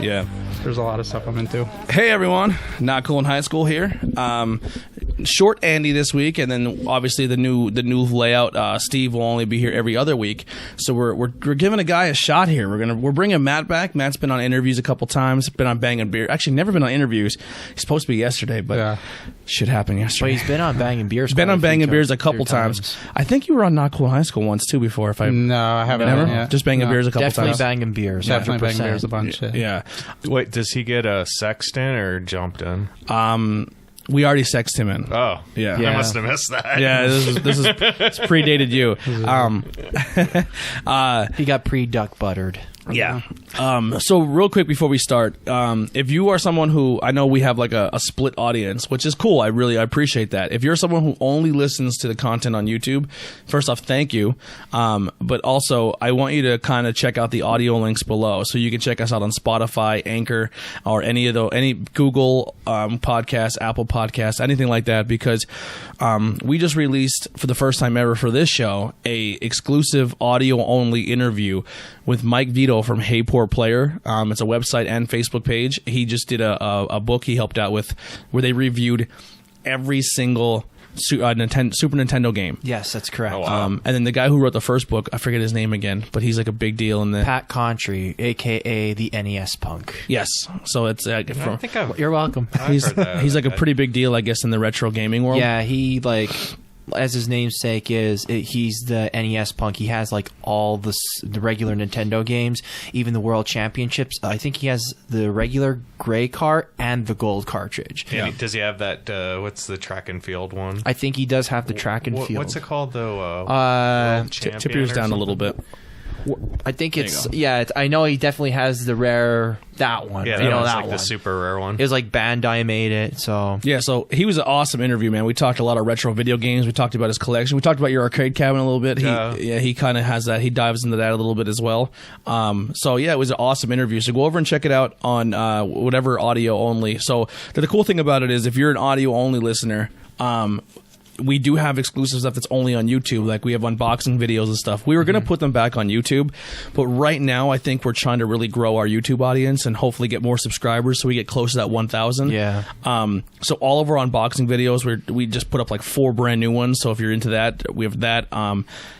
Yeah. There's a lot of stuff I'm into. Hey everyone, Not Cool in High School here. Short Andy this week, and then obviously the new layout. Steve will only be here every other week, so we're giving a guy a shot here. We're bringing Matt back. Matt's been on interviews a couple times. Been on Bangin' Beer. Actually, never been on interviews. He's supposed to be yesterday, but shit happened yesterday. But he's been on Bangin' Beers. Been on Bangin' Beers a couple times. I think you were on Not Cool in High School once too before. No, I haven't. Never. Yet. Just Bangin' Beers a couple Definitely times. Bangin' Beers. Definitely 100%. Bangin' Beers a bunch. Yeah. Wait, does he get a sextant or jumped in? We already sexed him in. Oh, Yeah. I must have missed that. Yeah, this is it's predated you. He got pre-duck buttered. Yeah. So real quick before we start, if you are someone who, I know we have like a split audience, which is cool. I appreciate that. If you're someone who only listens to the content on YouTube, first off, thank you. But also, I want you to kind of check out the audio links below. So you can check us out on Spotify, Anchor, or any Google podcasts, Apple podcasts, anything like that, because we just released for the first time ever for this show a exclusive audio only interview with Mike Vito from Hey Poor Player. It's a website and Facebook page. He just did a book he helped out with where they reviewed every single Super Nintendo game. Yes, that's correct. Oh, wow. And then the guy who wrote the first book, I forget his name again, but he's like a big deal in the... Pat Contry, a.k.a. the NES punk. Yes. So it's... I think You're welcome. he's heard that. like a pretty big deal, I guess, in the retro gaming world. Yeah, he as his namesake is, he's the NES punk. He has like all the regular Nintendo games, even the World Championships. I think he has the regular gray cart and the gold cartridge. Yeah. Does he have that? What's the track and field one? I think he does have the track and field. What's it called though? Tip yours down a little bit. I think I know he definitely has the rare that one. Yeah, that was one. the super rare one. It was like Bandai made it, so Yeah, so he was an awesome interview, man. We talked a lot of retro video games. We talked about his collection. We talked about your arcade cabinet a little bit. He kind of has that. He dives into that a little bit as well. So yeah, it was an awesome interview. So go over and check it out on whatever audio only. So the cool thing about it is if you're an audio only listener, we do have exclusive stuff that's only on YouTube. Like we have unboxing videos and stuff. We were going to put them back on YouTube, but right now I think we're trying to really grow our YouTube audience and hopefully get more subscribers so we get close to that 1,000. yeah. So all of our unboxing videos, we just put up like 4 brand new ones. So if you're into that, we have that.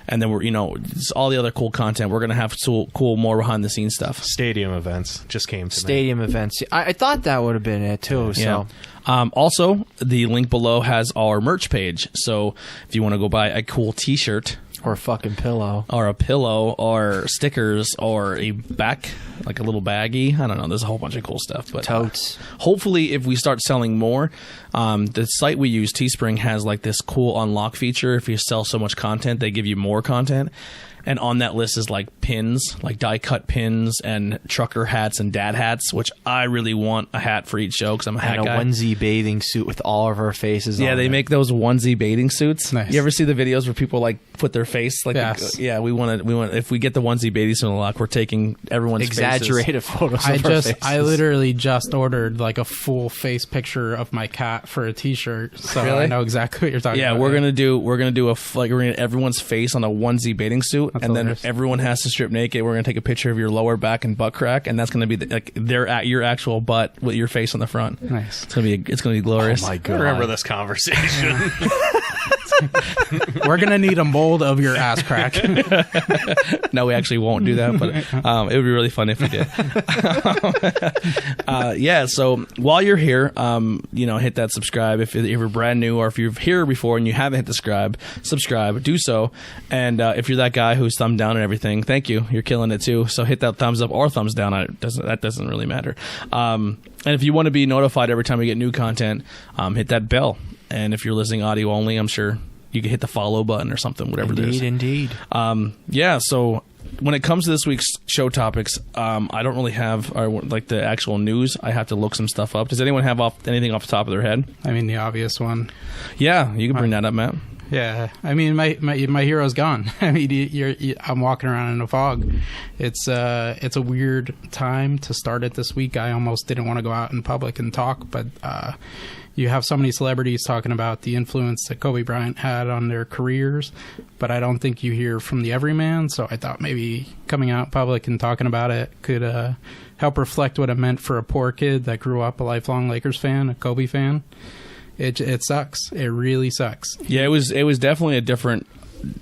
And then we're, it's all the other cool content. We're going to have cool more behind the scenes stuff. Stadium events just came to me. Stadium events. I thought that would have been it too. So. Also, the link below has our merch page. So if you want to go buy a cool t-shirt Or a fucking pillow. or a pillow or stickers or a like a little baggie, I don't know. There's a whole bunch of cool stuff. But Totes. hopefully, if we start selling more, the site we use, Teespring, has like this cool unlock feature. If you sell so much content, they give you more content. And on that list is like pins, like die-cut pins and trucker hats and dad hats, which I really want a hat for each show because I'm a hat And a guy. onesie bathing suit with all of our faces on Yeah, they it. make those onesie bathing suits. Nice. You ever see the videos where people like put their face like? Yes. We want if we get the onesie bathing suit unlock, we're taking everyone's exaggerated photos of our faces. I literally just ordered like a full face picture of my cat for a T-shirt, so Really? I know exactly what you're talking Yeah, about. we're gonna do everyone's face on a onesie bathing suit, That's and then hilarious. everyone has to strip naked. We're gonna take a picture of your lower back and butt crack, and that's gonna be they're at your actual butt with your face on the front. Nice. It's gonna be glorious. Oh my I god. remember this conversation. We're gonna need a mold of your ass crack. No, we actually won't do that, but it would be really fun if we did. Yeah, so while you're here, hit that subscribe. If you're brand new or if you're here before and you haven't hit subscribe, do so. And if you're that guy who's thumb down and everything, thank you. You're killing it too. So hit that thumbs up or thumbs down. That doesn't really matter. And if you want to be notified every time we get new content, hit that bell. And if you're listening audio only, I'm sure you can hit the follow button or something, whatever it is. Indeed. Yeah, so when it comes to this week's show topics, I don't really have the actual news. I have to look some stuff up. Does anyone have anything off the top of their head? I mean, the obvious one. Yeah, you can bring that up, Matt. Yeah, I mean, my hero's gone. I mean, I'm walking around in a fog. It's a weird time to start it this week. I almost didn't want to go out in public and talk, but you have so many celebrities talking about the influence that Kobe Bryant had on their careers, but I don't think you hear from the everyman. So I thought maybe coming out in public and talking about it could help reflect what it meant for a poor kid that grew up a lifelong Lakers fan, a Kobe fan. It sucks. It really sucks. Yeah, it was definitely a different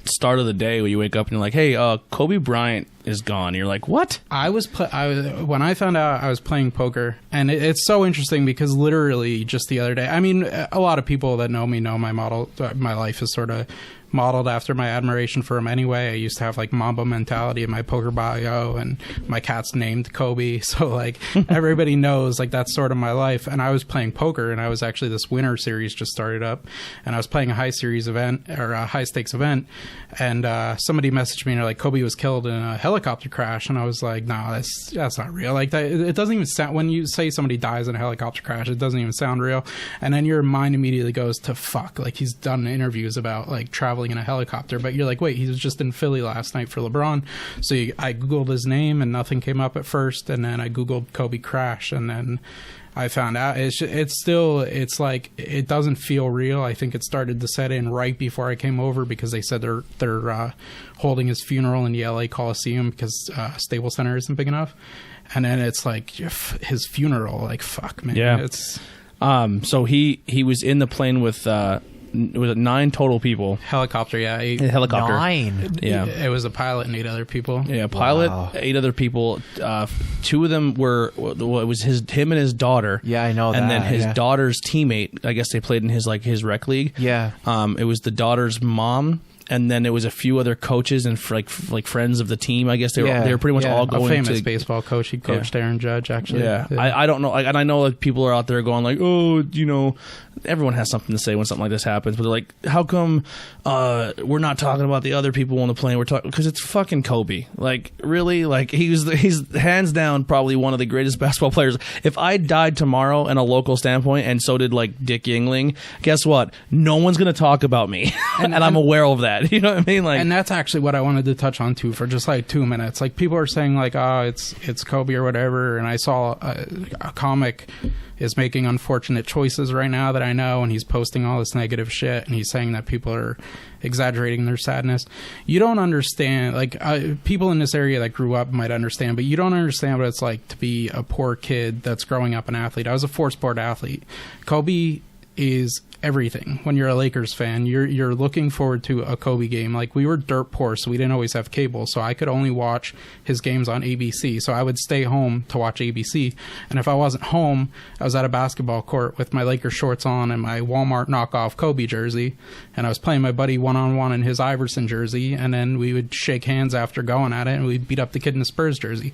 start of the day where you wake up and you're like, hey, Kobe Bryant is gone. You're like, what? When I found out, I was playing poker, and it's so interesting because literally just the other day, I mean, a lot of people that know me know my life is sort of modeled after my admiration for him anyway. I used to have like Mamba mentality in my poker bio, and my cat's named Kobe, so like everybody knows like that's sort of my life. And I was playing poker, and I was actually, this winter series just started up, and I was playing a high stakes event, and somebody messaged me and they're like, Kobe was killed in a helicopter crash, and I was like, no, that's not real. Like that, it doesn't even sound, when you say somebody dies in a helicopter crash, it doesn't even sound real. And then your mind immediately goes to fuck, like he's done interviews about like traveling in a helicopter, but you're like, wait, he was just in Philly last night for LeBron. So I googled his name and nothing came up at first, and then I googled Kobe crash, and then I found out it's like it doesn't feel real. I think it started to set in right before I came over because they said they're holding his funeral in the LA Coliseum because Staples Center isn't big enough, and then it's like his funeral, like fuck, man. Yeah, it's so he was in the plane with was it 9 total people? Helicopter, yeah. A helicopter. 9. Yeah. It was a pilot and 8 other people. Yeah, pilot, Wow. 8 other people. 2 of them were, it was him and his daughter. Yeah, I know that. And then his yeah. daughter's teammate, I guess they played in his rec league. Yeah. It was the daughter's mom. And then it was a few other coaches and like friends of the team. I guess they were pretty much all going a famous to baseball coach. He coached Aaron Judge, actually. Yeah. I don't know. And I know that people are out there going like, oh, you know, everyone has something to say when something like this happens. But they're like, how come we're not talking about the other people on the plane? We're talking because it's fucking Kobe. Like, really? Like, he's hands down probably one of the greatest basketball players. If I died tomorrow in a local standpoint, and so did like Dick Yingling, guess what? No one's going to talk about me, and I'm aware of that. You know what I mean? Like, and that's actually what I wanted to touch on too for just like 2 minutes. Like, people are saying like, oh, it's Kobe or whatever, and I saw a comic is making unfortunate choices right now that I know, and he's posting all this negative shit, and he's saying that people are exaggerating their sadness. You don't understand, like, people in this area that grew up might understand, but you don't understand what it's like to be a poor kid that's growing up an athlete. I was a 4-sport athlete. Kobe is everything. When you're a Lakers fan, you're looking forward to a Kobe game. Like, we were dirt poor, so we didn't always have cable, so I could only watch his games on ABC. So I would stay home to watch ABC, and if I wasn't home, I was at a basketball court with my Lakers shorts on and my Walmart knockoff Kobe jersey, and I was playing my buddy one-on-one in his Iverson jersey, and then we would shake hands after going at it, and we'd beat up the kid in the Spurs jersey.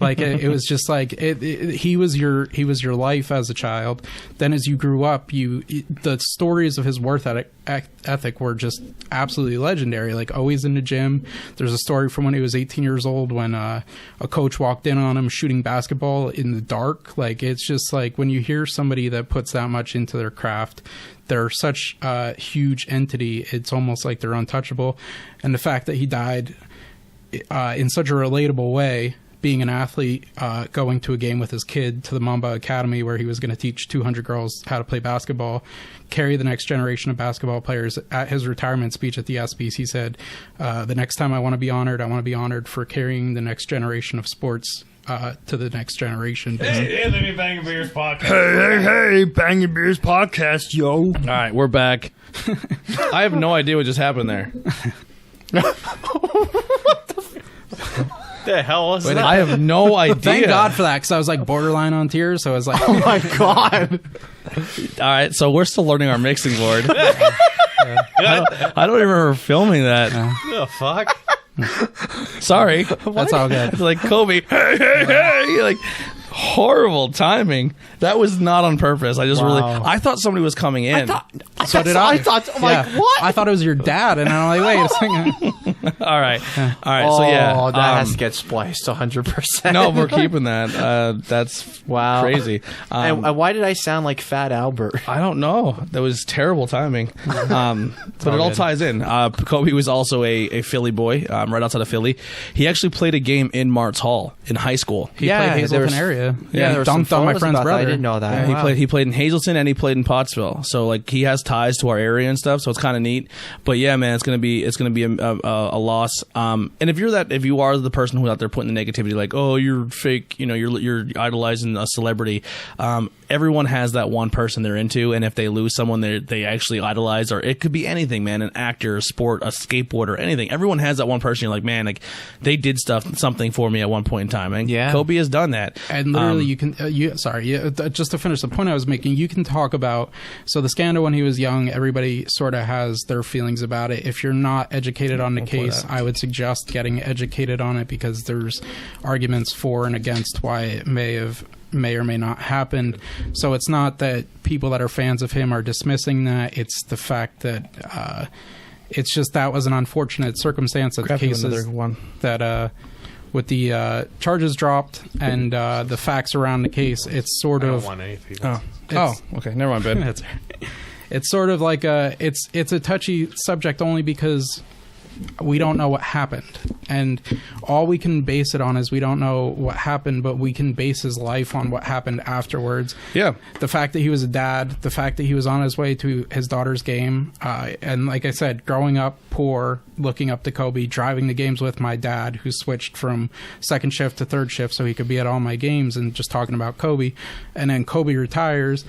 Like, it was just like he was your life as a child. Then as you grew up, the stories of his work ethic were just absolutely legendary. Like, always in the gym. There's a story from when he was 18 years old when a coach walked in on him shooting basketball in the dark. Like, it's just like, when you hear somebody that puts that much into their craft, they're such a huge entity, it's almost like they're untouchable. And the fact that he died in such a relatable way, being an athlete, going to a game with his kid to the Mamba Academy where he was going to teach 200 girls how to play basketball, carry the next generation of basketball players. At his retirement speech at the ESPYs, he said, the next time I want to be honored for carrying the next generation of sports to the next generation. Hey, Anthony Bangin' Beers podcast. Hey, Bangin' Beers podcast, yo. all right, we're back. I have no idea what just happened there. The hell was that? I have no idea. Thank God for that, because I was like borderline on tears, so I was like, Oh my god. All right, so we're still learning our mixing board. I don't even remember filming that. The fuck? Sorry. that's all good. It's like, Kobe, hey, like, horrible timing. That was not on purpose. I just I thought somebody was coming in. So did I. I thought, I'm like, what? I thought it was your dad, and I'm like, wait a second. All right. Oh, So yeah, that has to get spliced 100%. no, we're keeping that. That's Wow. crazy. And why did I sound like Fat Albert? I don't know. That was terrible timing. But it all ties in. Kobe was also a Philly boy, right outside of Philly. He actually played a game in Martz Hall in high school. He played Hazleton area. Yeah, there he was some dunked on my photos friend's about that. brother. I didn't know that. Yeah, Wow. he played in Hazleton and he played in Pottsville. So like he has ties to our area and stuff. So it's kind of neat. But yeah, man, it's gonna be a loss. And if you are the person who's out there putting the negativity, like, oh, you're fake, you're idolizing a celebrity. Everyone has that one person they're into, and if they lose someone they actually idolize, or it could be anything, man, an actor, a sport, a skateboarder, anything. Everyone has that one person. You're like, man, like they did something for me at one point in time, and Kobe has done that. And literally, you can. Just to finish the point I was making, you can talk about. So the scandal when he was young, everybody sort of has their feelings about it. If you're not educated on the case, I would suggest getting educated on it, because there's arguments for and against why it may or may not happen. So it's not that people that are fans of him are dismissing that. It's the fact that it's just that was an unfortunate circumstance of the cases that with the charges dropped and the facts around the case, it's sort of... I don't want anything. Okay. Never mind, Ben. It's sort of like it's a touchy subject only because we don't know what happened, and all we can base it on is we don't know what happened, but we can base his life on what happened afterwards. Yeah. The fact that he was a dad, the fact that he was on his way to his daughter's game, and like I said, growing up poor, looking up to Kobe, driving the games with my dad, who switched from second shift to third shift so he could be at all my games, and just talking about Kobe, and then Kobe retires.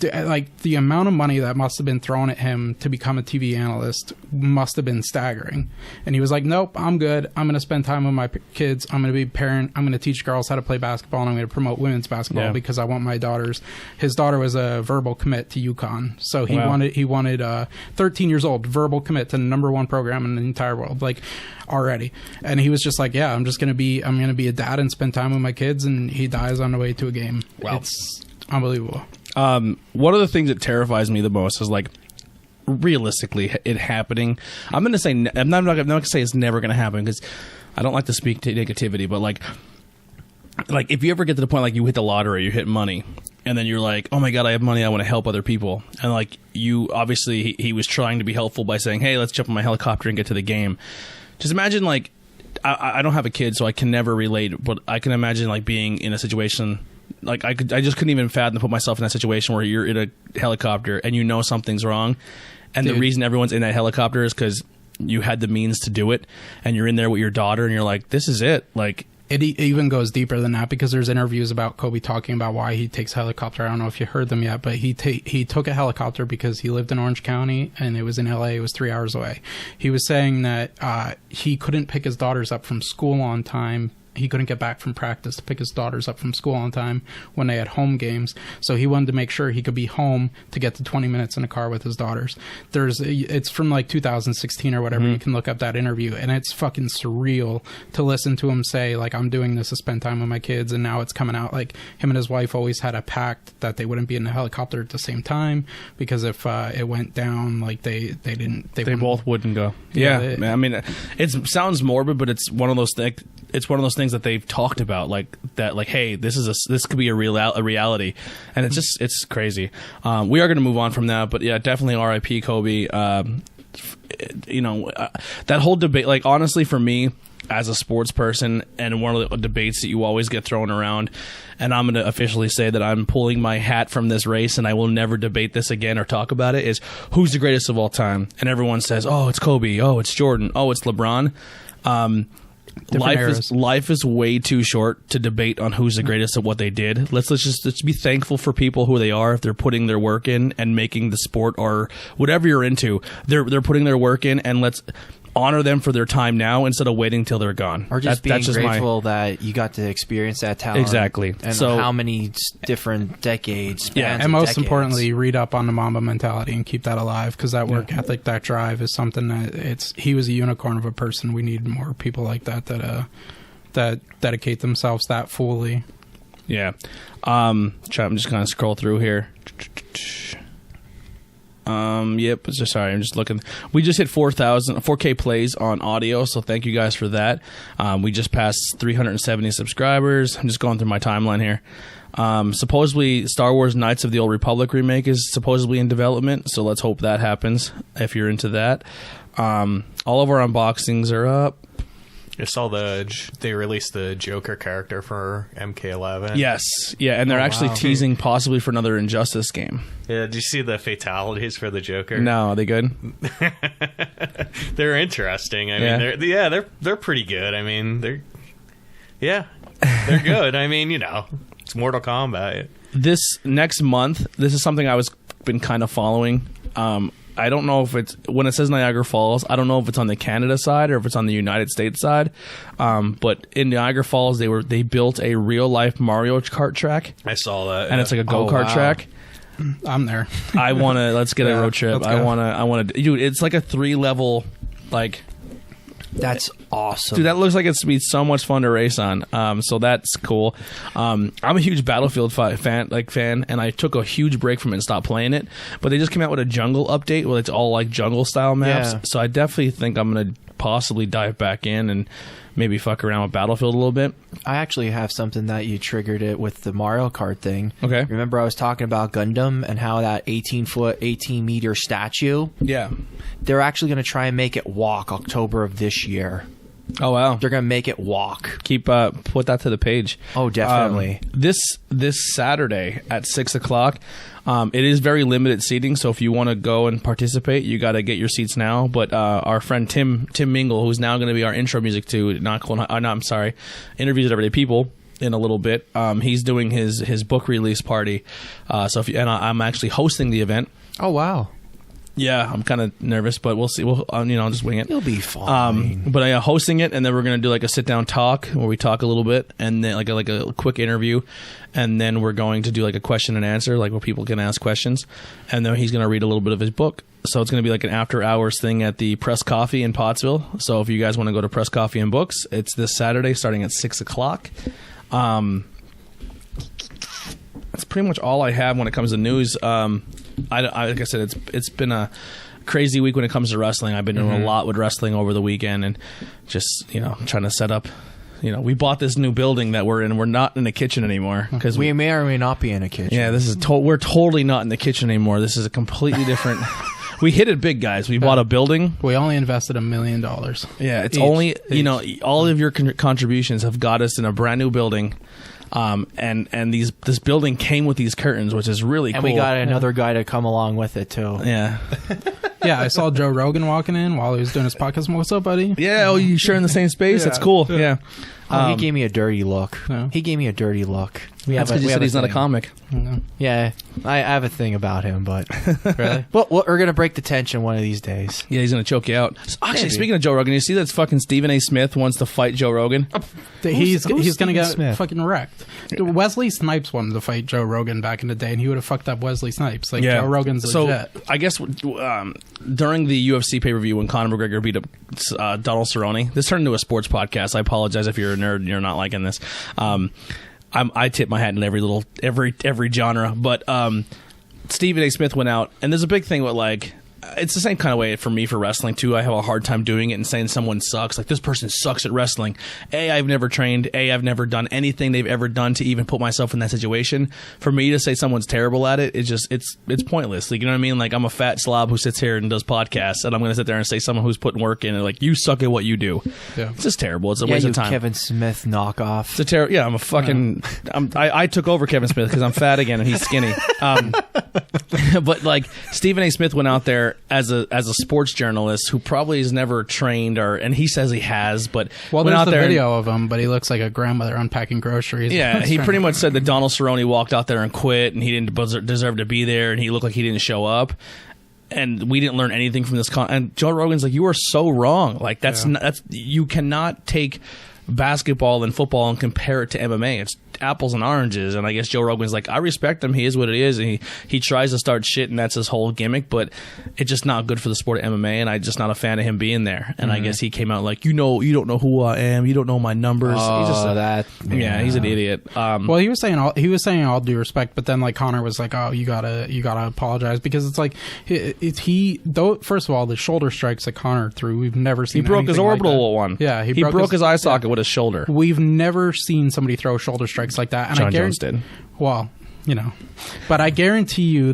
Like the amount of money that must have been thrown at him to become a TV analyst must have been staggering. And he was like, nope, I'm good. I'm going to spend time with my kids. I'm going to be a parent. I'm going to teach girls how to play basketball, and I'm going to promote women's basketball because I want my daughters. His daughter was a verbal commit to UConn. So he wanted 13 years old, verbal commit to the number one program in the entire world, like already. And he was just like, yeah, I'm going to be a dad and spend time with my kids. And he dies on the way to a game. Wow. It's unbelievable. One of the things that terrifies me the most is like realistically it happening. I'm not going to say it's never going to happen, because I don't like to speak to negativity, but like if you ever get to the point like you hit the lottery, you hit money, and then you're like, oh my God, I have money, I want to help other people. And like you, obviously he was trying to be helpful by saying, hey, let's jump on my helicopter and get to the game. Just imagine like, I don't have a kid, so I can never relate, but I can imagine like being in a situation like I just couldn't even fathom to put myself in that situation where you're in a helicopter and you know something's wrong, and the reason everyone's in that helicopter is because you had the means to do it, and you're in there with your daughter, and you're like, this is it. Like it even goes deeper than that, because there's interviews about Kobe talking about why he takes helicopter. I don't know if you heard them yet, but he took a helicopter because he lived in Orange County and it was in LA. It was 3 hours away. He was saying that he couldn't pick his daughters up from school on time. He couldn't get back from practice to pick his daughters up from school on time when they had home games. So he wanted to make sure he could be home to get to 20 minutes in a car with his daughters. It's from like 2016 or whatever. You can look up that interview, and it's fucking surreal to listen to him say, like, I'm doing this to spend time with my kids. And now it's coming out like him and his wife always had a pact that they wouldn't be in the helicopter at the same time, because if it went down, like they both wouldn't go. Yeah, I mean, it sounds morbid, but it's one of those things. It's one of those things that they've talked about, like that, like, hey, this could be a reality, and it's crazy. We are going to move on from that, but yeah, definitely R.I.P. Kobe. That whole debate, like, honestly, for me as a sports person, and one of the debates that you always get thrown around, and I'm going to officially say that I'm pulling my hat from this race, and I will never debate this again or talk about it, is who's the greatest of all time? And everyone says, oh, it's Kobe, oh, it's Jordan, oh, it's LeBron. Life is way too short to debate on who's the greatest at what they did. Let's be thankful for people who they are, if they're putting their work in and making the sport or whatever you're into. They're putting their work in, and let's honor them for their time now instead of waiting till they're gone. Or just being grateful that you got to experience that talent. Exactly. And so, how many different decades. Yeah, and most importantly, read up on the Mamba mentality and keep that alive, because that work ethic, that drive is something that he was a unicorn of a person. We need more people like that dedicate themselves that fully. Yeah. I'm just going to scroll through here. Yep. Sorry, I'm just looking. We just hit 4K plays on audio, so thank you guys for that. We just passed 370 subscribers. I'm just going through my timeline here. Supposedly, Star Wars Knights of the Old Republic remake is supposedly in development, so let's hope that happens if you're into that. All of our unboxings are up. I saw they released the Joker character for MK11. Yes, yeah, and they're actually teasing possibly for another Injustice game. Yeah, did you see the fatalities for the Joker? No, are they good? They're interesting. I mean, they're pretty good. I mean, they're good. I mean, it's Mortal Kombat. This next month, this is something I was been kind of following. I don't know if it's when it says Niagara Falls. I don't know if it's on the Canada side or if it's on the United States side. But in Niagara Falls, they built a real life Mario Kart track. I saw that, and it's like a go-kart track. I'm there. I want to. Let's get a road trip. I want to. Dude, it's like a 3-level, like. That's awesome. Dude, that looks like it's be so much fun to race on. So that's cool. I'm a huge Battlefield fan, and I took a huge break from it and stopped playing it. But they just came out with a jungle update where it's all like jungle style maps. Yeah. So I definitely think I'm gonna possibly dive back in and maybe fuck around with Battlefield a little bit. I actually have something that you triggered it with the Mario Kart thing. Okay. Remember I was talking about Gundam and how that 18-foot, 18-meter statue? Yeah. They're actually going to try and make it walk October of this year. Oh wow. They're going to make it walk. Keep put that to the page. Oh, definitely. This Saturday at 6:00. It is very limited seating, so if you want to go and participate, you got to get your seats now. But our friend Tim Mingle, who's now going to be our intro music to Interviews with Everyday People in a little bit, he's doing his book release party. So I'm actually hosting the event. Oh, wow. Yeah, I'm kind of nervous, but we'll see. I'll just wing it. You'll be fine. But hosting it, and then we're gonna do like a sit down talk where we talk a little bit, and then like a quick interview, and then we're going to do like a question and answer, like where people can ask questions, and then he's gonna read a little bit of his book. So it's gonna be like an after hours thing at the Press Coffee in Pottsville. So if you guys want to go to Press Coffee and Books, it's this Saturday starting at 6:00. That's pretty much all I have when it comes to news. Like I said, it's been a crazy week when it comes to wrestling. I've been doing a lot with wrestling over the weekend, and just trying to set up. We bought this new building that we're in. We're not in the kitchen anymore because we may or may not be in a kitchen. Yeah, this is we're totally not in the kitchen anymore. This is a completely different. We hit it big, guys. We bought a building. We only invested $1 million. Yeah, it's only all of your contributions have got us in a brand new building. And this building came with these curtains, which is really cool. And we got another guy to come along with it too. Yeah. Yeah, I saw Joe Rogan walking in while he was doing his podcast. What's up, buddy? Yeah, you sharing the same space? That's cool. Yeah. He gave me a dirty look. No. He gave me a dirty look. That's because you said he's not a comic. No. Yeah, I have a thing about him, but Really? Well, we're gonna break the tension one of these days. Yeah, he's going to choke you out. Actually, Maybe. speaking of Joe Rogan, you see that fucking Stephen A. Smith wants to fight Joe Rogan? He's going to Stephen get Smith? fucking wrecked. Wesley Snipes wanted to fight Joe Rogan back in the day, and he would have fucked up Wesley Snipes. Like, Joe Rogan's legit. So, I guess during the UFC pay-per-view when Conor McGregor beat up Donald Cerrone, this turned into a sports podcast. I apologize if you're a nerd and you're not liking this. I tip my hat in every genre, but Stephen A. Smith went out, and there's a big thing with like. It's the same kind of way for me for wrestling too. I have a hard time doing it and saying someone sucks. Like, this person sucks at wrestling. I've never trained. I've never done anything they've ever done to even put myself in that situation. For me to say someone's terrible at it, it's pointless. Like, you know what I mean? Like, I'm a fat slob who sits here and does podcasts, and I'm going to sit there and say someone who's putting work in and like, you suck at what you do. Yeah. It's just terrible. It's a waste of time. Kevin Smith knockoff. It's a I'm a fucking. I took over Kevin Smith because I'm fat again and he's skinny. But like, Stephen A. Smith went out there as a sports journalist who probably has never trained, and he says he has, but went there's out there video of him, but he looks like a grandmother unpacking groceries. Yeah, he pretty much said that Donald Cerrone walked out there and quit, and he didn't deserve to be there, and he looked like he didn't show up. And we didn't learn anything from this. And Joe Rogan's like, you are so wrong. Like, that's you cannot take basketball and football and compare it to MMA. apples and oranges. And I guess Joe Rogan's like, I respect him. He is what it is. And he tries to start shit, and that's his whole gimmick. But it's just not good for the sport of MMA, and I'm just not a fan of him being there. And I guess he came out like, you don't know who I am. You don't know my numbers. He's an idiot. Well, he was saying all due respect, but then like Connor was like, oh, you gotta apologize, because it's like first of all, the shoulder strikes that Connor threw, we've never seen. He broke his orbital like one. Yeah, he broke his eye socket with his shoulder. We've never seen somebody throw shoulder strikes like that. And John Jones did. Well, but I guarantee you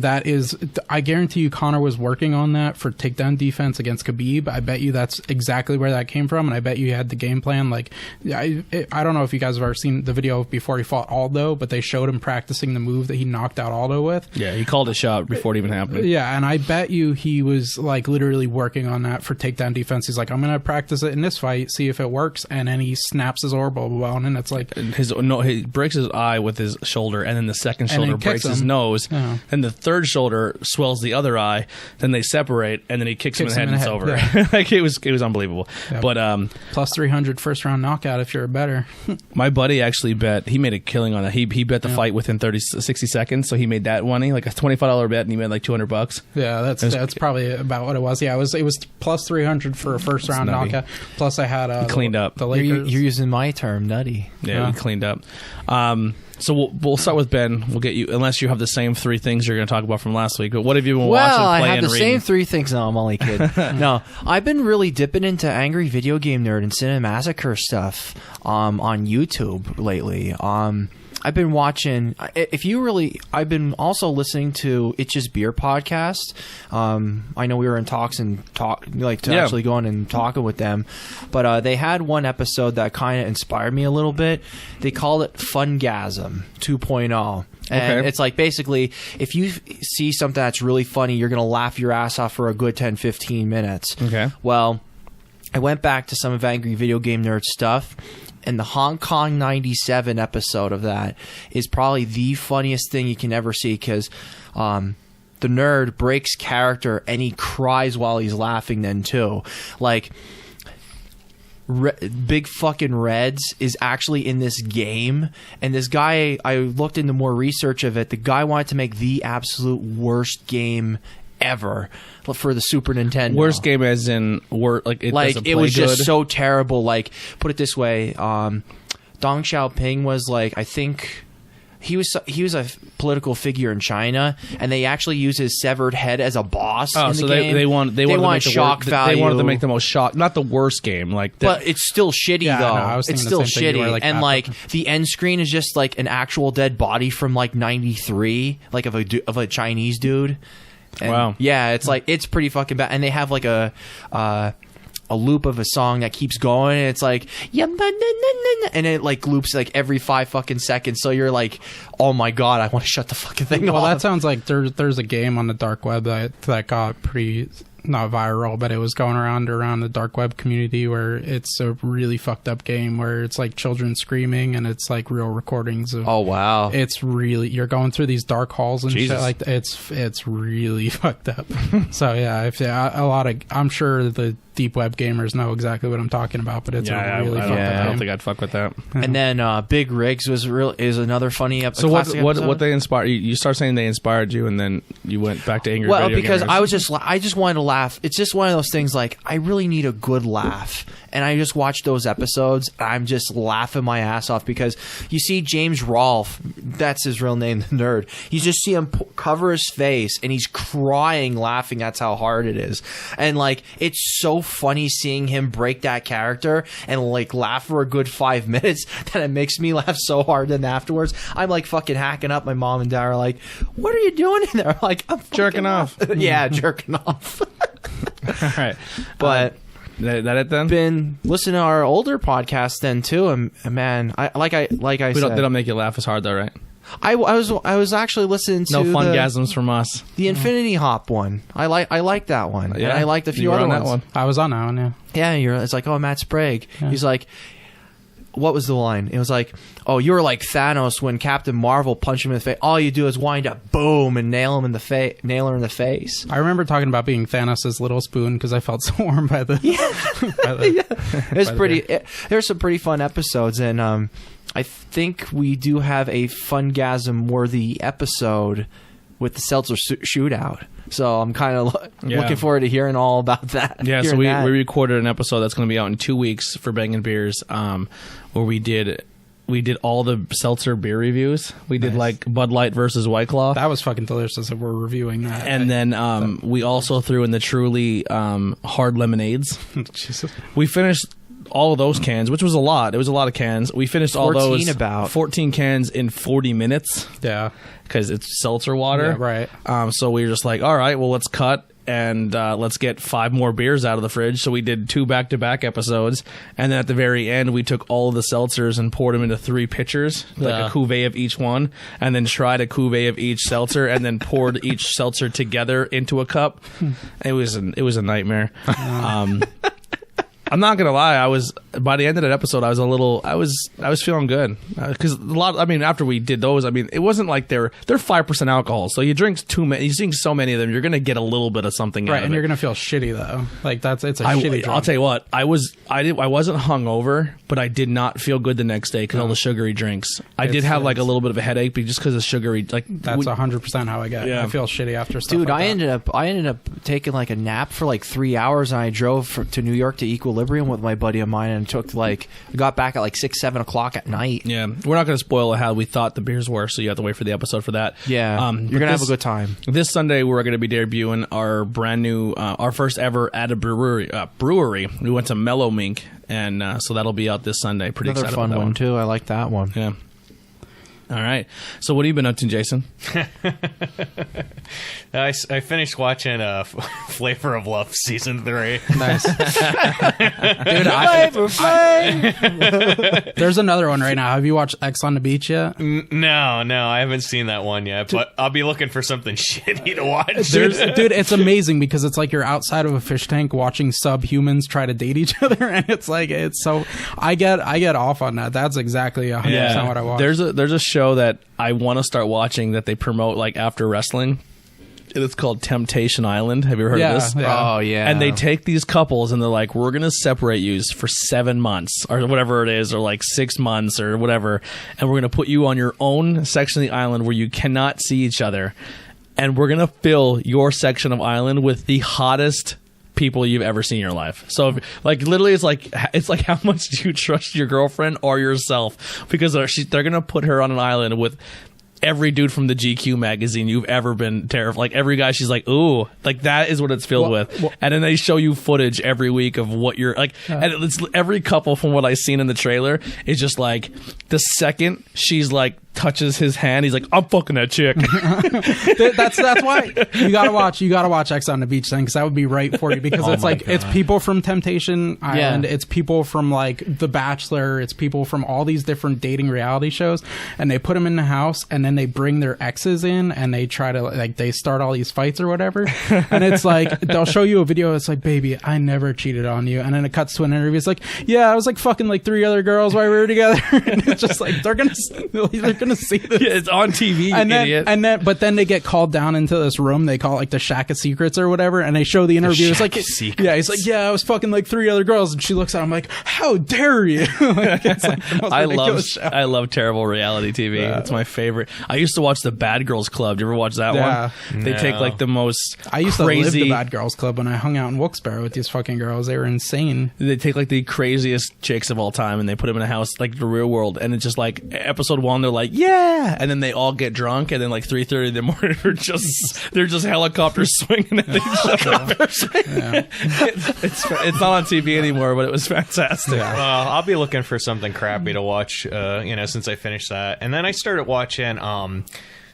Connor was working on that for takedown defense against Khabib. I bet you that's exactly where that came from, and I bet you had the game plan. Like, I don't know if you guys have ever seen the video before he fought Aldo, but they showed him practicing the move that he knocked out Aldo with. Yeah, he called a shot before it even happened. Yeah, and I bet you he was like literally working on that for takedown defense. He's like, I'm gonna practice it in this fight, see if it works, and then he snaps his orbital bone, and it's like he breaks his eye with his shoulder, and then the second shoulder breaks his nose, and the third shoulder swells the other eye. Then they separate, and then he kicks him in the head, and it's over. Yeah. Like it was unbelievable. Yep. But plus 300 first round knockout if you're a bettor. My buddy actually bet. He made a killing on that. He bet the fight within 60 seconds, so he made that money, like a $25 bet, and he made like $200. Yeah, that's probably about what it was. Yeah, it was plus 300 for a first round knockout. Plus I had cleaned up. The Lakers. You're using my term, nutty. Yeah, we cleaned up. So we'll start with Ben. We'll get you, unless you have the same three things you're going to talk about from last week. But what have you been watching, playing, I have the reading? same three things. No, I'm only kidding. No, I've been really dipping into Angry Video Game Nerd and Cinemassacre stuff on YouTube lately. I've been watching. I've been also listening to Itch's Beer podcast. I know we were in talks actually going and talking with them, but they had one episode that kind of inspired me a little bit. They called it Fungasm 2.0. And it's like basically if you see something that's really funny, you're going to laugh your ass off for a good 10-15 minutes. Okay. Well, I went back to some of Angry Video Game Nerd stuff. And the Hong Kong 97 episode of that is probably the funniest thing you can ever see, because the nerd breaks character and he cries while he's laughing then too. Like, Big Fucking Reds is actually in this game, and this guy, I looked into more research of it, the guy wanted to make the absolute worst game ever for the Super Nintendo. Worst game as in it was just so terrible. Like, put it this way, Deng Xiaoping was like, I think he was a political figure in China, and they actually used his severed head as a boss in the game. They wanted to make shock value. They wanted to make the most shock, not the worst game, but it's still shitty though. No, it's still shitty, and like the end screen is just like an actual dead body from like '93, like of a Chinese dude. And wow. Yeah, it's like, it's pretty fucking bad. And they have like a loop of a song that keeps going, and it's like, and it like loops like every 5 fucking seconds. So you're like, oh my god, I want to shut the fucking thing off. Well, that sounds like there's a game on the dark web that got pretty, not viral, but it was going around the dark web community, where it's a really fucked up game where it's like children screaming, and it's like real recordings of. Oh wow! It's really, you're going through these dark halls and shit like that. It's really fucked up. So yeah, I'm sure the deep web gamers know exactly what I'm talking about, but it's a really fucked up game. I don't think I'd fuck with that. And then Big Rigs is another funny episode. So what they inspired you? Start saying they inspired you, and then you went back to Angry Video Gamers. Because I just wanted to laugh. It's just one of those things, like, I really need a good laugh, and I just watched those episodes. I'm just laughing my ass off, because you see James Rolfe, that's his real name, the nerd. You just see him cover his face, and he's crying, laughing. That's how hard it is. And like, it's so funny seeing him break that character and like laugh for a good 5 minutes that it makes me laugh so hard. Then afterwards, I'm like fucking hacking up. My mom and dad are like, "What are you doing in there?" Like, I'm jerking off. Yeah, jerking off. All right, but that it then. Been listening to our older podcast then too, and man, I said, they don't make you laugh as hard though, right? I was actually listening to no fungasms from us. The Infinity Hop one. I like that one. Yeah, and I liked a few other ones. That one. I was on that one. Yeah. It's like, oh, Matt Sprague. Yeah. He's like, what was the line? It was like, oh, you were like Thanos when Captain Marvel punched him in the face. All you do is wind up, boom, and nail her in the face. I remember talking about being Thanos' little spoon because I felt so warm by the. Yeah. It's pretty. There's some pretty fun episodes, and I think we do have a Fungasm-worthy episode with the Seltzer shootout. So I'm kind of looking forward to hearing all about that. Yeah, so we recorded an episode that's going to be out in 2 weeks for Bangin' Beers, where we did all the seltzer beer reviews. We did like Bud Light versus White Claw. That was fucking delicious if we're reviewing that. And then we also threw in the Truly hard lemonades. Jesus. We finished all of those cans, which was a lot. It was a lot of cans. We finished all those 14 cans in 40 minutes. Yeah. Because it's seltzer water. Yeah, right. So we were just like, all right, well, let's cut and let's get 5 more beers out of the fridge. So we did 2 back-to-back episodes. And then at the very end, we took all of the seltzers and poured them into 3 pitchers, like a cuvee of each one, and then tried a cuvee of each seltzer, and then poured each seltzer together into a cup. It was a nightmare. I'm not gonna lie. By the end of that episode, I was feeling good because after we did those, it wasn't like they're 5% alcohol. So you drink too many, you drink so many of them, you're gonna get a little bit of something out of it. And you're gonna feel shitty though. Like it's a shitty drunk. I'll tell you what, I wasn't hungover, but I did not feel good the next day because all the sugary drinks. I did have like a little bit of a headache, but just because of sugary, like that's 100% how I get. Yeah. I feel shitty after stuff. Dude, like I ended up taking like a nap for like 3 hours, and I drove to New York to Equilibrium with my buddy of mine, and got back at like 6-7 o'clock at night. Yeah, we're not going to spoil how we thought the beers were, so you have to wait for the episode for that. Yeah, you're gonna have a good time. This Sunday we're going to be debuting our brand new, our first ever at a brewery. We went to Mellow Mink, and so that'll be out this Sunday. Pretty Another excited fun about that one too. I like that one. Yeah. All right. So what have you been up to, Jason? I finished watching Flavor of Love season 3. Nice. Dude, there's another one right now. Have you watched X on the Beach yet? No, I haven't seen that one yet. But I'll be looking for something shitty to watch. Dude, it's amazing because it's like you're outside of a fish tank watching subhumans try to date each other, and it's so. I get off on that. That's exactly 100% what I watch. There's a show that I want to start watching that they promote like after wrestling. It's called Temptation Island. Have you ever heard of this? Yeah. Oh, yeah. And they take these couples and they're like, we're going to separate you for 7 months or whatever it is, or like 6 months or whatever. And we're going to put you on your own section of the island where you cannot see each other. And we're going to fill your section of island with the hottest people you've ever seen in your life. So like literally it's like how much do you trust your girlfriend or yourself, because they're gonna put her on an island with every dude from the GQ magazine you've ever been terrified. Like every guy she's like, ooh, like that is what it's filled with. And then they show you footage every week of what you're like, and it's every couple from what I've seen in the trailer is just like the second she's like touches his hand, he's like, I'm fucking that chick. that's why you gotta watch X on the Beach then, because that would be right for you, because it's like it's people from Temptation Island, it's people from like The Bachelor, it's people from all these different dating reality shows, and they put them in the house and then they bring their exes in and they try to like they start all these fights or whatever, and it's like they'll show you a video, it's like, baby, I never cheated on you, and then it cuts to an interview, it's like, yeah, I was like fucking like 3 other girls while we were together. And it's just like they're gonna see this. Yeah, it's on TV, you idiot. But then they get called down into this room they call it like the Shack of Secrets or whatever, and they show the interview. It's like, yeah, he's like, yeah, I was fucking like 3 other girls, and she looks at him like, how dare you? Like, it's like the most I love terrible reality TV. It's my favorite. I used to watch the Bad Girls Club. Do you ever watch that one? They take like the most I used crazy... to live the Bad Girls Club when I hung out in Wilkes-Barre with these fucking girls. They were insane. They take like the craziest chicks of all time and they put them in a house like the real world, and it's just like episode 1 they're like, yeah, and then they all get drunk, and then like 3:30 in the morning they're just helicopters swinging at each other. It's not on TV anymore, but it was fantastic. I'll be looking for something crappy to watch, since I finished that, and then I started watching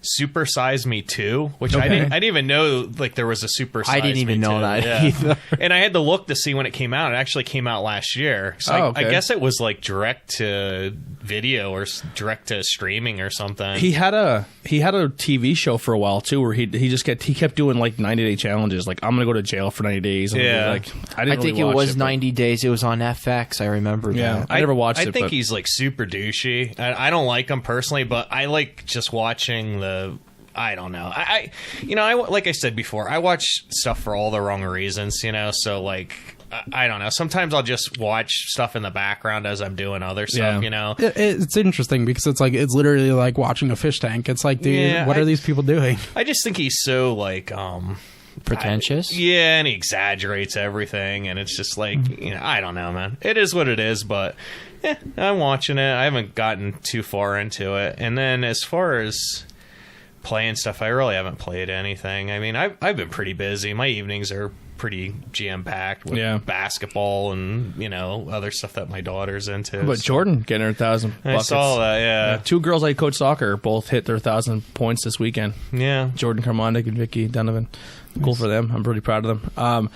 Super Size Me 2, which I didn't even know like there was a Super Size Me 2. I didn't even know that either. And I had to look to see when it came out. It actually came out last year. So I guess it was like direct to video or direct to streaming or something. He had a TV show for a while too, where he kept doing like 90-day challenges, like I'm gonna go to jail for 90 days. And I think it was 90 days. It was on FX. I remember that. I never watched it. I think he's like super douchey. I don't like him personally, but I like just watching the I don't know. I like I said before, I watch stuff for all the wrong reasons, so like, I don't know. Sometimes I'll just watch stuff in the background as I'm doing other stuff, It's interesting because it's literally like watching a fish tank. It's like, dude, what are these people doing? I just think he's so like pretentious. And he exaggerates everything, and it's just like, I don't know, man. It is what it is, but I'm watching it. I haven't gotten too far into it. And then as far as playing stuff, I really haven't played anything. I mean, I've been pretty busy. My evenings are pretty jam-packed with basketball and, other stuff that my daughter's into. But Jordan getting her 1,000 buckets. I saw that, yeah. 2 girls I coach soccer both hit their 1,000 points this weekend. Yeah. Jordan Carmondic and Vicky Donovan. Cool for them. I'm pretty proud of them. I'm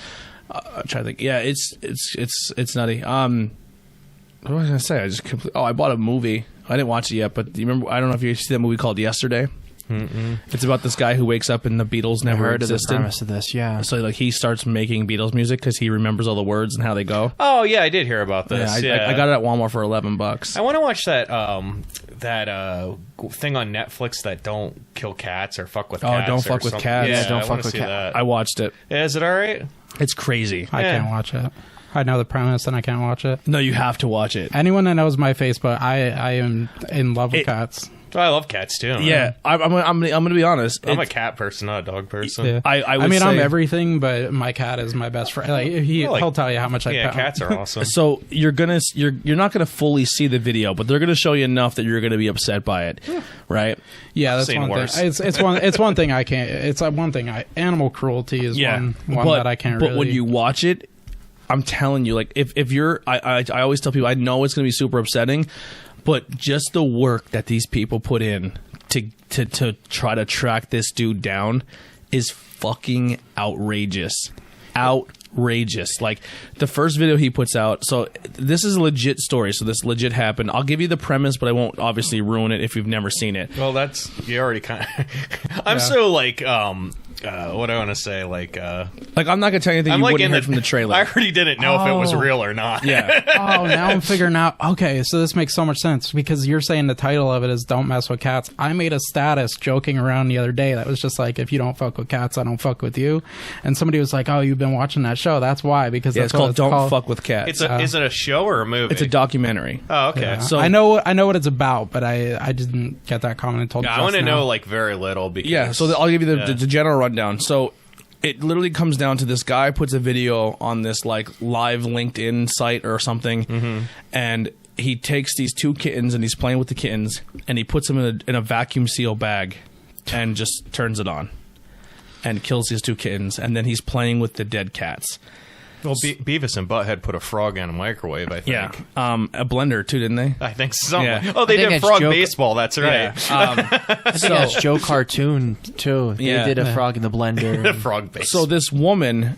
trying to think. Yeah, it's nutty. What was I going to say? I bought a movie. I didn't watch it yet, but do you remember? I don't know if you see that movie called Yesterday. Mm-mm. It's about this guy who wakes up and the Beatles never heard existed. Of the premise of this, yeah. So like he starts making Beatles music because he remembers all the words and how they go. Oh yeah, I did hear about this. I got it at Walmart for $11. I want to watch that thing on Netflix that don't kill cats or fuck with cats. Oh, don't fuck with something. cats. Yeah, don't fuck with cats. I watched it. Yeah, is it all right? It's crazy. I can't watch it. I know the premise and I can't watch it. No, you have to watch it. Anyone that knows my Facebook, I am in love with cats. I love cats too. Yeah, I'm gonna be honest. I'm a cat person, not a dog person. Yeah. I mean, I'm everything, but my cat is my best friend. Like, he'll tell you how much I pet him. Cats are awesome. So you're not gonna fully see the video, but they're gonna show you enough that you're gonna be upset by it, right? Yeah, that's Seen one worse. thing. It's one thing I can't. It's one thing. Animal cruelty is one that I can't. But when you watch it, I'm telling you, like if you're, I always tell people, I know it's gonna be super upsetting, but just the work that these people put in to try to track this dude down is fucking outrageous. Outrageous. Like the first video he puts out, so this is a legit story, so this legit happened. I'll give you the premise, but I won't obviously ruin it if you've never seen it. Well, you already kind of I'm so like what do I want to say, like I'm not gonna tell you anything you wouldn't heard from the trailer. I already didn't know if it was real or not. Yeah. Oh, now I'm figuring out. Okay, so this makes so much sense because you're saying the title of it is "Don't Mess with Cats." I made a status joking around the other day that was just like, "If you don't fuck with cats, I don't fuck with you." And somebody was like, "Oh, you've been watching that show? That's why." Because it's called "Don't Fuck with Cats." Is it a show or a movie? It's a documentary. Oh, okay. Yeah. So I know what it's about, but I didn't get that comment until I want to know like very little. Because, so I'll give you the general rundown. So it literally comes down to this guy puts a video on this like live LinkedIn site or something, and he takes these 2 kittens and he's playing with the kittens and he puts them in a vacuum seal bag and just turns it on and kills these 2 kittens, and then he's playing with the dead cats. Well, Beavis and Butthead put a frog in a microwave, I think. Yeah, a blender too, didn't they? I think so. Yeah. Oh, they did it's frog Joe- baseball. That's right. I think that's Joe Cartoon too. They Yeah. did a frog in the blender. Frog baseball. So this woman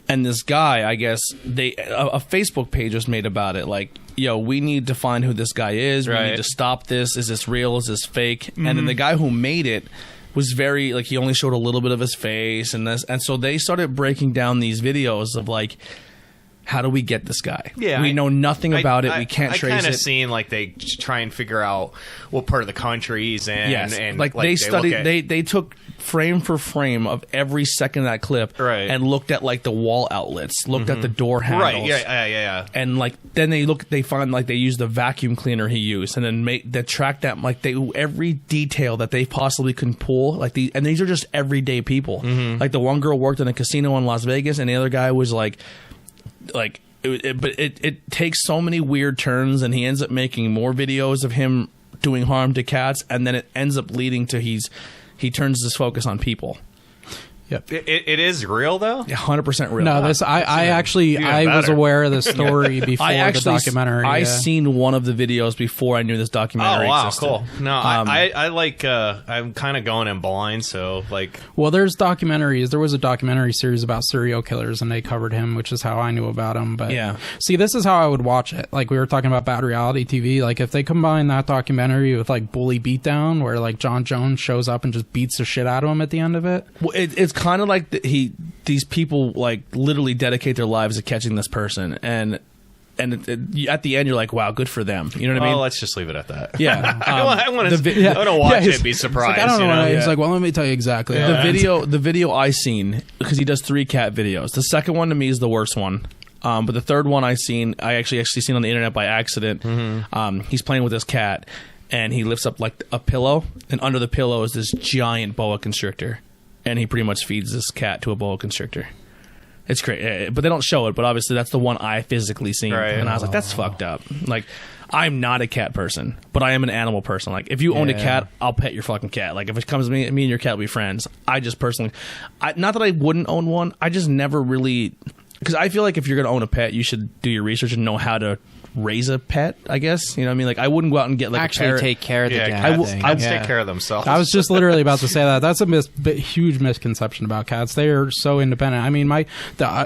and this guy, I guess, a Facebook page was made about it. Like, yo, we need to find who this guy is. We need to stop this. Is this real? Is this fake? And then the guy who made it was very, like, he only showed a little bit of his face and this. And so they started breaking down these videos of, like, how do we get this guy? Yeah, we know nothing about it. We can't trace it. I kind of seen like they try and figure out what part of the country he's in. Yes, and like they studied. They took frame for frame of every second of that clip, right, and looked at like the wall outlets, looked at the door handles, right? Yeah. And like then they find like they use the vacuum cleaner he used, and then track that, like they every detail that they possibly can pull, like and these are just everyday people. Like the one girl worked in a casino in Las Vegas, and the other guy was like it takes so many weird turns, and he ends up making more videos of him doing harm to cats, and then it ends up leading to he turns his focus on people. Yep. It is real though. 100% real. No, this I was aware of the story before the documentary. I seen one of the videos before I knew this documentary. Oh wow, existed. cool. No, I like. I'm kind of going in blind, so like. Well, there's documentaries. There was a documentary series about serial killers, and they covered him, which is how I knew about him. But yeah, see, this is how I would watch it. Like we were talking about bad reality TV. Like if they combine that documentary with like Bully Beatdown, where like John Jones shows up and just beats the shit out of him at the end of it. Well, it's kind of like these people like literally dedicate their lives to catching this person, and and at the end you're like, wow, good for them. You know what I mean? Let's just leave it at that. Yeah. I want to watch it and be surprised. I don't know. You know? He's like, well, let me tell you exactly. The video I seen, because he does 3 cat videos. The second one to me is the worst one. But the third one I actually seen on the internet by accident. He's playing with this cat, and he lifts up like a pillow, and under the pillow is this giant boa constrictor, and he pretty much feeds this cat to a boa constrictor. It's great, but they don't show it. But obviously, that's the one I physically seen, and I was like, "That's fucked up." Like, I'm not a cat person, but I am an animal person. Like, if you owned a cat, I'll pet your fucking cat. Like, if it comes to me and your cat will be friends. I just personally, not that I wouldn't own one. I just never really, because I feel like if you're gonna own a pet, you should do your research and know how to raise a pet, I guess. You know what I mean? Like, I wouldn't go out and get like actually a parrot. take care of the cat. I'd take care of themselves. I was just literally about to say that. That's a huge misconception about cats. They are so independent. I mean,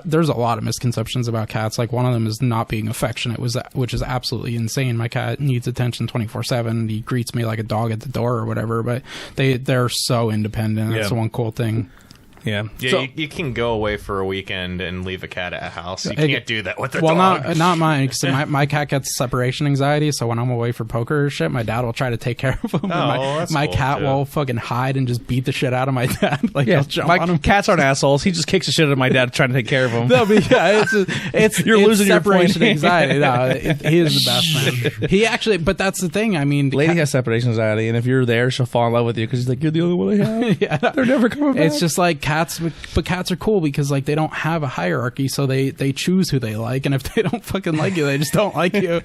there's a lot of misconceptions about cats. Like, one of them is not being affectionate, which is absolutely insane. My cat needs attention 24/7. He greets me like a dog at the door or whatever. But they're so independent. That's the one cool thing. Yeah. So, you can go away for a weekend and leave a cat at a house. You can't do that with a dog. Well, not mine, because my cat gets separation anxiety, so when I'm away for poker or shit, my dad will try to take care of him. My cool, cat too. will fucking hide and just beat the shit out of my dad. Like, he'll jump on him. Cats aren't assholes. He just kicks the shit out of my dad trying to take care of him. No, but yeah, it's You're losing your separation point. anxiety. No, he is the best, man. He actually, but that's the thing. I mean, Lady has separation anxiety, and if you're there, she'll fall in love with you because she's like, you're the only one I have. yeah, They're never coming back. it's just like cats, but cats are cool because like they don't have a hierarchy, so they choose who they like, and if they don't fucking like you, they just don't like you.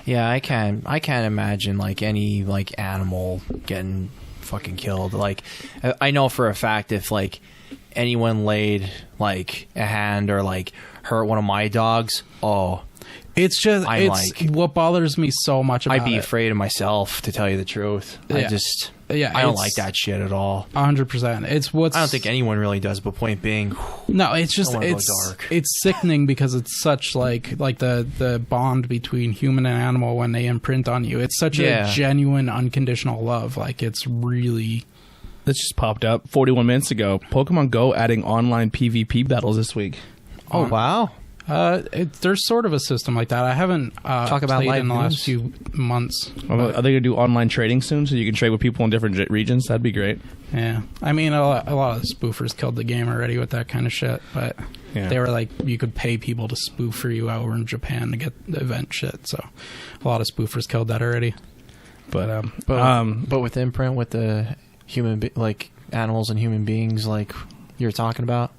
Yeah, I can't imagine like any like animal getting fucking killed. Like, I know for a fact if like anyone laid like a hand or like hurt one of my dogs, It's just what bothers me so much about I'd be it. afraid of myself, to tell you the truth. Yeah. I don't like that shit at all. 100%. I don't think anyone really does, but point being, no, it's just I wanna go dark. it's sickening because it's such like the bond between human and animal when they imprint on you. It's such a genuine unconditional love. Like, it's really. This just popped up 41 minutes ago. Pokemon Go adding online PvP battles this week. oh wow. There's sort of a system like that. I haven't Talk about played live in the news. last few months. Are they going to do online trading soon so you can trade with people in different regions? That'd be great. Yeah, I mean, a lot of the spoofers killed the game already with that kind of shit. But they were like, you could pay people to spoof for you over in Japan to get the event shit. So a lot of spoofers killed that already. But with imprint with the like animals and human beings, like you're talking about.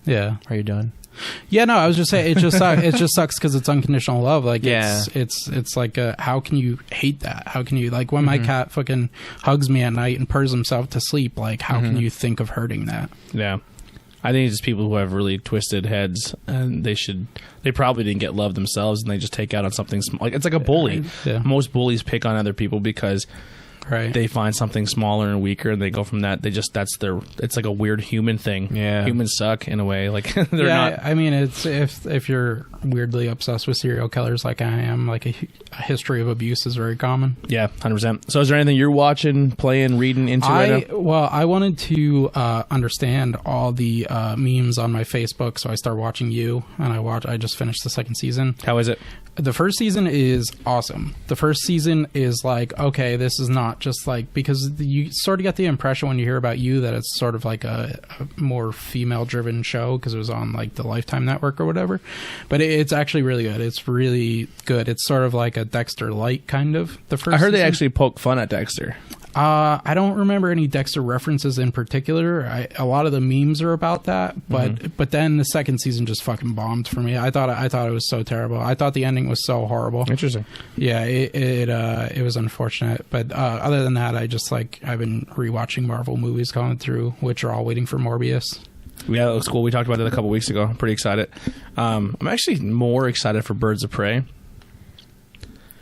Yeah, Are you done? Yeah, no, I was just saying it just sucks because it's unconditional love. Like, Yeah. it's like how can you hate that? How can you, like, when my cat fucking hugs me at night and purrs himself to sleep? Like, how can you think of hurting that? yeah. I think it's just people who have really twisted heads, and they probably didn't get love themselves, and they just take out on something small. Like, it's like a bully. Yeah. Most bullies pick on other people because Right. they find something smaller and weaker, and they go from that. It's like a weird human thing. Yeah. Humans suck in a way. Like, they're not. I mean, it's if you're weirdly obsessed with serial killers like I am, like a history of abuse is very common. Yeah, 100%. So is there anything you're watching, playing, reading into right now? Well, I wanted to understand all the memes on my Facebook, so I started watching you, and I just finished the second season. How is it? The first season is awesome. The first season is like, okay, this is not just like, because you sort of get the impression when you hear about you that it's sort of like a more female-driven show because it was on like the Lifetime Network or whatever. But it's actually really good. It's really good. It's sort of like a Dexter light kind of. The first. I heard they season. actually poke fun at Dexter. I don't remember any Dexter references in particular. A lot of the memes are about that, but then the second season just fucking bombed for me. I thought it was so terrible. I thought the ending was so horrible. Interesting. Yeah, it was unfortunate. But other than that, I've been rewatching Marvel movies going through, which are all waiting for Morbius. Yeah, that looks cool. We talked about that a couple weeks ago. I'm pretty excited. I'm actually more excited for Birds of Prey.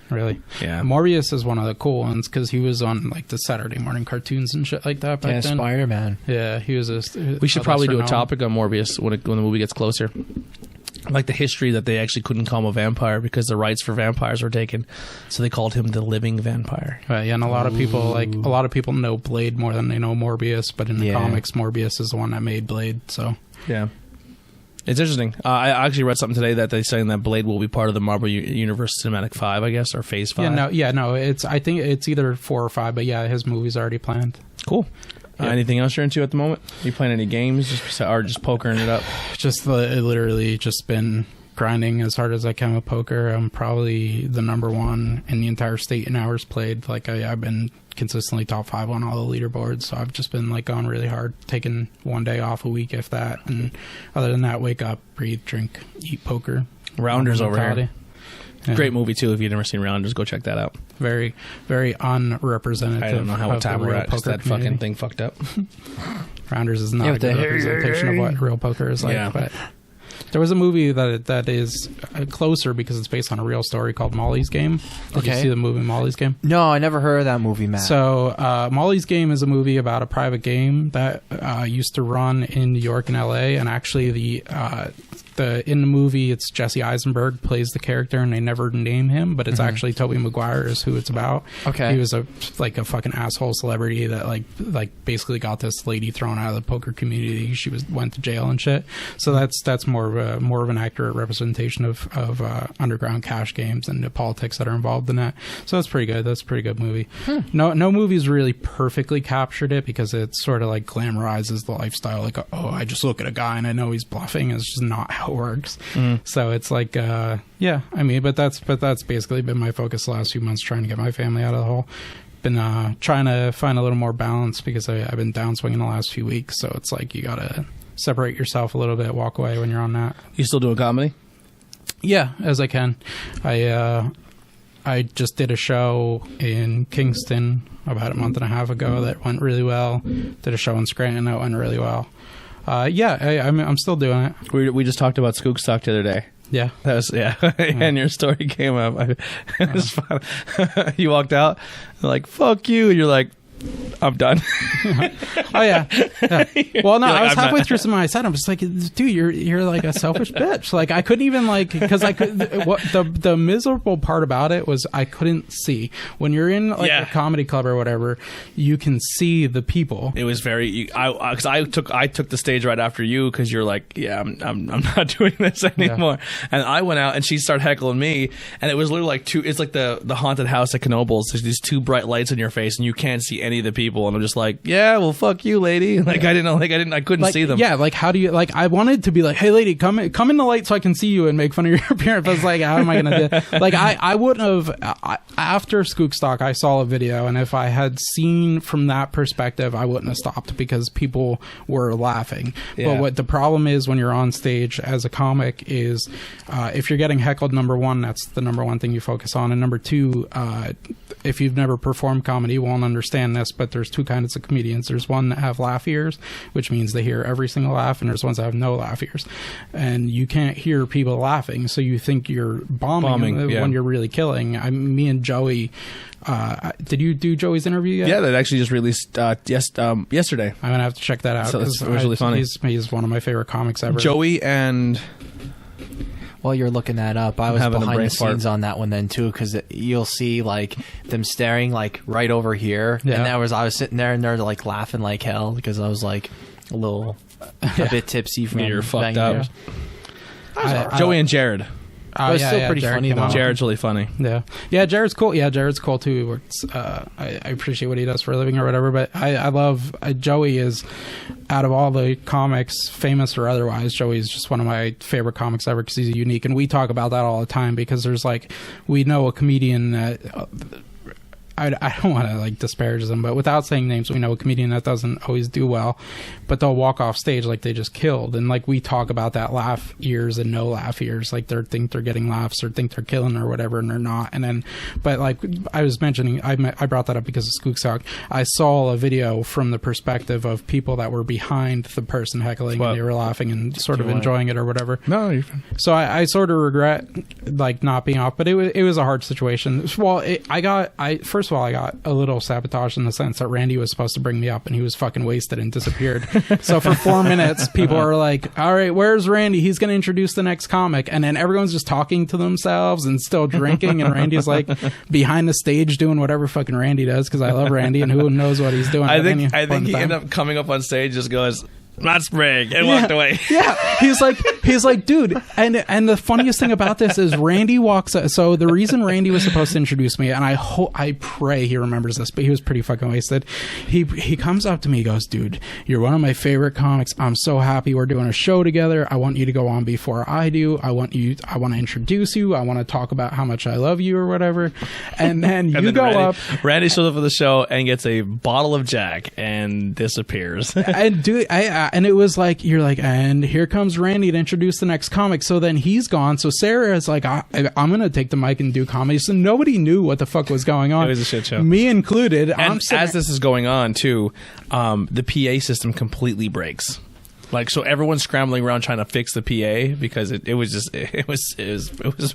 Really? Yeah. Morbius is one of the cool ones because he was on like the Saturday morning cartoons and shit like that back then. Spider-Man. Yeah, he was We should probably do a lesser-known. topic on Morbius when the movie gets closer. Like the history that they actually couldn't call him a vampire because the rights for vampires were taken, so they called him the living vampire. Yeah, and a lot of people know Blade more than they know Morbius, but in the comics, Morbius is the one that made Blade. So Yeah. It's interesting. I actually read something today that they're saying that Blade will be part of the Marvel Universe Cinematic 5, I guess, or Phase 5. No. I think it's either 4 or 5, but yeah, his movie's already planned. Cool. Anything else you're into at the moment? Are you playing any games or just pokering it up? Just literally just been grinding as hard as I can with poker. I'm probably the number one in the entire state in hours played. Like I've been consistently top 5 on all the leaderboards, so I've just been like going really hard, taking one day off a week if that, and other than that, wake up, breathe, drink, eat, poker. Rounders over here. Yeah. Great movie too. If you've never seen Rounders, go check that out. Very, very unrepresentative. I don't know how tab we're at because that fucking thing fucked up. Rounders is not a good representation of what real poker is like, but there was a movie that is closer because it's based on a real story called Molly's Game. Did you see the movie Molly's Game? No, I never heard of that movie, Matt. So Molly's Game is a movie about a private game that used to run in New York and LA, and actually in the movie it's Jesse Eisenberg plays the character, and they never name him, but it's actually Tobey Maguire is who it's about. Okay. He was a fucking asshole celebrity that like basically got this lady thrown out of the poker community. She went to jail and shit. So that's more of an accurate representation of underground cash games and the politics that are involved in that. So that's pretty good. That's a pretty good movie. No movie's really perfectly captured it because it sort of like glamorizes the lifestyle. Like, oh, I just look at a guy and I know he's bluffing. It's just not how it works. So it's like, yeah, I mean, but that's basically been my focus the last few months, trying to get my family out of the hole. Been trying to find a little more balance because I've been downswinging the last few weeks. So it's like you gotta separate yourself a little bit, walk away when you're on that. You still doing comedy? Yeah, as I can. I just did a show in Kingston about a month and a half ago that went really well. Did a show in Scranton that went really well. I'm still doing it. We just talked about Skook Stock the other day. Yeah. That was, and your story came up. It was fun. You walked out, like, fuck you. And you're like, I'm done. Oh yeah. Well, no, I was halfway through something I said. I'm just like, dude, you're like a selfish bitch. Like I couldn't even because I could. What the miserable part about it was I couldn't see when you're in like a comedy club or whatever. You can see the people. It was very. Because I took the stage right after you because you're like, I'm not doing this anymore. Yeah. And I went out and she started heckling me, and it was literally like two. It's like the haunted house at Knoebels. There's these two bright lights in your face, and you can't see any of the people, and I'm just like, yeah, well, fuck you, lady. Like I didn't know, like I couldn't see them. Yeah, like how do you like? I wanted to be like, hey, lady, come in the light so I can see you and make fun of your appearance. I was like, how am I gonna do? Like I wouldn't have. After Skookstock, I saw a video, and if I had seen from that perspective, I wouldn't have stopped because people were laughing. Yeah. But what the problem is when you're on stage as a comic is if you're getting heckled, number one, that's the number one thing you focus on, and number two, if you've never performed comedy, you won't understand this, but there's two kinds of comedians. There's one that have laugh ears, which means they hear every single laugh, and there's ones that have no laugh ears. And you can't hear people laughing, so you think you're bombing when you're really killing. Me and Joey, did you do Joey's interview yet? Yeah, that actually just released yesterday. I'm going to have to check that out. So it was really funny. He's one of my favorite comics ever. Joey and... While you're looking that up, I was behind the scenes on that one then too, because you'll see like them staring like right over here, and I was sitting there and they're like laughing like hell because I was like a bit tipsy from you're fucked up. Joey and Jared. But it's still pretty funny though. Jared's really funny. Yeah, Jared's cool. Yeah, Jared's cool too. He works, I appreciate what he does for a living or whatever. But I love Joey is out of all the comics, famous or otherwise. Joey is just one of my favorite comics ever because he's unique, and we talk about that all the time because there's like we know a comedian that. I don't want to like disparage them, but without saying names, we know a comedian that doesn't always do well, but they'll walk off stage like they just killed. And like we talk about that laugh ears and no laugh ears, like they think they're getting laughs or think they're killing or whatever, and they're not. And then, but like I was mentioning, I brought that up because of Skookstock. I saw a video from the perspective of people that were behind the person heckling, and they were laughing and sort of enjoying it or whatever. No, you're fine. So I sort of regret like not being off, but it was a hard situation. Well, first of all, I got a little sabotage in the sense that Randy was supposed to bring me up and he was fucking wasted and disappeared. So for 4 minutes, people are like, all right, where's Randy? He's going to introduce the next comic. And then everyone's just talking to themselves and still drinking. And Randy's like behind the stage doing whatever fucking Randy does because I love Randy and who knows what he's doing. I think he ended up coming up on stage just goes, not spraying, and walked away. Yeah, he's like, dude. And the funniest thing about this is Randy walks. So the reason Randy was supposed to introduce me, and I pray he remembers this, but he was pretty fucking wasted. He comes up to me, he goes, dude, you're one of my favorite comics. I'm so happy we're doing a show together. I want you to go on before I do. I want to introduce you. I want to talk about how much I love you or whatever. And then you go up. Randy shows up for the show and gets a bottle of Jack and disappears. And dude, and it was like, you're like, and here comes Randy to introduce the next comic. So then he's gone. So Sarah is like, I'm going to take the mic and do comedy. So nobody knew what the fuck was going on. It was a shit show. Me included. And as this is going on too, the PA system completely breaks. Like, so everyone's scrambling around trying to fix the PA because it was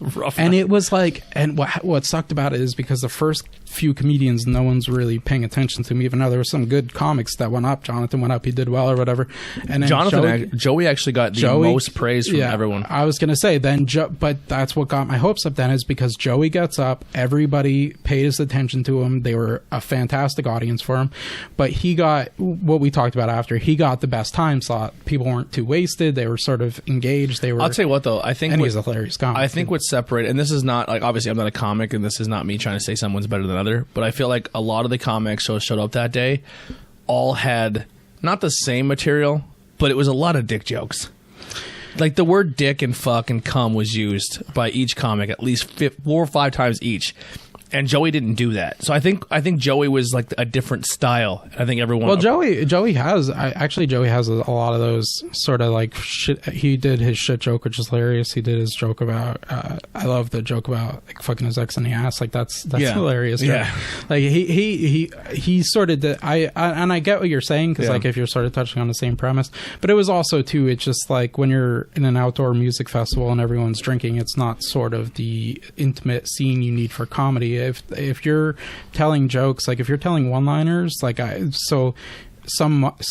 rough. And it was like, and what sucked about it is because the first few comedians, no one's really paying attention to me, even though there were some good comics that went up. Jonathan went up, he did well or whatever. And then Joey actually got the most praise from everyone. I was going to say then, but that's what got my hopes up then, is because Joey gets up, everybody paid his attention to him. They were a fantastic audience for him, but he got what we talked about after. He got the best time slot. People weren't too wasted. They were sort of engaged. I'll tell you what though, I think he's a hilarious comic. I think what's separated, and this is not like, obviously I'm not a comic, and this is not me trying to say someone's better than other, but I feel like a lot of the comics who showed up that day all had not the same material, but it was a lot of dick jokes. Like the word dick and fuck and cum was used by each comic at least 4 or 5 times each. And Joey didn't do that. So I think Joey was like a different style. I think everyone... Well, Joey has a lot of those sort of like shit. He did his shit joke, which is hilarious. He did his joke about... I love the joke about like fucking his ex in the ass. Like that's hilarious. Right? Yeah. Like he sort of did... I get what you're saying, because like if you're sort of touching on the same premise. But it was also too, it's just like when you're in an outdoor music festival and everyone's drinking, it's not sort of the intimate scene you need for comedy. If you're telling jokes, like if you're telling one-liners, like some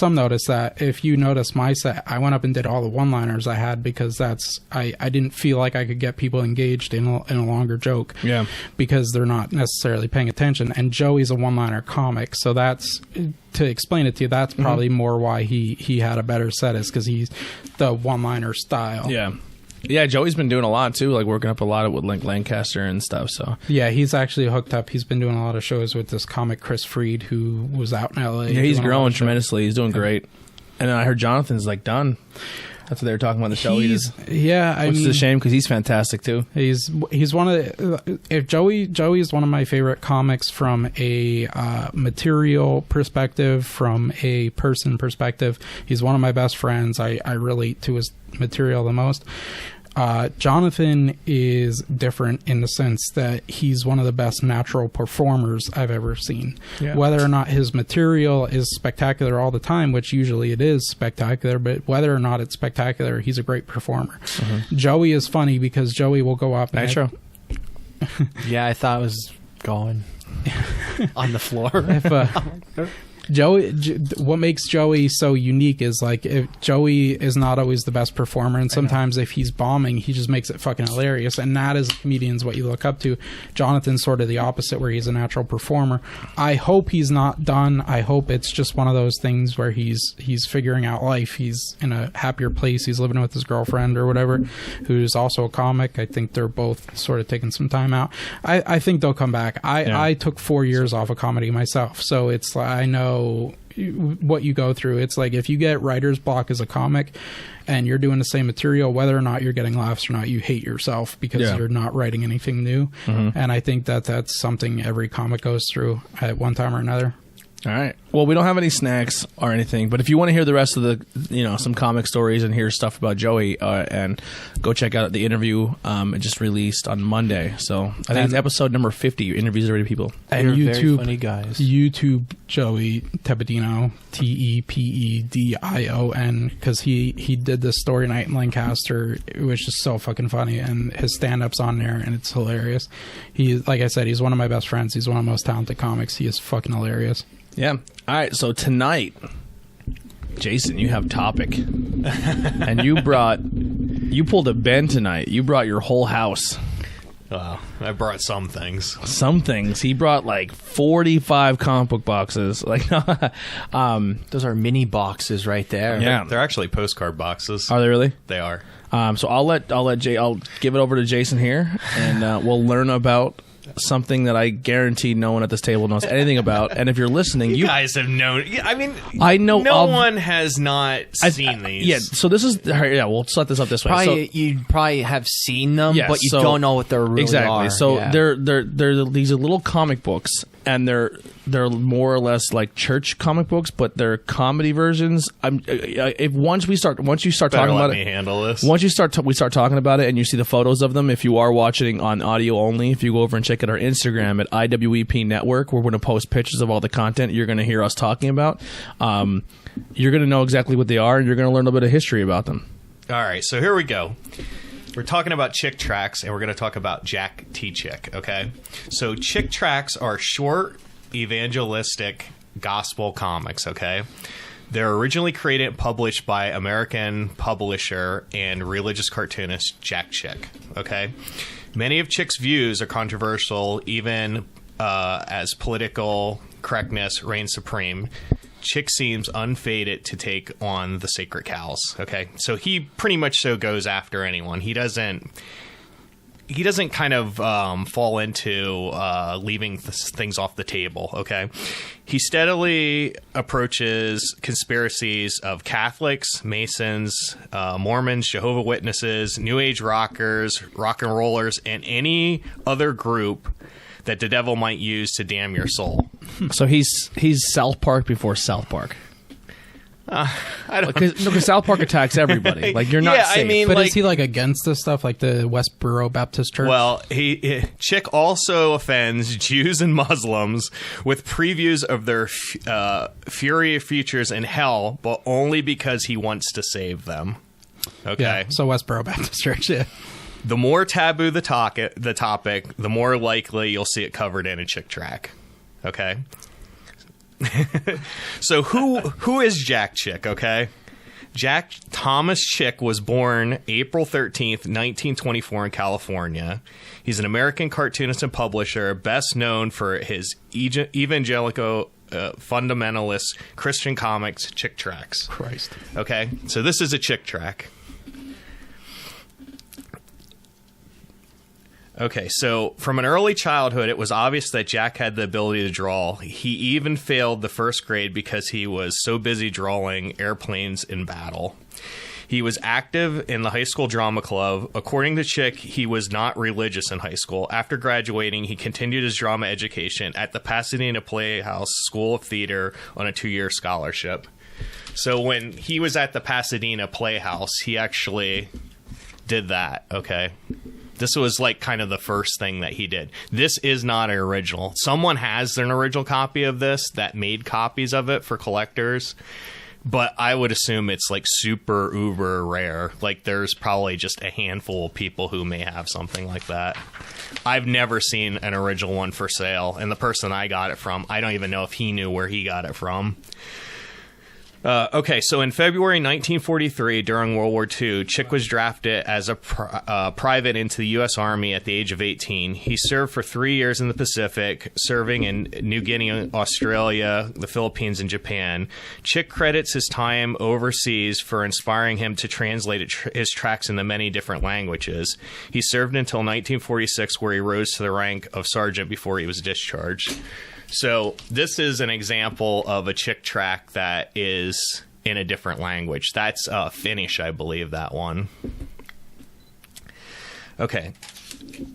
notice that if you notice my set, I went up and did all the one-liners I had because I didn't feel like I could get people engaged in a longer joke. Yeah, because they're not necessarily paying attention. And Joey's a one-liner comic, so that's, to explain it to you, that's probably more why he had a better set, is because he's the one-liner style. Yeah, Joey's been doing a lot too, like working up a lot with like Lancaster and stuff. So yeah, he's actually hooked up. He's been doing a lot of shows with this comic Chris Freed, who was out in LA. Yeah, he's growing tremendously. He's doing great. And then I heard Jonathan's like done. That's what they were talking about in the show. Which is a shame because he's fantastic too. He's one of the, Joey is one of my favorite comics from a material perspective, from a person perspective. He's one of my best friends. I relate to his material the most. Jonathan is different in the sense that he's one of the best natural performers I've ever seen. Yeah. Whether or not his material is spectacular all the time, which usually it is spectacular, but whether or not it's spectacular, he's a great performer. Joey is funny because Joey will go up and... Yeah, I thought it was going on the floor. What makes Joey so unique is like, if Joey is not always the best performer, and sometimes if he's bombing, he just makes it fucking hilarious, and that is comedians what you look up to. Jonathan's sort of the opposite, where he's a natural performer. I hope he's not done. I hope it's just one of those things where he's figuring out life. He's in a happier place. He's living with his girlfriend or whatever, who's also a comic. I think they're both sort of taking some time out. I think they'll come back. I took 4 years off of comedy myself, so it's like, I know what you go through. It's like if you get writer's block as a comic and you're doing the same material, whether or not you're getting laughs or not, you hate yourself because you're not writing anything new. And I think that's something every comic goes through at one time or another. All right. Well, we don't have any snacks or anything, but if you want to hear the rest of the, some comic stories and hear stuff about Joey, and go check out the interview. It just released on Monday, so I think it's episode number 50. Interviews already people. And YouTube, very funny guys. YouTube Joey Tepedino, Tepedion, because he did this story night in Lancaster. It was just so fucking funny, and his stand-up's on there, and it's hilarious. Like I said, he's one of my best friends. He's one of the most talented comics. He is fucking hilarious. Yeah. All right. So tonight, Jason, you have topic, and you pulled a Ben tonight. You brought your whole house. Wow, I brought some things. Some things. He brought like 45 comic book boxes. Like, Those are mini boxes right there. Yeah. They're actually postcard boxes. are they really? They are. So I'll give it over to Jason here, and we'll learn about something that I guarantee no one at this table knows anything about. And if you're listening, You guys have known. I mean, I know no of- one has not seen these. Yeah. So this is we'll set this up this way. Probably, So, you probably have seen them, Yes, but you so- don't know what they're really exactly. are. So Yeah. they're these are little comic books, and they're more or less like church comic books, but they're comedy versions. Once you start Better talking let about me it. handle this. Once we start talking about it, and you see the photos of them, if you are watching on audio only, if you go over and check out our Instagram at IWEP Network, we're going to post pictures of all the content you're going to hear us talking about. You're going to know exactly what they are, and you're going to learn a bit of history about them. All right, so here we go. We're talking about Chick Tracts, and we're going to talk about Jack T. Chick, okay? So Chick Tracts are short, evangelistic gospel comics, okay? They're originally created and published by American publisher and religious cartoonist Jack Chick, okay? Many of Chick's views are controversial, even as political correctness reigns supreme. Chick seems unfaded to take on the sacred cows. Okay, so he pretty much so goes after anyone. He doesn't kind of fall into leaving things off the table. Okay, he steadily approaches conspiracies of Catholics, Masons, Mormons, Jehovah's Witnesses, New Age rockers, rock and rollers, and any other group that the devil might use to damn your soul. So he's South Park before South Park. I don't. Because South Park attacks everybody. Like, you're not Yeah, safe. I mean, But like, is he like against this stuff, like the Westboro Baptist Church? well, Chick also offends Jews and Muslims with previews of their fury futures in hell, but only because he wants to save them. Okay. yeah. So Westboro Baptist Church. Yeah. The more taboo the topic, the more likely you'll see it covered in a Chick track. Okay. So who is Jack Chick? Okay. Jack Thomas Chick was born April 13th, 1924 in California. He's an American cartoonist and publisher, best known for his evangelical fundamentalist Christian comics, Chick Tracts. Christ. Okay, so this is a Chick track. Okay, so from an early childhood, it was obvious that Jack had the ability to draw. He even failed the first grade because he was so busy drawing airplanes in battle. He was active in the high school drama club. According to Chick, he was not religious in high school. After graduating, he continued his drama education at the Pasadena Playhouse School of Theater on a 2-year scholarship. So when he was at the Pasadena Playhouse, he actually did that, okay? This was like kind of the first thing that he did. This is not an original. Someone has an original copy of this that made copies of it for collectors, but I would assume it's like super uber rare. Like there's probably just a handful of people who may have something like that. I've never seen an original one for sale, and the person I got it from, I don't even know if he knew where he got it from. Okay, so in February 1943, during World War II, Chick was drafted as a private into the U.S. Army at the age of 18. He served for 3 years in the Pacific, serving in New Guinea, Australia, the Philippines, and Japan. Chick credits his time overseas for inspiring him to translate his tracts into many different languages. He served until 1946, where he rose to the rank of sergeant before he was discharged. So this is an example of a Chick tract that is in a different language. That's Finnish, I believe, that one. Okay.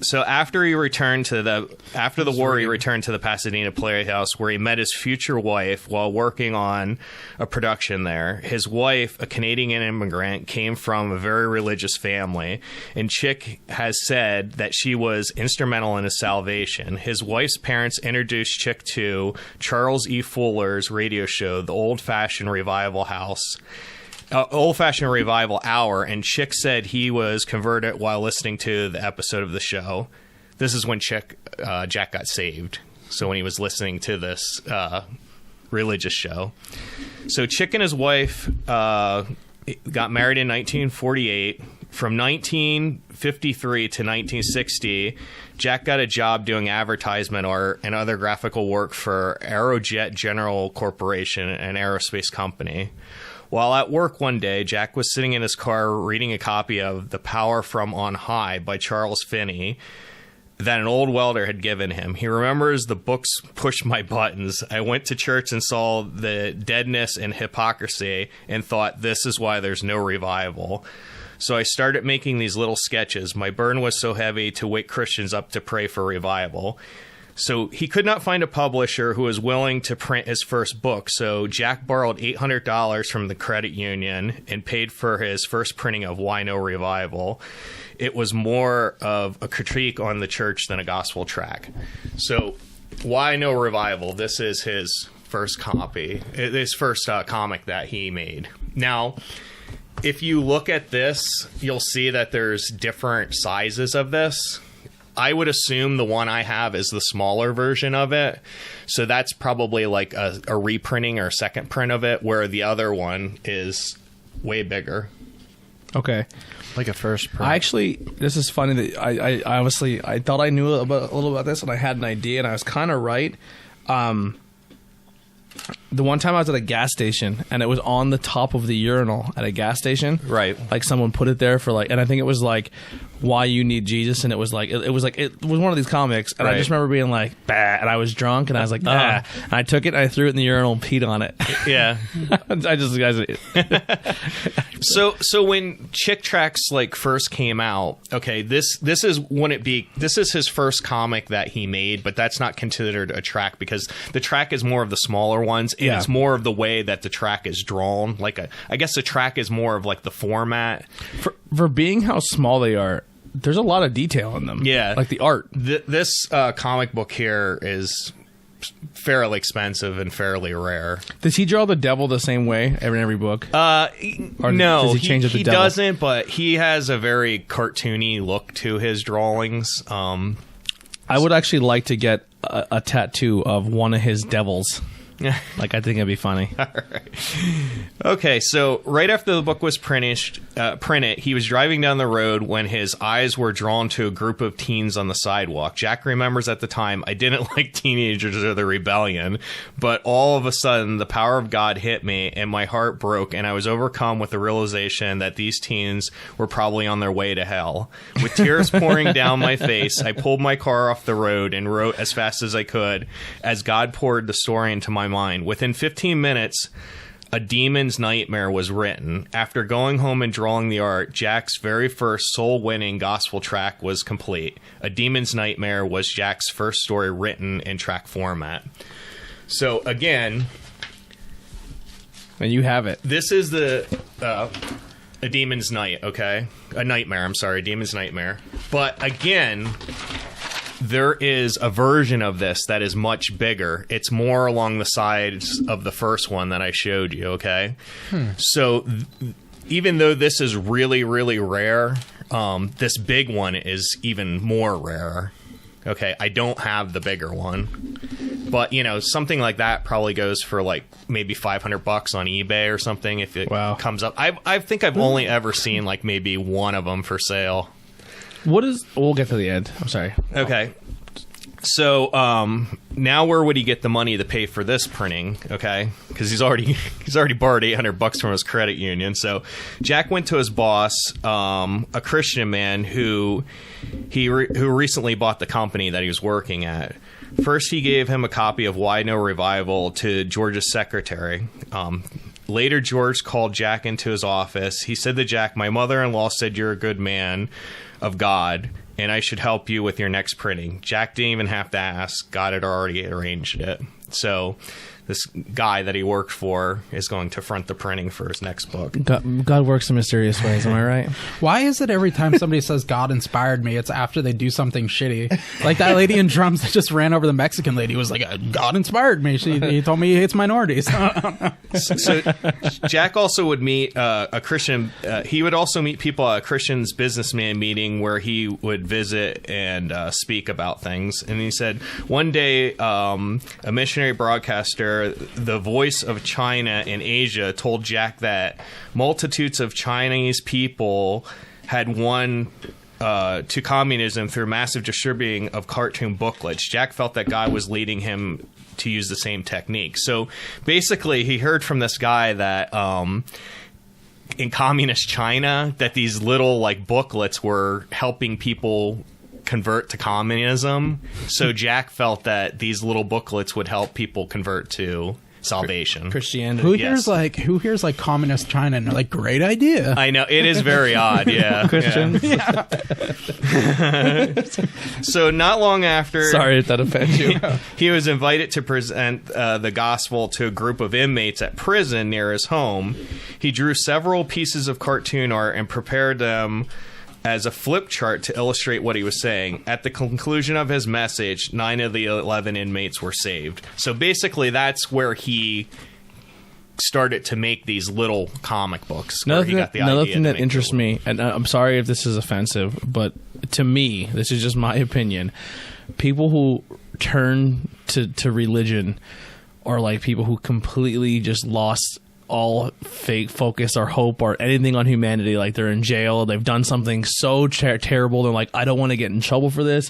So after the war, he returned to the Pasadena Playhouse, where he met his future wife while working on a production there. His wife, a Canadian immigrant, came from a very religious family, and Chick has said that she was instrumental in his salvation. His wife's parents introduced Chick to Charles E. Fuller's radio show, The Old-Fashioned Revival Hour, and Chick said he was converted while listening to the episode of the show. This is when Jack got saved. So when he was listening to this religious show. So Chick and his wife got married in 1948. From 1953 to 1960, Jack got a job doing advertisement art and other graphical work for Aerojet General Corporation, an aerospace company. While at work one day, Jack was sitting in his car reading a copy of The Power from On High by Charles Finney that an old welder had given him. He remembers the books pushed my buttons. I went to church and saw the deadness and hypocrisy and thought, this is why there's no revival. So I started making these little sketches. My burden was so heavy to wake Christians up to pray for revival. So he could not find a publisher who was willing to print his first book. So Jack borrowed $800 from the credit union and paid for his first printing of Why No Revival. It was more of a critique on the church than a gospel tract. So Why No Revival? This is his first copy, his first comic that he made. Now, if you look at this, you'll see that there's different sizes of this. I would assume the one I have is the smaller version of it. So that's probably like a reprinting or a second print of it, where the other one is way bigger. Okay. Like a first print. I actually, this is funny that I obviously, I thought I knew a little about this, and I had an idea, and I was kind of right. The one time I was at a gas station, and it was on the top of the urinal at a gas station. Right. Like someone put it there for like, and I think it was like, Why You Need Jesus, and it was like, it was one of these comics, and I just remember being like, bah, and I was drunk, and I was like, ah, and I took it, and I threw it in the urinal and peed on it. Yeah. I just, guys. So when Chick Tracts like first came out, okay, this is his first comic that he made, but that's not considered a tract because the tract is more of the smaller ones, and it's more of the way that the tract is drawn. I guess the tract is more of like the format. For being how small they are, there's a lot of detail in them. Yeah. Like the art. This comic book here is fairly expensive and fairly rare. Does he draw the devil the same way in every book? No, does he change it to he devil? doesn't, but he has a very cartoony look to his drawings. I would actually like to get a tattoo of one of his devils. Like, I think it'd be funny. All right. Okay, so right after the book was printed, he was driving down the road when his eyes were drawn to a group of teens on the sidewalk. Jack remembers at the time, I didn't like teenagers or the rebellion, but all of a sudden the power of God hit me and my heart broke, and I was overcome with the realization that these teens were probably on their way to hell. With tears pouring down my face, I pulled my car off the road and wrote as fast as I could as God poured the story into my mind. Within 15 minutes, A Demon's Nightmare was written. After going home and drawing the art, Jack's very first soul-winning gospel tract was complete. A Demon's Nightmare was Jack's first story written in tract format. So, again... And you have it. This is the... A Demon's Night, okay? A Nightmare, I'm sorry. A Demon's Nightmare. But, again... There is a version of this that is much bigger. It's more along the sides of the first one that I showed you, okay? So even though this is really, really rare, this big one is even more rare. Okay, I don't have the bigger one. But, something like that probably goes for like maybe $500 on eBay or something if it comes up. I think I've only ever seen like maybe one of them for sale. We'll get to the end. I'm sorry. Okay. So now where would he get the money to pay for this printing? Okay, because he's already borrowed $800 from his credit union. So Jack went to his boss, a Christian man who recently bought the company that he was working at. First, he gave him a copy of Why No Revival to George's secretary. Later, George called Jack into his office. He said to Jack, "My mother-in-law said you're a good man of God, and I should help you with your next printing." Jack didn't even have to ask. God had already arranged it. So this guy that he worked for is going to front the printing for his next book. God works in mysterious ways, am I right? Why is it every time somebody says God inspired me, it's after they do something shitty? Like that lady in drums that just ran over the Mexican lady was like, God inspired me. He told me he hates minorities. So Jack also would meet a Christian. He would also meet people at a Christian's businessman meeting where he would visit and speak about things. And he said one day a missionary broadcaster, the voice of China in Asia, told Jack that multitudes of Chinese people had won to communism through massive distributing of cartoon booklets. Jack felt that God was leading him to use the same technique. So basically, he heard from this guy that in communist China, that these little like booklets were helping people convert to communism. So Jack felt that these little booklets would help people convert to salvation, Christianity. Who hears like communist China and they're like, great idea. I know, it is very odd. Yeah. Christians. Yeah. So not long after, Sorry if that offends you. he was invited to present the gospel to a group of inmates at prison near his home. He drew several pieces of cartoon art and prepared them as a flip chart to illustrate what he was saying. At the conclusion of his message, 9 of the 11 inmates were saved. So basically, that's where he started to make these little comic books. Another Another thing that interests me, and I'm sorry if this is offensive, but to me, this is just my opinion. People who turn to religion are like people who completely just lost all fake focus or hope or anything on humanity. Like they're in jail, they've done something so terrible, they're like, I don't want to get in trouble for this,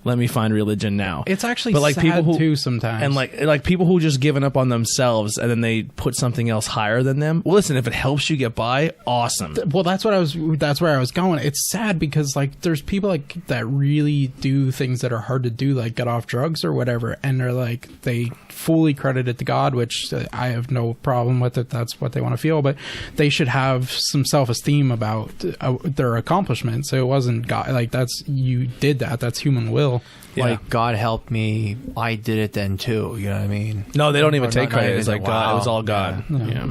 let me find religion now. It's actually but like sad people who, too sometimes. and like people who just given up on themselves and then they put something else higher than them. Well, listen, if it helps you get by, awesome. Well, that's where I was going. It's sad because like there's people like that really do things that are hard to do, like get off drugs or whatever, and they're like, they fully credit it to God, which I have no problem with it. That's what they want to feel, but they should have some self-esteem about their accomplishment. So it wasn't God, like you did that's human will. Yeah. Like, God helped me, I did it then too, you know what I mean? No, they don't even Or take not credit. even It's like wow. God, it was all God. Yeah.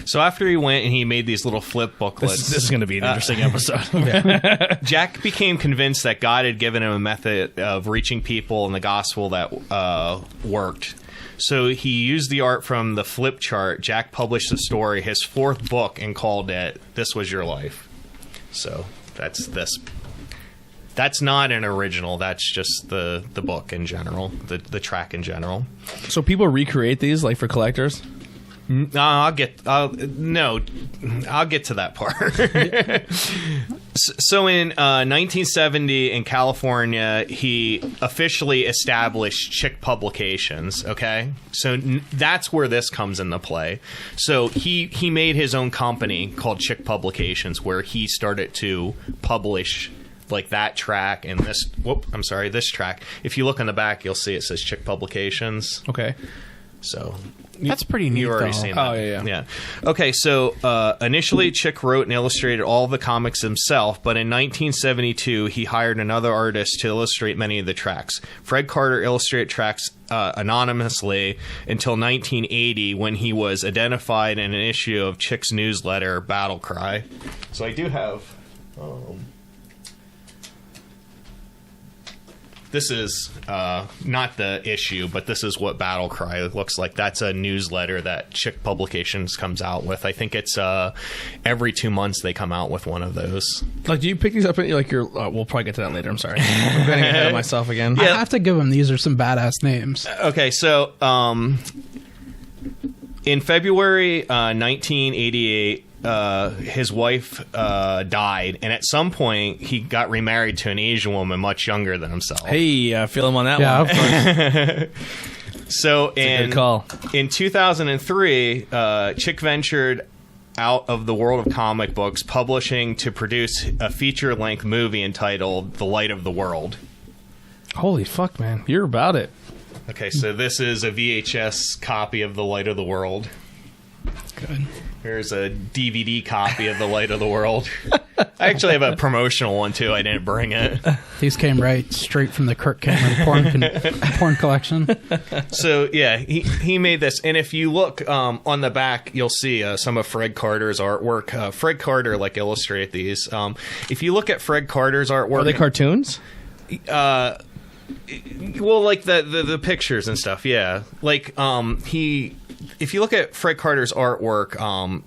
So after he went and he made these little flip booklets, This is going to be an interesting episode. Jack became convinced that God had given him a method of reaching people in the gospel that worked. So he used the art from the flip chart. Jack published the story, his 4th book, and called it "This Was Your Life." So that's this. That's not an original. That's just the book in general, the track in general. So people recreate these like for collectors? I'll get to that part. So in 1970 in California, he officially established Chick Publications. Okay, so that's where this comes into play. So he made his own company called Chick Publications, where he started to publish like that track and this. This track. If you look on the back, you'll see it says Chick Publications. Okay. So That's pretty neat, you've already though. seen that. Oh, yeah. Okay, so initially Chick wrote and illustrated all the comics himself, but in 1972 he hired another artist to illustrate many of the tracks. Fred Carter illustrated tracks anonymously until 1980, when he was identified in an issue of Chick's newsletter, Battle Cry. So I do have... This is not the issue, but this is what Battle Cry looks like. That's a newsletter that Chick Publications comes out with. I think it's every 2 months they come out with one of those. Like, do you pick these up at like your... we'll probably get to that later. I'm sorry. I'm getting ahead of myself again. I have to give them, these are some badass names. Okay, so in February 1988, his wife died, and at some point he got remarried to an Asian woman much younger than himself. Hey, I feel him on that Yeah, one. of course. So Good call. in 2003, Chick ventured out of the world of comic books, publishing to produce a feature-length movie entitled The Light of the World. Holy fuck, man. You're about it. Okay, so this is a VHS copy of The Light of the World. Good. Here's a DVD copy of The Light of the World. I actually have a promotional one, too. I didn't bring it. These came straight from the Kirk Cameron porn collection. So, yeah, he made this. And if you look on the back, you'll see some of Fred Carter's artwork. Fred Carter, illustrated these. If you look at Fred Carter's artwork... Are they cartoons? Well, the pictures and stuff, yeah. If you look at Fred Carter's artwork,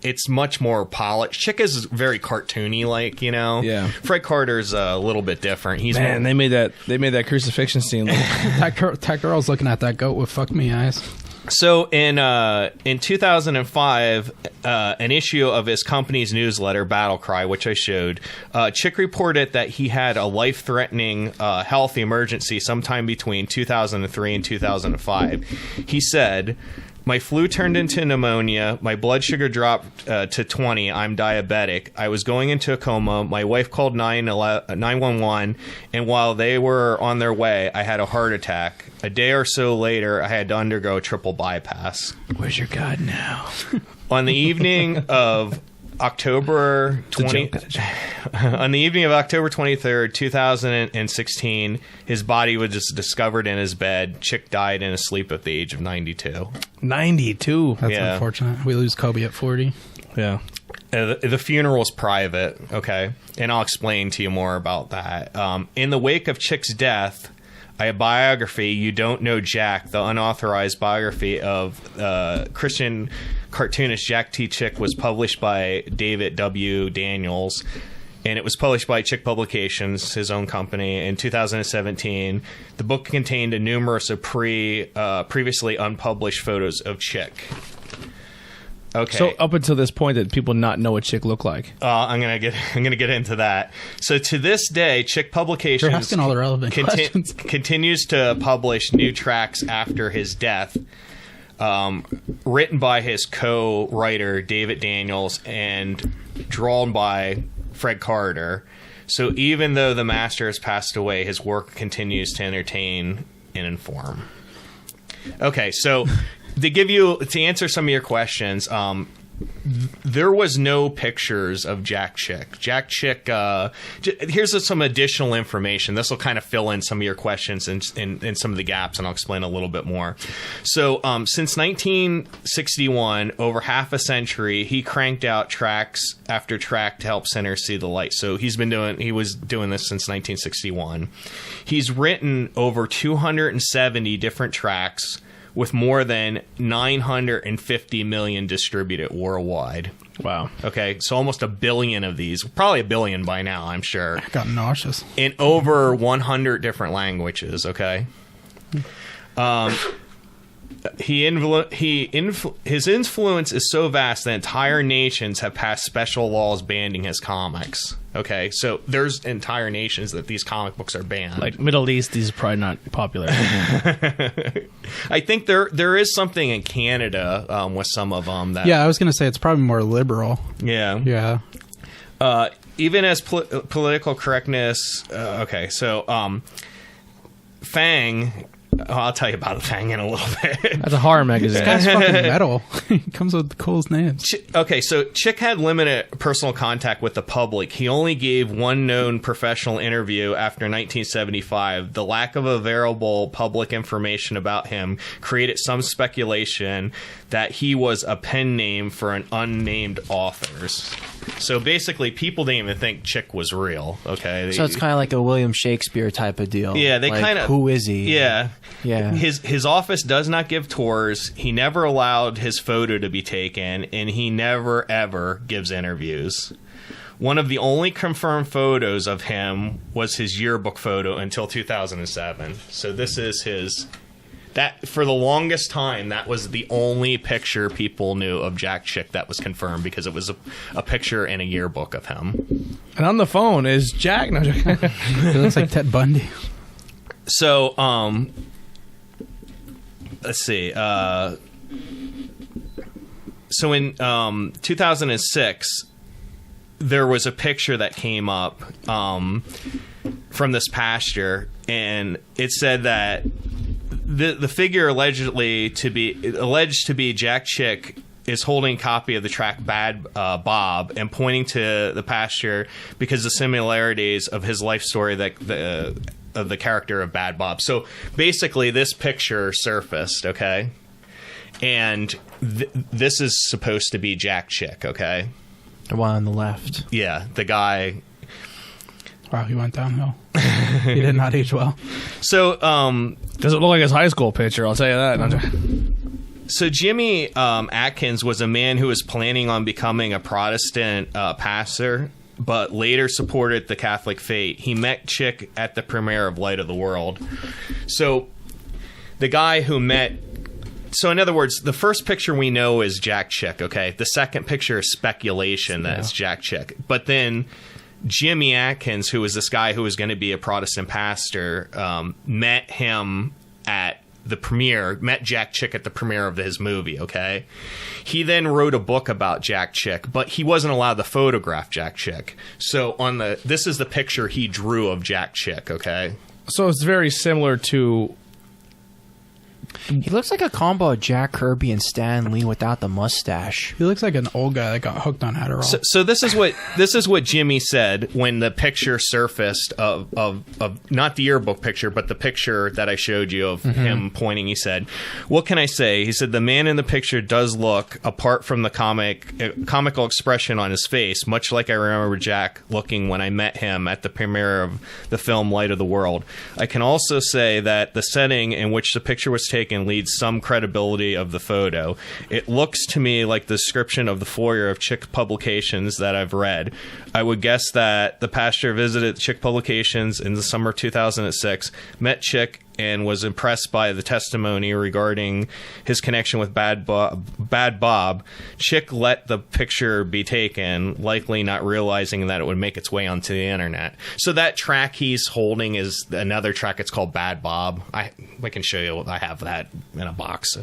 it's much more polished. Chick is very cartoony, Yeah. Fred Carter's a little bit different. He's Man, they made that crucifixion scene look... That girl's looking at that goat with fuck me eyes. So in 2005, an issue of his company's newsletter, Battle Cry, which I showed, Chick reported that he had a life-threatening health emergency sometime between 2003 and 2005. He said, "My flu turned into pneumonia. My blood sugar dropped to 20. I'm diabetic. I was going into a coma. My wife called 911, and while they were on their way, I had a heart attack. A day or so later, I had to undergo a triple bypass." Where's your God now? On the evening of October 20 on the evening of October 23rd, 2016, his body was just discovered in his bed. Chick died in his sleep at the age of 92. 92. That's Yeah. unfortunate. We lose Kobe at 40. Yeah. The funeral's private, okay? And I'll explain to you more about that. In the wake of Chick's death, a biography, You Don't Know Jack, the unauthorized biography of Christian cartoonist Jack T. Chick, was published by David W. Daniels, and it was published by Chick Publications, his own company, in 2017. The book contained a numerous of previously unpublished photos of Chick. Okay. So up until this point, did people not know what Chick looked like? I'm gonna get into that. So to this day, Chick Publications You're asking all the relevant questions. continues to publish new tracts after his death, written by his co-writer David Daniels and drawn by Fred Carter. So even though the master has passed away, his work continues to entertain and inform. Okay, so to answer some of your questions, there was no pictures of Jack Chick. Jack Chick, here's some additional information. This will kind of fill in some of your questions and some of the gaps, and I'll explain a little bit more. So since 1961, over half a century, he cranked out tracts after tract to help sinners see the light. So he was doing this since 1961. He's written over 270 different tracts, with more than 950 million distributed worldwide. Wow. Okay, so almost a billion of these, probably a billion by now, I'm sure, I got nauseous. in over 100 different languages. Okay, his influence is so vast that entire nations have passed special laws banning his comics. Okay, so there's entire nations that these comic books are banned. Like Middle East, these are probably not popular. I think there is something in Canada with some of them that. Yeah, I was going to say it's probably more liberal. Yeah. Yeah. Even as political correctness. Okay, so Fang. I'll tell you about Fang in a little bit. That's a horror magazine. That's fucking metal. He comes with the coolest names. Okay, so Chick had limited personal contact with the public. He only gave one known professional interview after 1975. The lack of available public information about him created some speculation that he was a pen name for an unnamed authors. So basically, people didn't even think Chick was real. Okay, So it's kind of like a William Shakespeare type of deal. Yeah, they Like, kind of. Who is he? Yeah. Yeah. His office does not give tours. He never allowed his photo to be taken, and he never ever gives interviews. One of the only confirmed photos of him was his yearbook photo until 2007. So this is his. That for the longest time, that was the only picture people knew of Jack Chick that was confirmed, because it was a picture in a yearbook of him. And on the phone is Jack. No, He looks like Ted Bundy. So, let's see. So in 2006, there was a picture that came up from this pasture, and it said that the figure alleged to be Jack Chick is holding a copy of the track Bad Bob and pointing to the pasture because the similarities of his life story of the character of Bad Bob. So basically, this picture surfaced, okay? And this is supposed to be Jack Chick, okay? The one on the left. Yeah, the guy. Wow, he went downhill. He did not age well. So, does it look like his high school picture? I'll tell you that. So Jimmy Atkins was a man who was planning on becoming a Protestant pastor, but later supported the Catholic faith. He met Chick at the premiere of Light of the World. So the guy who met So in other words, the first picture we know is Jack Chick, okay? The second picture is speculation that it's Jack Chick. But then Jimmy Atkins, who was this guy who was going to be a Protestant pastor, met him at the premiere, met Jack Chick at the premiere of his movie, okay? He then wrote a book about Jack Chick, but he wasn't allowed to photograph Jack Chick. So this is the picture he drew of Jack Chick, okay? So it's very similar to... He looks like a combo of Jack Kirby and Stan Lee without the mustache. He looks like an old guy that got hooked on Adderall. So this is what Jimmy said when the picture surfaced of not the yearbook picture, but the picture that I showed you of him pointing. He said, "What can I say?" He said, "The man in the picture does look, apart from the comical expression on his face, much like I remember Jack looking when I met him at the premiere of the film Light of the World. I can also say that the setting in which the picture was taken leads some credibility of the photo. It looks to me like the description of the foyer of Chick Publications that I've read. I would guess that the pastor visited Chick Publications in the summer of 2006, met Chick, and was impressed by the testimony regarding his connection with Bad Bob. Chick let the picture be taken, likely not realizing that it would make its way onto the internet." So that track he's holding is another track. It's called Bad Bob. I can show you. I have that in a box.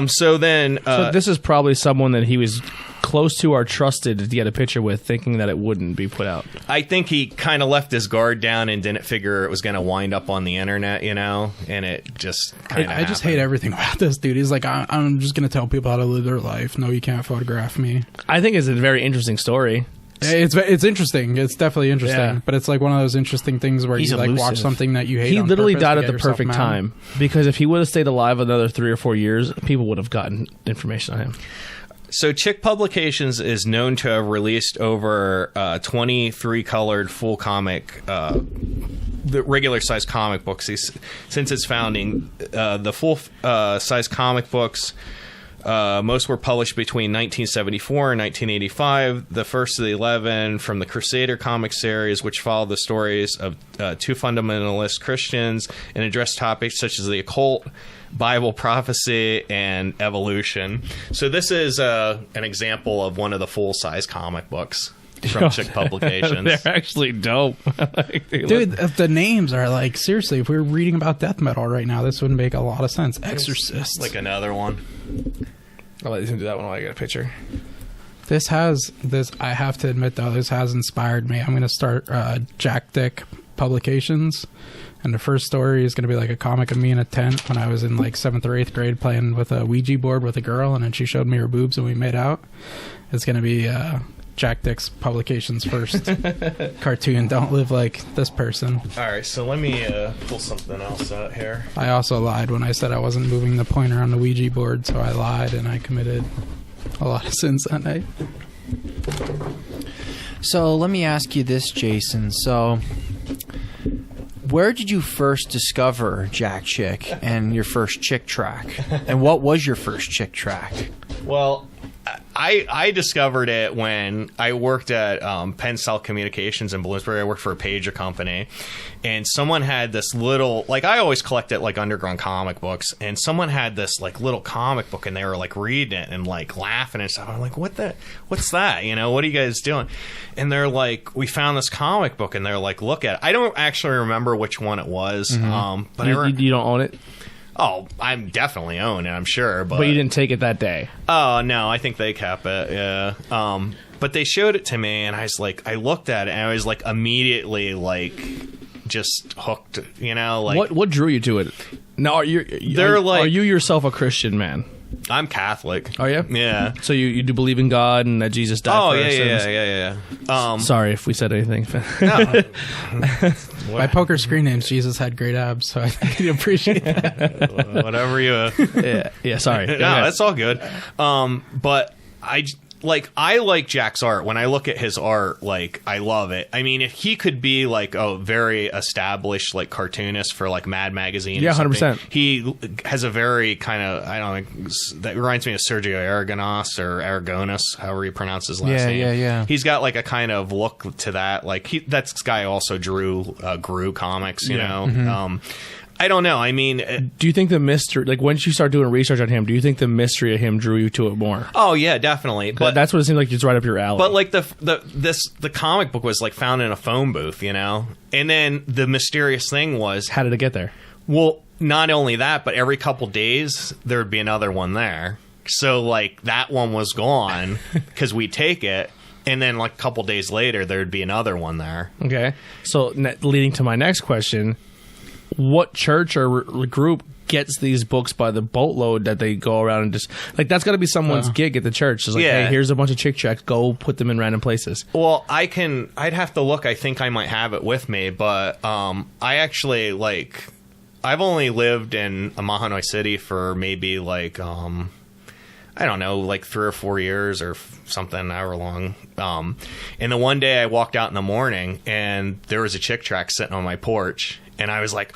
So this is probably someone that he was close to or trusted to get a picture with, thinking that it wouldn't be put out. I think he kind of left his guard down and didn't figure it was going to wind up on the internet, and it just kind of I just hate everything about this dude. He's like, I'm just going to tell people how to live their life. No, you can't photograph me. I think it's a very interesting story. It's interesting. It's definitely interesting, but it's like one of those interesting things where you like watch something that you hate. He literally died at the perfect time, because if he would have stayed alive another 3 or 4 years, people would have gotten information on him. So Chick Publications is known to have released over 23 colored full comic, the regular size comic books since its founding. The full size comic books, most were published between 1974 and 1985. The first of the 11 from the Crusader comic series, which followed the stories of two fundamentalist Christians and addressed topics such as the occult, Bible prophecy, and evolution. So this is an example of one of the full-size comic books from Chick Publications. They're actually dope. Dude, the names are like, seriously, if we were reading about death metal right now, this would make a lot of sense. Exorcist. Like another one. I'll let you do that one while I get a picture. I have to admit, though, this has inspired me. I'm going to start Jack Dick Publications. And the first story is going to be like a comic of me in a tent when I was in like 7th or 8th grade playing with a Ouija board with a girl, and then she showed me her boobs and we made out. It's going to be Jack Dick's Publications' first cartoon. Don't live like this person. All right, so let me pull something else out here. I also lied when I said I wasn't moving the pointer on the Ouija board, so I lied and I committed a lot of sins that night. So let me ask you this, Jason. So where did you first discover Jack Chick and your first Chick track? And what was your first Chick track? Well, I discovered it when I worked at Penn South Communications in Bloomsbury. I worked for a pager company, and someone had this little, like, I always collected like underground comic books, and someone had this like little comic book, and they were like reading it and like laughing and stuff. I'm like, what's that? You know, what are you guys doing? And they're like, we found this comic book, and they're like, look at it. I don't actually remember which one it was, but you don't own it? Oh, I'm definitely own it, I'm sure. But you didn't take it that day? Oh, no, I think they kept it, yeah. But they showed it to me, and I was like, I looked at it, and I was like immediately like just hooked, you know? Like, what drew you to it? Now, are you yourself a Christian man? I'm Catholic. Are you? Yeah. So you do believe in God and that Jesus died for our sins? Yeah. Sorry if we said anything. No. By poker screen names, Jesus had great abs, so I think you'd appreciate that. Whatever you... Yeah, sorry. No, that's all good. But I like Jack's art. When I look at his art, like, I love it. I mean, if he could be like a very established like cartoonist for like Mad Magazine, yeah, 100%. He has a very kind of, I don't know, that reminds me of Sergio Aragonis or Aragonis, however you pronounce his last name. Yeah. He's got like a kind of look to that. Like that guy also drew Gru comics, you know. I don't know. I mean, Do you think the mystery, like once you start doing research on him, do you think the mystery of him drew you to it more? oh yeah, definitely. But that's what it seemed like. It's right up your alley. But like the comic book was like found in a phone booth, you know, and then the mysterious thing was, how did it get there? well, not only that, but every couple days there would be another one there. So like that one was gone because we take it, and then like a couple days later there'd be another one there. Okay. So leading to my next question, what church or group gets these books by the boatload that they go around and just like that's got to be someone's gig at the church. It's like, Yeah. hey, here's a bunch of chick tracts. Go put them in random places. Well, I'd have to look. I think I might have it with me, but I actually like. I've only lived in Mahanoy City for maybe like I don't know, like 3 or 4 years or something, however long. And the one day I walked out in the morning and there was a chick tract sitting on my porch, and I was like,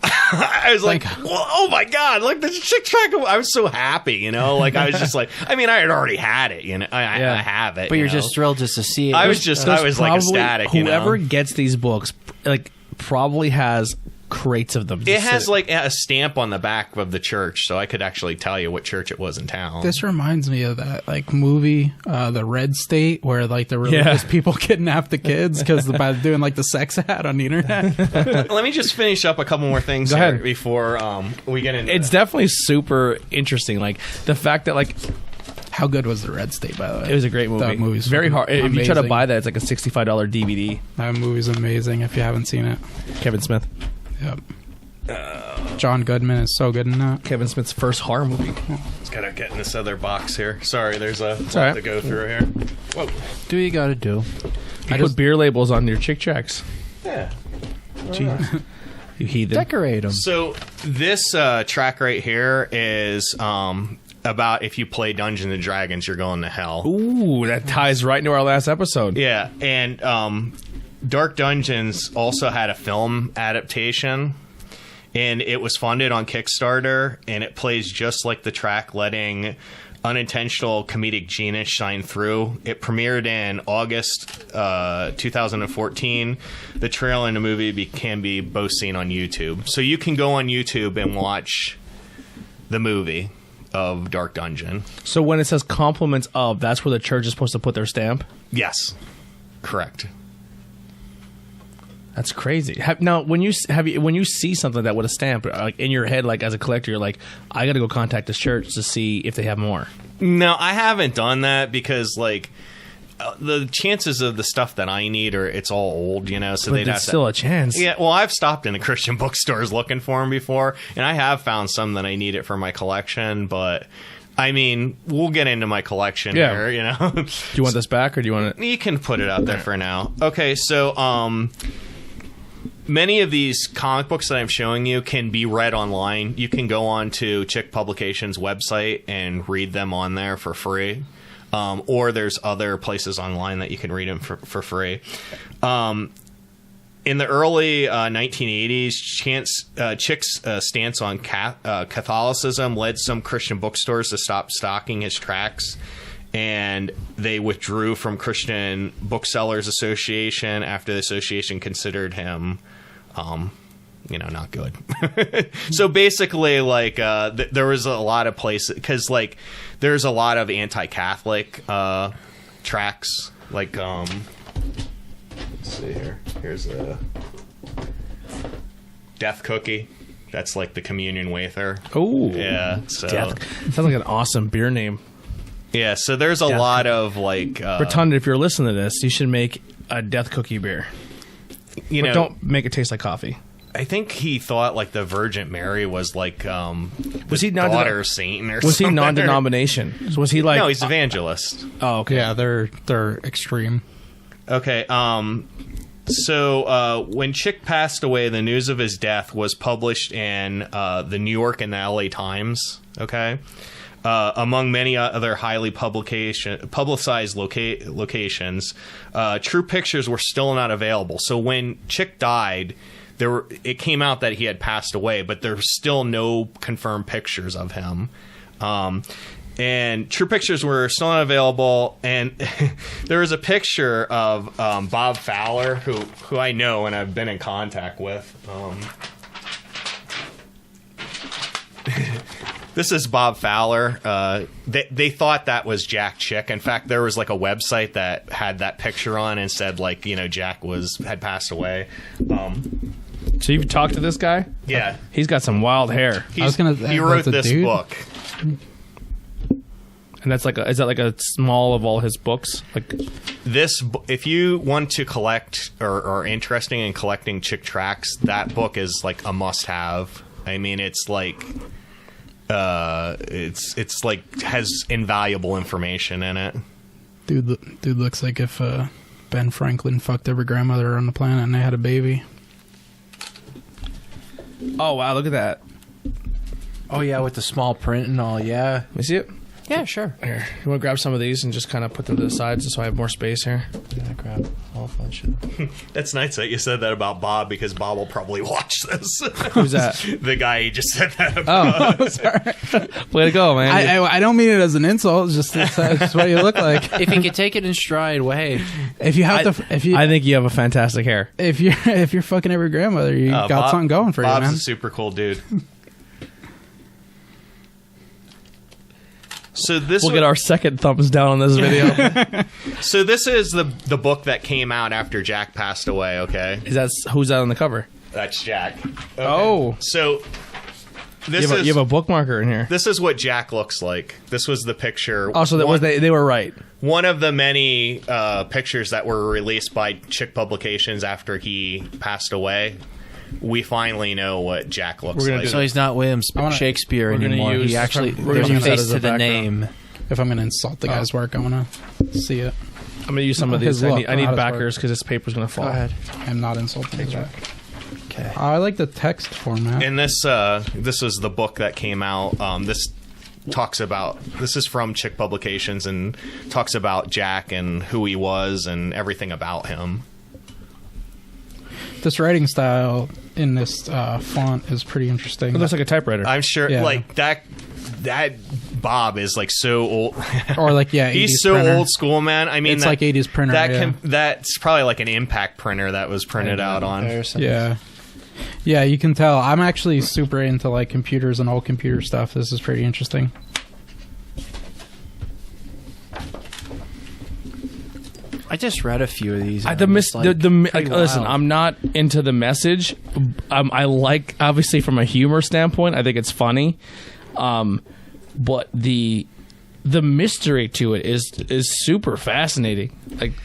well, oh my God, look, there's a chick tract. I was so happy, you know, like I was just like, I mean, I had already had it, you know, I have it. But you're know? just thrilled just to see it. I was like Probably ecstatic. You whoever know? gets these books, like, probably has crates of them. It has like a stamp on the back of the church, so I could actually tell you what church it was in town. This reminds me of that like movie, The Red State, where like the religious people kidnap the kids because by doing like the sex ad on the internet. Let me just finish up a couple more things Go here ahead. before we get into It's definitely super interesting. Like the fact that like How good was The Red State, by the way? it was a great movie. That movie's very hard. If you try to amazing. buy that, it's like a $65 DVD. That movie's amazing if you haven't seen it. Kevin Smith. Yep. John Goodman is so good in that. Kevin Smith's first horror movie. Just gotta get in this other box here. Sorry, there's a lot all right. to go through here. Whoa. Do what you got to do. You put beer labels on your chick tracts. Yeah. Jesus. You heathen. Decorate them. So this track right here is about if you play Dungeons and Dragons, you're going to hell. Ooh, that ties right into our last episode. Yeah, and Dark Dungeons also had a film adaptation, and it was funded on Kickstarter, and it plays just like the track, letting unintentional comedic genius shine through. It premiered in August 2014. The trailer in the movie can be both seen on YouTube. So you can go on YouTube and watch the movie of Dark Dungeon. So when it says compliments of, that's where the church is supposed to put their stamp? Yes, correct. That's crazy. Now, when you see something like that with a stamp, like in your head, like as a collector, you're like, I got to go contact this church to see if they have more. No, I haven't done that because, like, the chances of the stuff that I need are it's all old, you know. So But they'd have there's to. still a chance. Yeah, well, I've stopped in the Christian bookstores looking for them before, and I have found some that I need it for my collection. But I mean, we'll get into my collection here, you know. Do you want this back, or do you want it? You can put it out there for now. Okay, so many of these comic books that I'm showing you can be read online. You can go on to Chick Publications' website and read them on there for free. Or there's other places online that you can read them for free. In the early 1980s, Chick's stance on Catholicism led some Christian bookstores to stop stocking his tracts, and they withdrew from Christian Booksellers Association after the association considered him not good. So basically, like, there was a lot of places, because, like, there's a lot of anti-Catholic tracts. Like, let's see here. Here's a Death Cookie. That's like the communion wafer. Oh, Yeah, so sounds like an awesome beer name. yeah, so there's a lot of like Rotunda, if you're listening to this, you should make a Death Cookie beer. you But know, don't make it taste like coffee. I think he thought like the Virgin Mary was like Was he the non- daughter of Satan or Was he something. non-denomination? Was he like? No, he's evangelist. Oh, okay. Yeah, they're extreme. Okay. So when Chick passed away, the news of his death was published in the New York and the LA Times. Okay. Among many other highly publicized locations, true pictures were still not available. So when Chick died, it came out that he had passed away, but there's still no confirmed pictures of him. And true pictures were still not available. And there was a picture of Bob Fowler, who I know and I've been in contact with. This is Bob Fowler. They thought that was Jack Chick. In fact, there was like a website that had that picture on and said like, Jack had passed away. So you've talked to this guy? Yeah. He's got some wild hair. He wrote this book. And that's like is that like a small of all his books? Like this, if you want to collect or are interested in collecting Chick Tracts, that book is like a must-have. I mean, it's like it's like has invaluable information in it. Dude looks like if Ben Franklin fucked every grandmother on the planet and they had a baby. oh wow, look at that. Oh yeah, with the small print and all. Yeah. Let me see it. Yeah, sure. Here, you want to grab some of these and just kind of put them to the sides just so I have more space here? Yeah, grab a whole bunch of them. That's nice that you said that about Bob because Bob will probably watch this. Who's that? The guy he just said that about. Oh, sorry. Way to go, man. I don't mean it as an insult. It's just that's what you look like. If you could take it in stride, well, hey. If you have to, I think you have a fantastic hair. if you're fucking every grandmother, you got something going for Bob's you, man. a super cool dude. So We'll get our second thumbs down on this video. So this is the book that came out after Jack passed away. Okay, Who's that on the cover? that's Jack. Okay. Oh, So you have a bookmarker in here. this is what Jack looks like. This was the picture. Oh, so that was they were right. One of the many pictures that were released by Chick Publications after he passed away. We finally know what Jack looks like. So he's not William Shakespeare anymore. He actually, there's a use that face as a to the background. name. If I'm going to insult the guy's work, I want to see it. I'm gonna use some of His these. look, I need not his backers because this paper's gonna fall. Go ahead. I'm not insulting his work. Okay. I like the text format. And this was the book that came out. This is from Chick Publications and talks about Jack and who he was and everything about him. This writing style in this font is pretty interesting. It looks like a typewriter. I'm sure, Yeah. like that Bob is like so old. Or like, yeah, He's 80s so printer. old school, man. I mean, It's like 80s printer, yeah. That's probably like an impact printer that was printed out on. Yeah. Yeah, you can tell. I'm actually super into like computers and old computer stuff. This is pretty interesting. I just read a few of these. Listen, I'm not into the message. I like, obviously, from a humor standpoint, I think it's funny. But the mystery to it is super fascinating.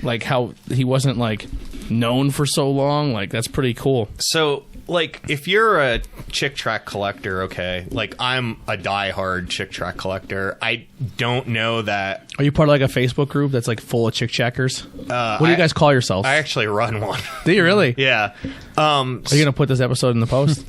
Like how he wasn't like known for so long. Like that's pretty cool. So, like, if you're a Chick Tract collector, okay, like I'm a diehard Chick Tract collector. I don't know that. Are you part of like a Facebook group that's like full of chick checkers? What do you guys call yourselves? I actually run one. Do you really? Yeah. Are you gonna put this episode in the post?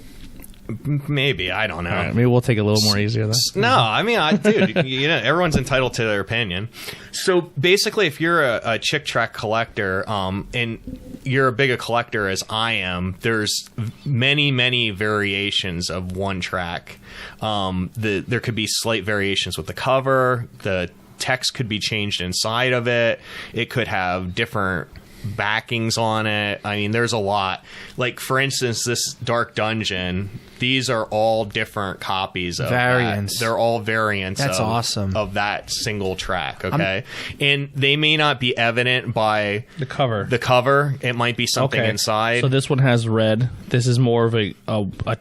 Maybe, I don't know. All right, maybe we'll take it a little more easier then. No, I mean, dude, everyone's entitled to their opinion. So basically, if you're a Chick Tract collector, and you're a big a collector as I am, there's many variations of one track. There could be slight variations with the cover. The text could be changed inside of it. It could have different backings on it. I mean, there's a lot. Like, for instance, this Dark Dungeon, these are all different copies of variants. They're all variants. That's awesome. Of that single track, okay? And they may not be evident by The cover. It might be something inside. So this one has red. This is more of a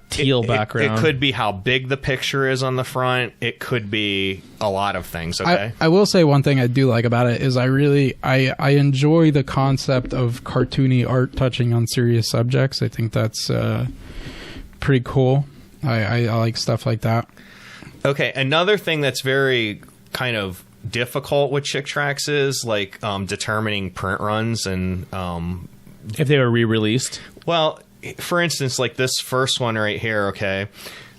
teal background. It could be how big the picture is on the front. It could be a lot of things, okay? I will say one thing I do like about it is I enjoy the concept of cartoony art touching on serious subjects. I think that's pretty cool. I like stuff like that. Okay, another thing that's very kind of difficult with Chick Tracts is like determining print runs and if they were re-released. well, for instance, like this first one right here, okay,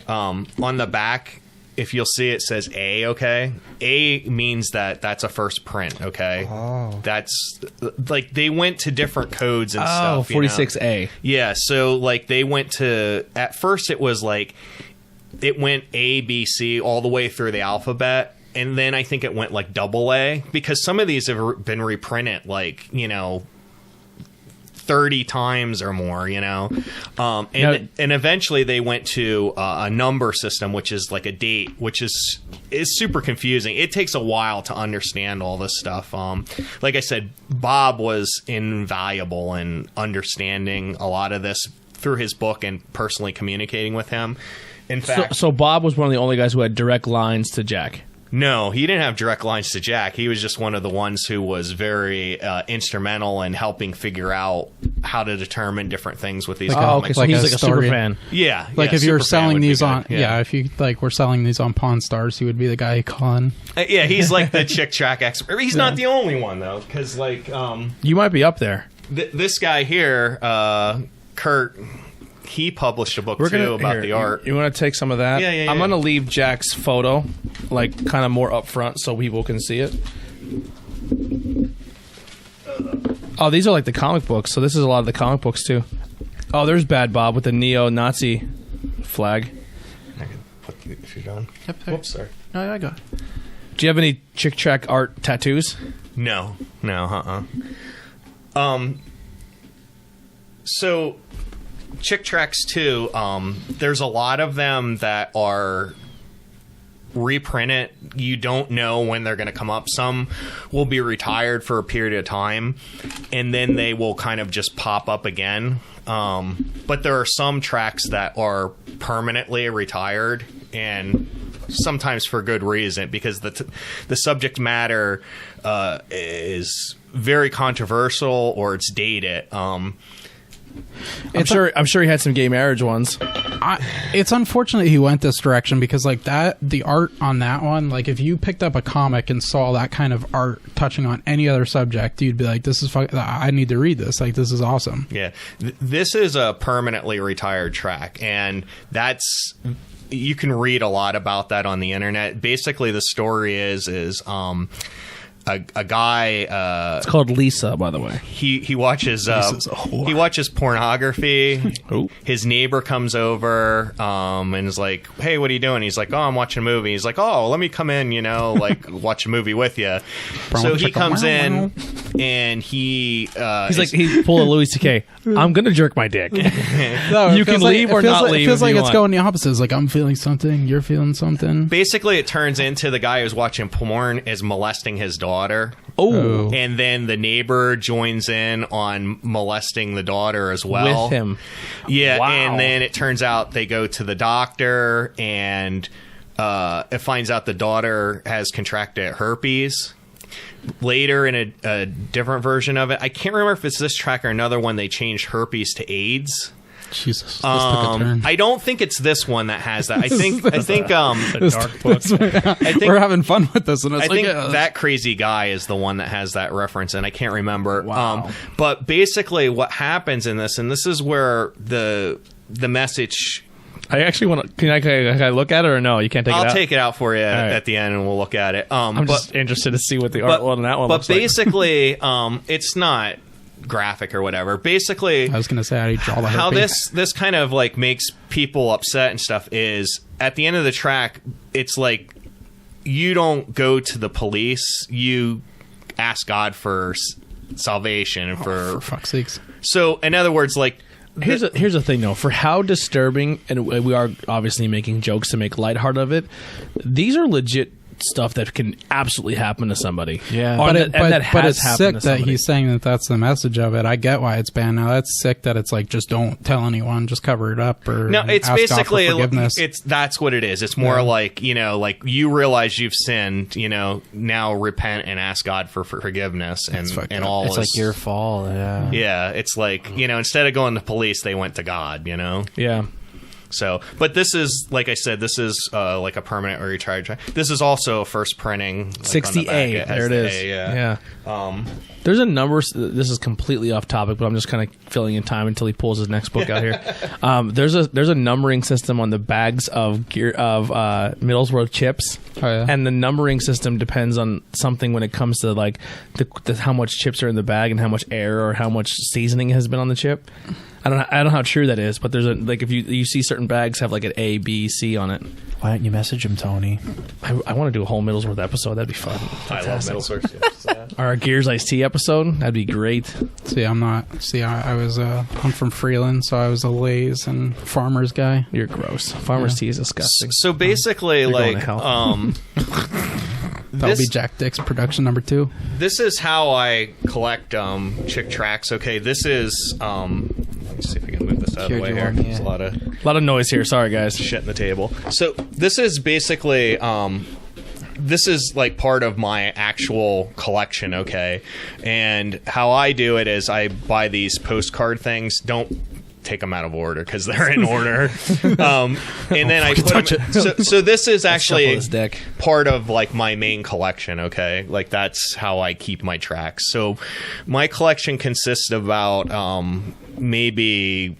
on the back, if you'll see, it says A, okay? A means that's a first print, okay? Oh. That's, like, they went to different codes and stuff. 46A. Yeah, so, like, they went to, at first it was, like, it went A, B, C, all the way through the alphabet, and then I think it went, like, double A, because some of these have been reprinted, like, 30 times or more, and eventually they went to a number system, which is like a date, which is super confusing. It takes a while to understand all this stuff. Like I said, Bob was invaluable in understanding a lot of this through his book and personally communicating with him. In fact, so Bob was one of the only guys who had direct lines to Jack. No, he didn't have direct lines to Jack. He was just one of the ones who was very instrumental in helping figure out how to determine different things with these comics. Okay, so he's like a super fan. Yeah. Like if you were selling these on, yeah, if you were selling these on Pawn Stars, he would be the guy you call in. Yeah, he's like the chick track expert. He's not the only one though, because you might be up there. This guy here, Kurt. He published a book too about the art. You want to take some of that? Yeah. I'm going to leave Jack's photo, like kind of more up front, so people can see it. Oh, these are like the comic books. So this is a lot of the comic books too. Oh, there's Bad Bob with the neo-Nazi flag. I can put if you're done. Yep. Whoops, sorry. No, I got it. Do you have any Chick Track art tattoos? No. So Chick Tracts too, there's a lot of them that are reprinted. You don't know when they're going to come up. Some will be retired for a period of time, and then they will kind of just pop up again. But there are some tracks that are permanently retired, and sometimes for good reason, because the subject matter is very controversial or it's dated. I'm sure he had some gay marriage ones. It's unfortunate he went this direction because like that, the art on that one, like if you picked up a comic and saw that kind of art touching on any other subject, you'd be like, this is I need to read this. Like, this is awesome. Yeah. This is a permanently retired track, and that's, you can read a lot about that on the internet. Basically, the story is a guy. It's called Lisa, by the way. He watches pornography. Oh. His neighbor comes over and is like, "Hey, what are you doing?" He's like, "Oh, I'm watching a movie." He's like, "Oh, let me come in, watch a movie with you." So he comes in and he's like, he pulled a Louis C.K. I'm gonna jerk my dick. No, you can leave or not leave. It feels if like you it's want. going the opposite. It's like, I'm feeling something, you're feeling something. Basically, it turns into the guy who's watching porn is molesting his daughter. Oh. And then the neighbor joins in on molesting the daughter as well. With him. Yeah, Wow. and then it turns out they go to the doctor, and it finds out the daughter has contracted herpes. Later, in a different version of it, I can't remember if it's this track or another one, they changed herpes to AIDS. Jesus, this took a turn. I don't think it's this one that has that. I think The dark book. We're having fun with this, and it's I like, think that crazy guy is the one that has that reference, and I can't remember. Wow. But basically, what happens in this, and this is where the message. I actually want to. Can I look at it or no? You can't take it out. I'll take it out for you right. at the end, and we'll look at it. I'm just interested to see what the art on that one looks like. But basically, it's not graphic or whatever. Basically, I was going to say, how do you draw the how herpes? this kind of like makes people upset and stuff is at the end of the track, it's like you don't go to the police, you ask God for salvation and for fuck's sakes. So in other words, like here's the thing though, for how disturbing, and we are obviously making jokes to make lighthearted of it, these are legit stuff that can absolutely happen to somebody. Yeah. But it's sick to that somebody. he's saying that that's the message of it. I get why it's banned now. That's sick that it's like, just don't tell anyone, just cover it up, or no, it's ask basically God for forgiveness. that's what it is. It's more like you realize you've sinned, now repent and ask God for forgiveness and all. It's like your fault. Yeah. Yeah, it's like instead of going to police, they went to God. Yeah. So, but this is, like I said, this is like a permanent or retired track. This is also a first printing. Like 60A. There it is. Yeah. There's a number. This is completely off topic, but I'm just kind of filling in time until he pulls his next book out here. There's a numbering system on the bags of Middlesbrough chips. Oh, yeah? And the numbering system depends on something when it comes to like how much chips are in the bag and how much air or how much seasoning has been on the chip. I don't know how true that is, but there's a like if you see certain bags have like an A, B, C on it. Why don't you message him, Tony? I want to do a whole Middlesworth episode. That'd be fun. I love Middlesworth. Or a Gears Iced Tea episode. That'd be great. See, I'm not. See, I'm from Freeland, so I was a Lay's and Farmer's guy. You're gross. Farmer's tea is disgusting. So basically, going like, to hell. That'll be Jack Dick's production number 2. This is how I collect Chick Tracts. Okay, this is let me see if I can move this out of the way here. There's a lot of noise here. Sorry, guys. shit in the table. So this is basically this is like part of my actual collection, okay? And how I do it is I buy these postcard things. Don't take them out of order because they're in order. And then I put them, so this is actually part of like my main collection, okay? Like that's how I keep my tracks. So my collection consists of about maybe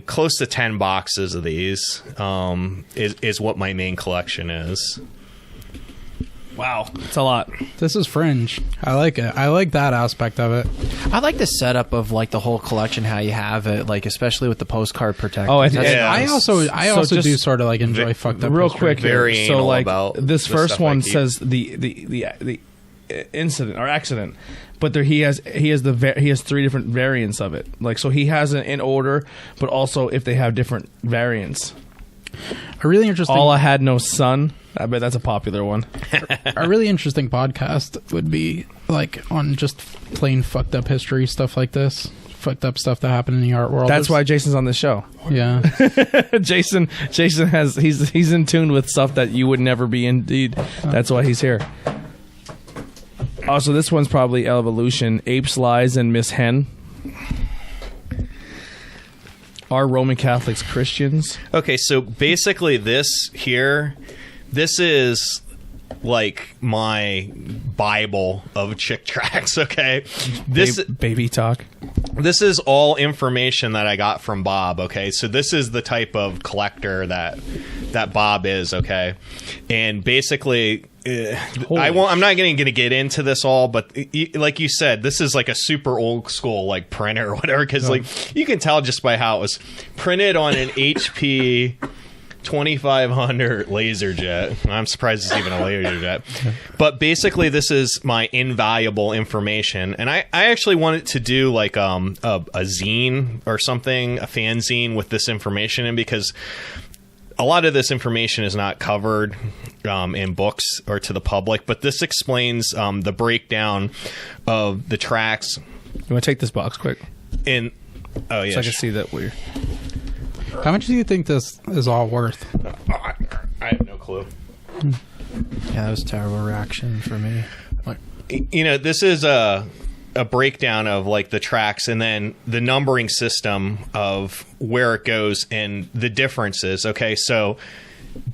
close to 10 boxes of these is what my main collection is. Wow, it's a lot. This is fringe. I like it. I like that aspect of it. I like the setup of like the whole collection, how you have it, like especially with the postcard protector. Oh, I also do sort of like enjoy fucked up. Real history. quick here. Very So anal like about this the first stuff I one keep. says the incident or accident, but there he has 3 different variants of it. Like so he has it in order, but also if they have different variants. A really interesting. All I had no son. I bet that's a popular one. A really interesting podcast would be like on just plain fucked up history stuff like this. Fucked up stuff that happened in the art world. That's why Jason's on this show. Yeah. Jason has he's in tune with stuff that you would never be indeed. That's why he's here. Oh, so this one's probably Evolution. Apes, Lies, and Miss Hen. Are Roman Catholics Christians? Okay, so basically this is like my Bible of Chick Tracts, okay? Baby talk. This is all information that I got from Bob, okay? So this is the type of collector that Bob is, okay? And basically I'm not going to get into this all, but like you said, this is like a super old school like printer or whatever, because like you can tell just by how it was printed on an HP 2500 laser jet. I'm surprised it's even a laser jet. But basically, this is my invaluable information, and I actually wanted to do like a zine or something, a fanzine with this information in, because a lot of this information is not covered in books or to the public, but this explains the breakdown of the tracks. You want to take this box quick? Oh yeah, so I can see that we're. How much do you think this is all worth? I have no clue. Yeah, that was a terrible reaction for me. Like, You know, this is a breakdown of like the tracks and then the numbering system of where it goes and the differences. Okay, so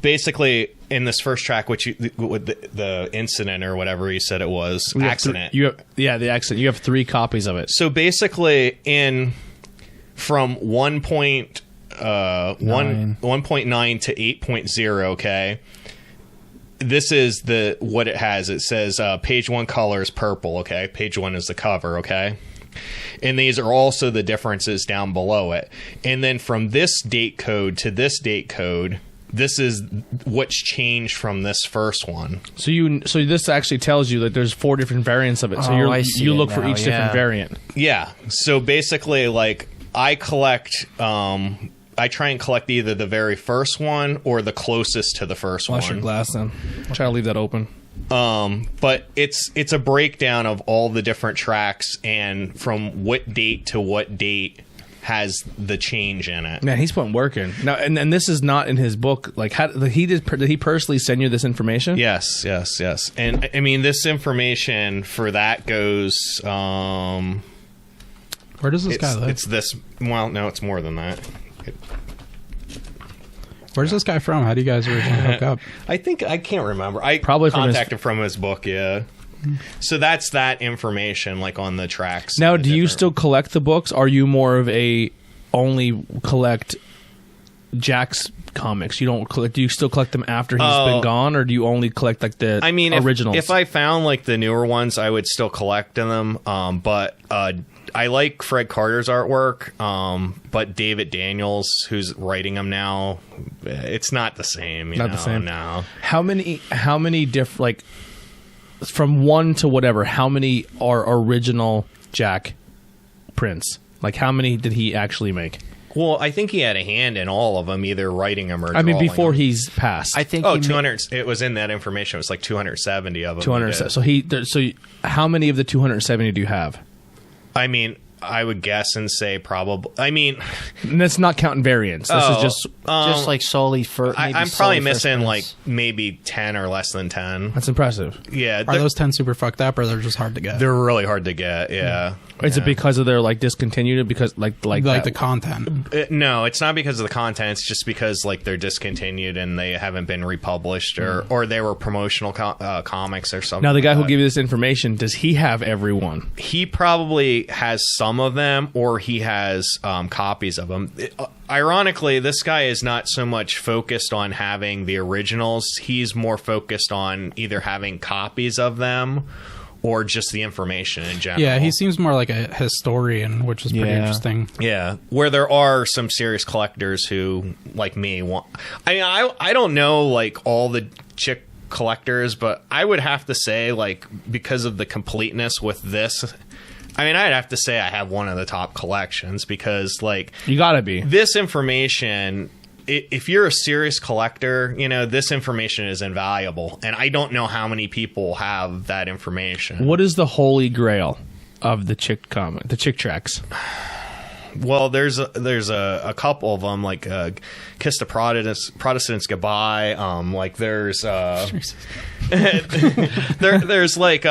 basically in this first track, with the incident or whatever you said it was, accident. The accident. You have 3 copies of it. So basically, from 1.9 to 8.0, okay, this is what it has. It says page 1 color is purple, okay? Page 1 is the cover, okay? And these are also the differences down below it. And then from this date code to this date code, this is what's changed from this first one. So this actually tells you that there's 4 different variants of it. So you look for each different variant. Yeah. So basically, like, I collect... I try and collect either the very first one or the closest to the first one. Flush your glass then. Try to leave that open. But it's a breakdown of all the different tracks and from what date to what date has the change in it. Man, he's putting work in. Now, and this is not in his book. Like, did he personally send you this information? Yes. And I mean, this information for that goes. Where does this guy live? It's this. Well, no, it's more than that. Where's this guy from? How do you guys originally hook up? I can't remember. I probably contacted from his book. Yeah. So that's that information, like on the tracks. Now, do you still collect the books? Are you more of a only collect Jack's comics? You don't collect? Do you still collect them after he's been gone, or do you only collect like the originals? If I found like the newer ones, I would still collect them. But I like Fred Carter's artwork, but David Daniels, who's writing them now, it's not the same. Not the same. No. How many different, like, from one to whatever, how many are original Jack prints? Like, how many did he actually make? Well, I think he had a hand in all of them, either writing them or I mean, drawing before them. he's passed. I think 200. It was in that information. It was like 270 of them. 200. So how many of the 270 do you have? I mean, I would guess and say probably. I mean, And that's not counting variants. This is just like solely for. I'm probably missing like maybe 10 or less than 10. that's impressive. Yeah, Are those 10 super fucked up, or they're just hard to get? they're really hard to get. Yeah. Is it because of their like discontinued? Because like that? the content. No, it's not because of the content. It's just because like they're discontinued and they haven't been republished, or they were promotional comics or something. Now the guy like who that. gave you this information, does he have every one? He probably has some of them, or he has copies of them. Ironically, this guy is not so much focused on having the originals. He's more focused on either having copies of them or just the information in general. Yeah, he seems more like a historian, which is pretty interesting. Yeah, where there are some serious collectors who, like me, want. I mean, I don't know like all the chick collectors, but I would have to say, like, because of the completeness with this, I mean, I'd have to say I have one of the top collections because, like, You gotta be. this information. If you're a serious collector, you know, this information is invaluable, and I don't know how many people have that information. What is the holy grail of the chick comic, the chick tracks? Well, there's a couple of them, like "Kiss the Protestants Goodbye." Like there's there's like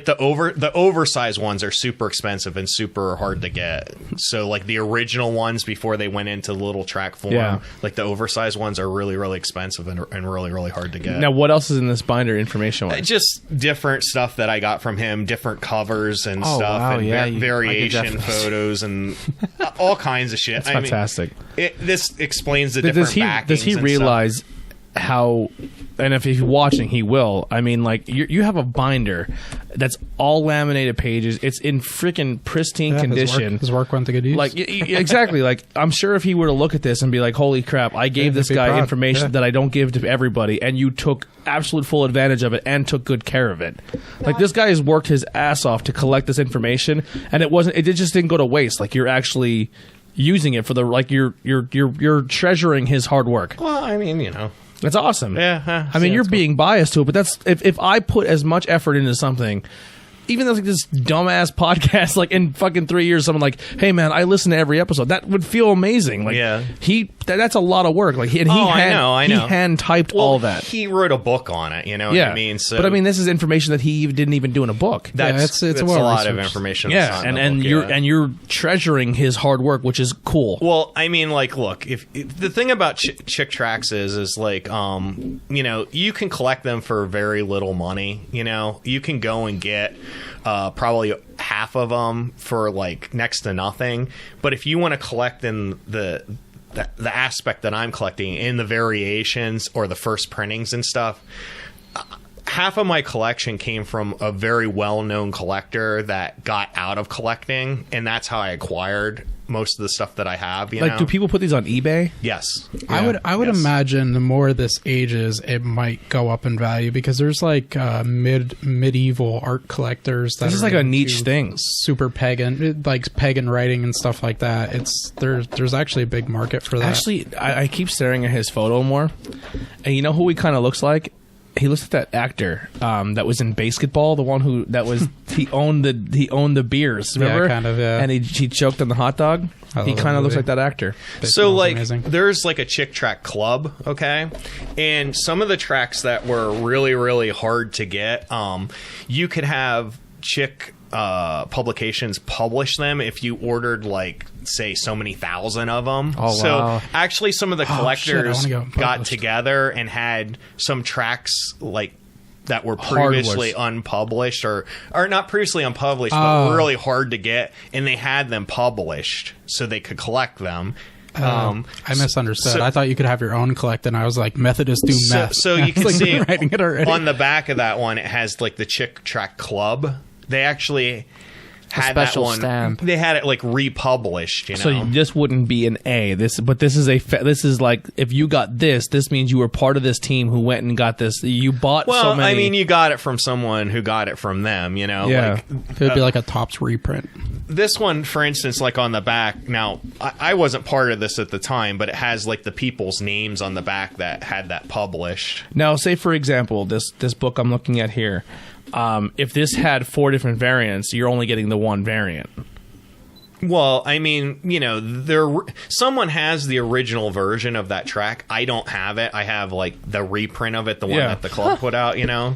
the oversized ones are super expensive and super hard to get. So like the original ones before they went into little track form, Yeah. like the oversized ones are really, really expensive and really hard to get. Now, what else is in this binder information wise? Just different stuff that I got from him, different covers and Oh, stuff, wow, and yeah, variation I could definitely- photos and all kinds of shit. That's fantastic. This explains the different backings. Does he and realize how? And if he's watching, he will. I mean, like you have a binder that's all laminated pages. It's in freaking pristine Yeah, condition. His work went to good use. Like exactly. Like I'm sure if he were to look at this and be like, "Holy crap! I gave Yeah, this he'd be guy proud. information Yeah. that I don't give to everybody, and you took absolute full advantage of it and took good care of it." Like this guy has worked his ass off to collect this information, and it just didn't go to waste. Like you're actually using it for the like you're treasuring his hard work. Well, I mean, you know. That's awesome. Yeah, I mean, you're being biased to it, but that's if I put as much effort into something, even though like this dumbass podcast, like in fucking 3 years, someone like, "Hey man, I listen to every episode," that would feel amazing. Like, Yeah. that's a lot of work. Like, I know. He hand typed all that. He wrote a book on it. You know what I mean? So, but I mean, this is information that he didn't even do in a book. that's it's a well lot of researched. information. Yeah, that's not in and the book, you're treasuring his hard work, which is cool. Well, I mean, like, look, if the thing about Chick Tracts is like, you know, you can collect them for very little money. You know, you can go and get probably half of them for like next to nothing. But if you want to collect in the aspect that I'm collecting in the variations or the first printings and stuff, half of my collection came from a very well-known collector that got out of collecting, and that's how I acquired most of the stuff that I have. You know? Do people put these on eBay? Yes. I would Yes. imagine the more this ages, it might go up in value because there's like medieval art collectors that This is are like a into niche thing. super pagan, like pagan writing and stuff like that. There's actually a big market for that. Actually, I keep staring at his photo more, and you know who he kind of looks like? He looks like that actor that was in Basketball, the one he owned the beers, remember? kind of, yeah. And he choked on the hot dog. I love He that kind of looks movie. like that actor. It So smells like amazing. there's like a Chick Tract club, okay? And some of the tracks that were really, really hard to get, you could have Chick publications publish them if you ordered like say so many thousand of them. Oh, so wow. actually some of the shit, I collectors wanna get them got published. together and had some tracks like that were Hardwoods. previously unpublished or not previously unpublished but Oh. really hard to get, and they had them published so they could collect them. I misunderstood. so- I thought you could have your own collect, and I was like, Methodists do meth. So you I was can like, see writing it already. on the back of that one, it has like the Chick Tract Club. They actually had special that one. stamp. They had it like republished. You know, So this wouldn't be an A. This is like if you got this means you were part of this team who went and got this. You bought. well, so many. I mean, you got it from someone who got it from them. You know, Yeah. like, It would be like a Topps reprint. this one, for instance, like on the back. Now, I wasn't part of this at the time, but it has like the people's names on the back that had that published. Now, say for example, this book I'm looking at here. If this had 4 different variants, you're only getting the one variant. Well, I mean, you know, someone has the original version of that track. I don't have it. I have like the reprint of it, the one Yeah. that the club put out. You know,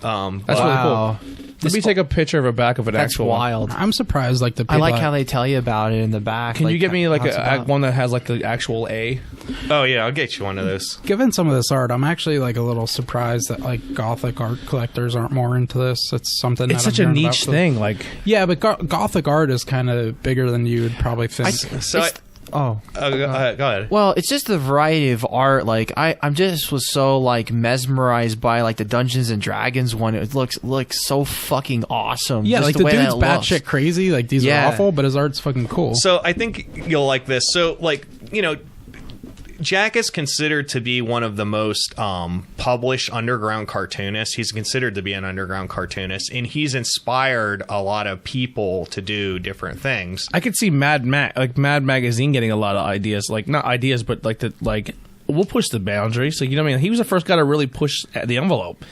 That's but- really Wow. cool. Let me take a picture of a back of an That's actual one. wild. I'm surprised, like the I people like how they tell you about it in the back. Can you get me like how it's a about. one that has like the actual A? Oh yeah, I'll get you one of those. Given some of this art, I'm actually like a little surprised that like Gothic art collectors aren't more into this. It's something It's that such I've a learned about niche for- thing. Like, Yeah, but Gothic art is kind of bigger than you would probably think. So, Oh. go ahead. Well, it's just the variety of art. Like I'm just was so like mesmerized by like the Dungeons and Dragons one. It looks so fucking awesome. Yeah, just like the way that dude's it looks. batshit crazy. Like these Yeah. are awful, but his art's fucking cool. So I think you'll like this. So like, you know, Jack is considered to be one of the most published underground cartoonists. He's considered to be an underground cartoonist, and he's inspired a lot of people to do different things. I could see Mad Magazine getting a lot of ideas. Like, not ideas, but like we'll push the boundaries. Like, you know what I mean? He was the first guy to really push the envelope.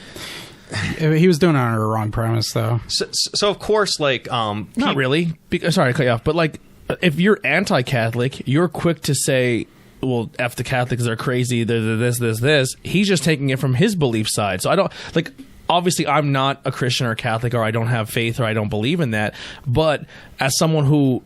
He was doing it on a wrong premise, though. So of course, like, Not really. Sorry to cut you off, but like, if you're anti-Catholic, you're quick to say, well, F the Catholics, are crazy, they're this. He's just taking it from his belief side. So I don't, like, obviously I'm not a Christian or Catholic, or I don't have faith, or I don't believe in that. But as someone who,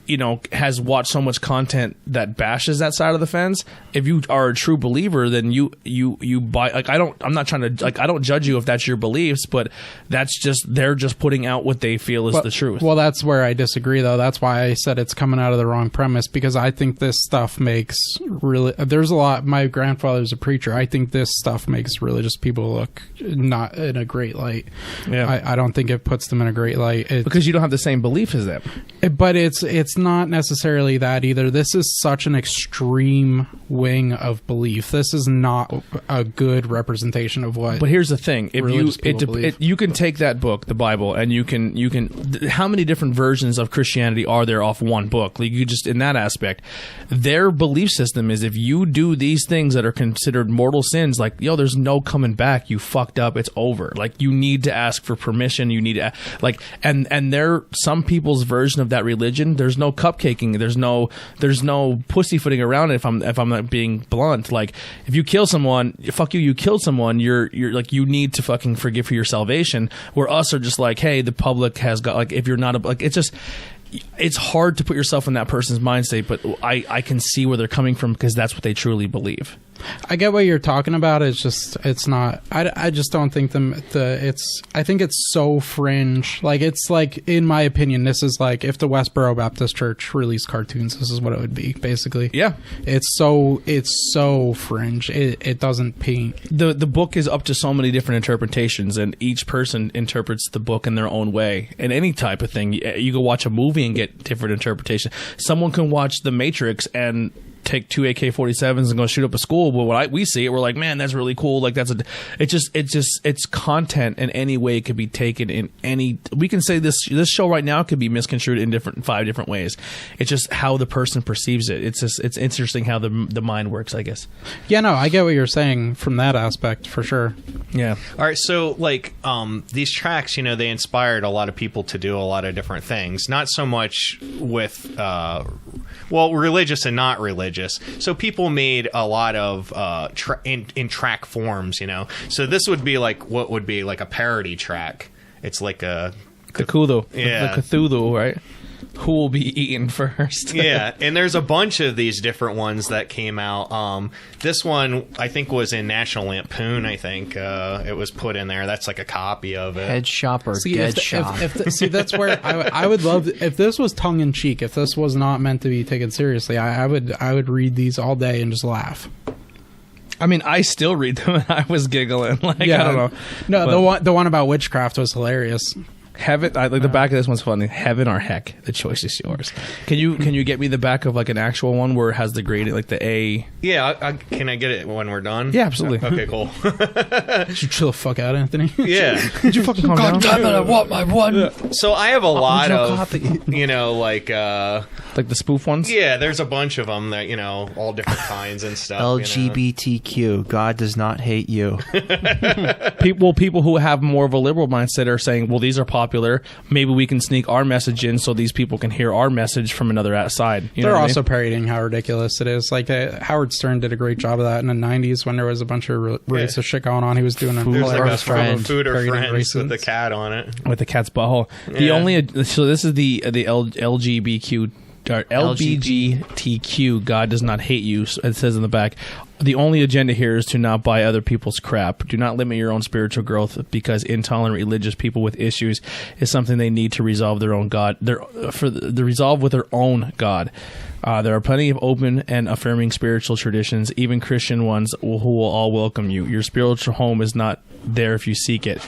you know, has watched so much content that bashes that side of the fence, if you are a true believer, then you buy, like, I'm not trying to, like, I don't judge you if that's your beliefs, but that's just, they're just putting out what they feel is the truth. Well, that's where I disagree, though. That's why I said it's coming out of the wrong premise, because I think this stuff makes really... There's a lot... My grandfather's a preacher. I think this stuff makes religious people look not in a great light. Yeah. I don't think it puts them in a great light. Because you don't have the same belief as them. But it's not necessarily that either. This is such an extreme wing of belief. This is not a good representation of what... But here's the thing: if religious people believe. you can take that book, the Bible, and you can how many different versions of Christianity are there off one book? Like, you just, in that aspect, their belief system is, if you do these things that are considered mortal sins, like, yo, there's no coming back. You fucked up. It's over. Like, you need to ask for permission. You need to, like, and some people's version of that religion. There's no cupcaking. There's no pussyfooting around it. If I'm not being blunt, like, if you kill someone, fuck you. You killed someone. You're like, you need to fucking forgive for your salvation. Where us are just like, hey, the public has got, like, if you're not like, it's just. It's hard to put yourself in that person's mind state, but I can see where they're coming from, because that's what they truly believe. I get what you're talking about. It's just, it's not. I just don't think I think it's so fringe. Like, it's like, in my opinion, this is like if the Westboro Baptist Church released cartoons. This is what it would be, basically. Yeah, It's so fringe. It doesn't paint. the book is up to so many different interpretations, and each person interprets the book in their own way. And any type of thing, you can watch a movie and get different interpretation. Someone can watch The Matrix and take 2 AK-47s and go shoot up a school, but when we see it, we're like, man, that's really cool. Like, it's content in any way. It could be taken in any. We can say this show right now could be misconstrued in 5 different ways. It's just how the person perceives it. It's interesting how the mind works, I guess. Yeah, no, I get what you're saying from that aspect, for sure. Yeah. All right, so like these tracks, you know, they inspired a lot of people to do a lot of different things. Not so much with, religious and not religious. So people made a lot of in track forms, you know. So this would be like what would be like a parody track. It's like a Cthulhu. Yeah. The Cthulhu, right? Who will be eaten first? Yeah, and there's a bunch of these different ones that came out. This one, I think, was in National Lampoon. I think it was put in there. That's like a copy of it. Head shop or See, dead shop. see, that's where I would love if this was tongue in cheek. If this was not meant to be taken seriously, I would read these all day and just laugh. I mean, I still read them, and I was giggling. Like, I don't know. No, the one about witchcraft was hilarious. Heaven, like the back of this one's funny. Heaven or heck, the choice is yours. Can you get me the back of like an actual one where it has the grading, like the A? Yeah, can I get it when we're done? Yeah, absolutely. Okay, cool. You should chill the fuck out, Anthony. Yeah. Could you fucking calm down? God damn it, I want my one. So I have a lot original of, like the spoof ones. yeah, there's a bunch of them that, all different kinds and stuff. LGBTQ. God does not hate you. People who have more of a liberal mindset are saying, well, these are popular. Maybe we can sneak our message in so these people can hear our message from another side. You know They're what I also mean? parodying how ridiculous it is. Like Howard Stern did a great job of that in the 90s when there was a bunch of racist shit going on. He was doing a There's like hilarious a job of food or parodying friends with the racism. cat on it. With the cat's butthole. So this is the LGBTQ. LGBTQ, God does not hate you. It says in the back, the only agenda here is to not buy other people's crap. Do not limit your own spiritual growth because intolerant religious people with issues is something they need to resolve their own God. Resolve with their own God. There are plenty of open and affirming spiritual traditions, even Christian ones, who will all welcome you. Your spiritual home is not there if you seek it.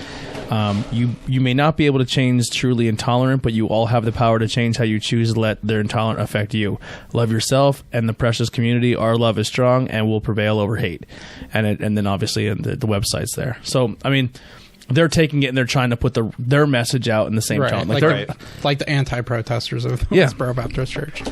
You may not be able to change truly intolerant, but you all have the power to change how you choose to let their intolerance affect you. Love yourself and the precious community. Our love is strong and will prevail over hate. And then obviously the website's there. So, I mean, they're taking it and they're trying to put their message out in the same tone. Like the anti-protesters of the Westboro Baptist Church.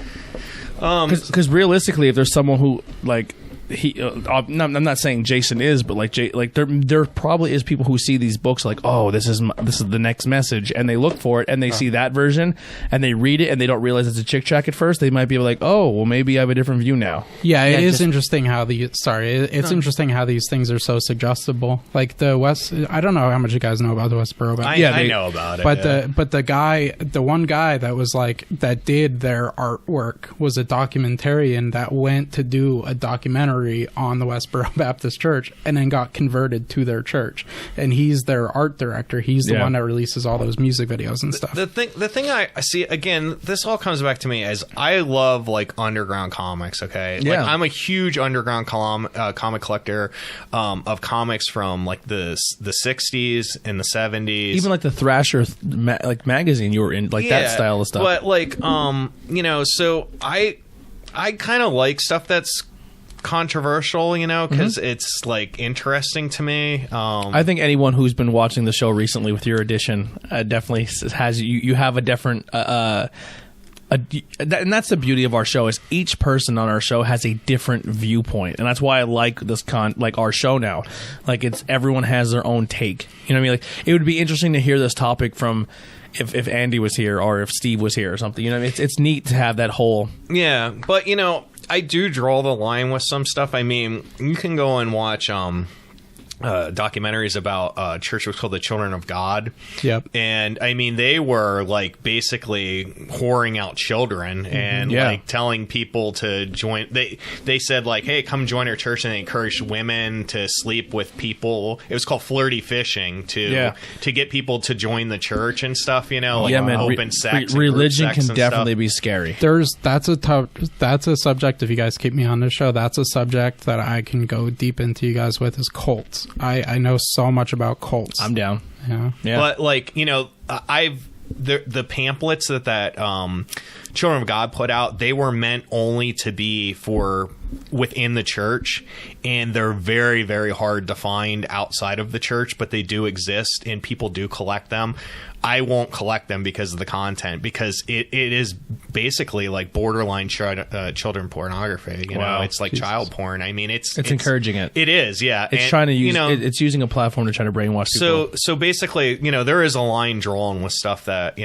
Because realistically, if there's someone who like I'm not saying Jason is, but like there probably is people who see these books like, oh, this is the next message, and they look for it and they see that version and they read it and they don't realize it's a chick tract at first. They might be like, oh, well, maybe I have a different view now. Yeah, it is interesting how interesting how these things are so suggestible. Like the West, I don't know how much you guys know about the Westboro Baptist. I know about it, but the one guy that was like that did their artwork was a documentarian that went to do a documentary on the Westboro Baptist Church and then got converted to their church, and he's their art director. He's the one that releases all those music videos and stuff. The thing I see, again, this all comes back to me as I love like underground comics. Okay, like I'm a huge underground comic collector of comics from like the 60s and the 70s, even like the Thrasher magazine you were in, like that style of stuff. But like so I kind of like stuff that's controversial, because it's like interesting to me. I think anyone who's been watching the show recently with your edition definitely has you have a different and that's the beauty of our show, is each person on our show has a different viewpoint, and that's why I like this like our show now. Like everyone has their own take. You know what I mean? Like it would be interesting to hear this topic from if Andy was here or if Steve was here or something. You know what I mean? It's neat to have that whole but I do draw the line with some stuff. I mean, you can go and watch documentaries about a church was called the Children of God. Yep. And I mean, they were like basically whoring out children and like telling people to join. They said like, hey, come join our church, and they encouraged women to sleep with people. It was called flirty fishing to get people to join the church and stuff, like open sex. Religion sex can definitely be scary. That's a subject, if you guys keep me on this show, that's a subject that I can go deep into you guys with, is cults. I know so much about cults. I'm down. Yeah. But like, I've the pamphlets that Children of God put out, they were meant only to be for within the church, and they're very, very hard to find outside of the church, but they do exist and people do collect them. I won't collect them because of the content, because it is basically like borderline children pornography. It's like child porn. I mean, it's encouraging it. It is, yeah. It's trying to use it's using a platform to try to brainwash people. So basically, there is a line drawn with stuff that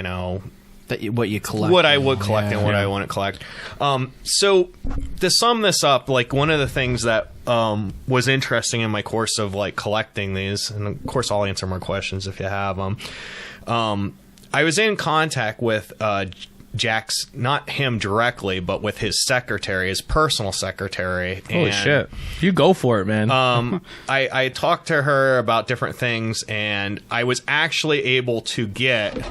what you collect, what I would collect and what I wouldn't collect. So to sum this up, like one of the things that was interesting in my course of like collecting these, and of course I'll answer more questions if you have them. I was in contact with Jack's, not him directly, but with his secretary, his personal secretary. Holy shit. You go for it, man. I talked to her about different things, and I was actually able to get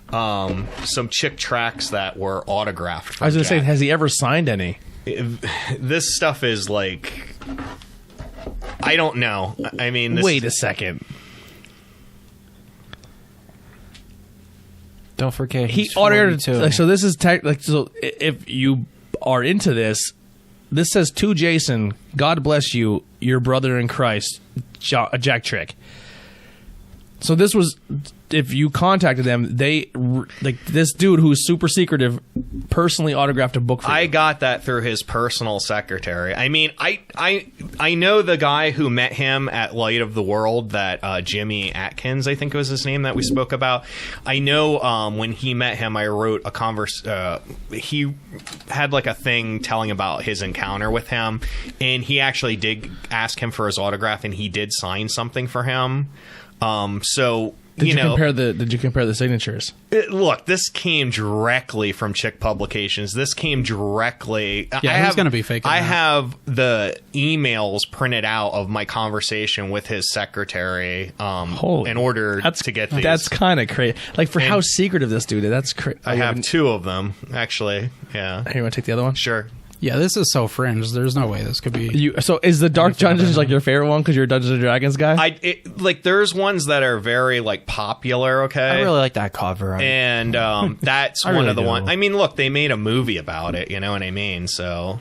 some chick tracts that were autographed from I was going to say, Jack. has he ever signed any? This stuff is like, I don't know. I mean, wait a second. Don't forget, he he's ordered. 42. So this is so if you are into this, this says to Jason, God bless you, your brother in Christ, Jack Trick. So this was, if you contacted them, they like this dude who's super secretive personally autographed a book for you. I got that through his personal secretary. I mean, I know the guy who met him at Light of the World, that Jimmy Atkins, I think was his name, that we spoke about. I know when he met him, I wrote a he had like a thing telling about his encounter with him, and he actually did ask him for his autograph, and he did sign something for him. So did you know, compare the signatures? Look, this came directly from Chick Publications. This came directly. Yeah, he's going to be faking I that. have the emails printed out of my conversation with his secretary in order to get these. That's kind of crazy. Like, for how secretive this dude is. That's crazy. I have two of them, actually. Yeah. Here, you want to take the other one? Sure. Yeah, this is so fringe. There's no way this could be. So is the Dark Dungeons like your favorite one because you're a Dungeons and Dragons guy? There's ones that are very like popular. Okay, I really like that cover. And that's one really of the do. ones. I mean, look, they made a movie about it. You know what I mean? So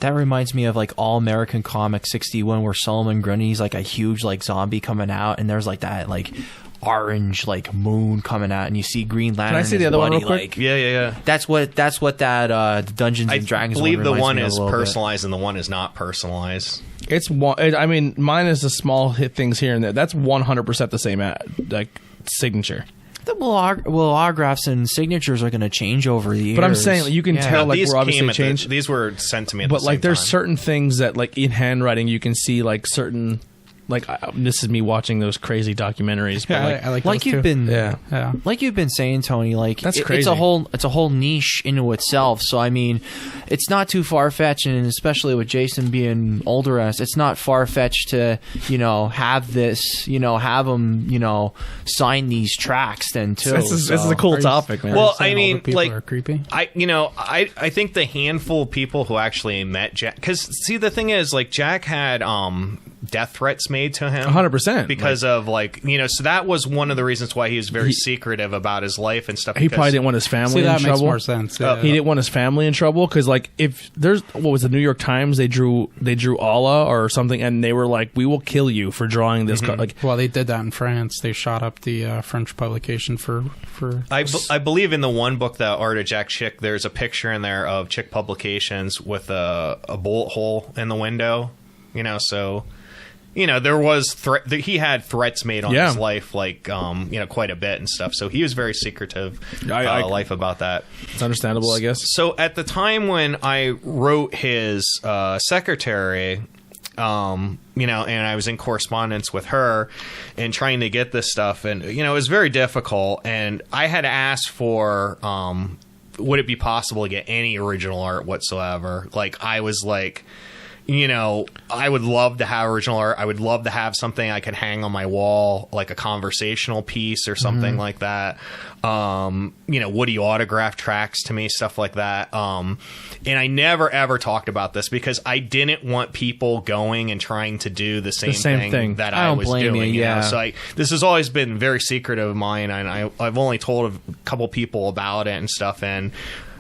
that reminds me of like All American Comic 61, where Solomon Grundy's like a huge like zombie coming out, and there's like that like orange like moon coming out, and you see Green Lantern. Can I see the other one real quick? Like, yeah. That's what that Dungeons and Dragons. I believe the one is is personalized and the one is not personalized. It's one. I mean, mine is the small hit things here and there. That's 100% the same like signature. The autographs and signatures are going to change over the years. But I'm saying you can tell like we're obviously changed. These were sent to me at but the like same there's time. certain things that like in handwriting you can see like certain. Like this is me watching those crazy documentaries. But Yeah, I like like those you've too. been, Yeah. like you've been saying, Tony. Like That's it's crazy. a whole niche into itself. So I mean, it's not too far fetched, and especially with Jason being older as, it's not far fetched to have this, have him, sign these tracks then too. This is a cool Are you- topic, man. Well, saying I all mean, the people like are creepy. I think the handful of people who actually met Jack, because see, the thing is, like, Jack had death threats made to him 100% because of so that was one of the reasons why he was very secretive about his life and stuff. He probably didn't want his family See, in that makes trouble. more sense. Yeah. He didn't want his family in trouble because, like, if there's what was the New York Times, they drew Allah or something, and they were like, "We will kill you for drawing this." Like, Well, they did that in France. They shot up the French publication for. I believe in the one book, The Art of Jack Chick, there's a picture in there of Chick Publications with a bullet hole in the window. So there was he had threats made on his life, like quite a bit and stuff. So he was very secretive life about that. it's understandable, I guess. So at the time when I wrote his secretary, and I was in correspondence with her and trying to get this stuff, and it was very difficult. And I had asked for, would it be possible to get any original art whatsoever? Like, I was like, I would love to have original art. I would love to have something I could hang on my wall, like a conversational piece or something like that. Would he autograph tracks to me, stuff like that. And I never ever talked about this because I didn't want people going and trying to do the same thing that I don't was blame doing. you, yeah. So this has always been very secretive of mine, and I've only told a couple people about it and stuff. And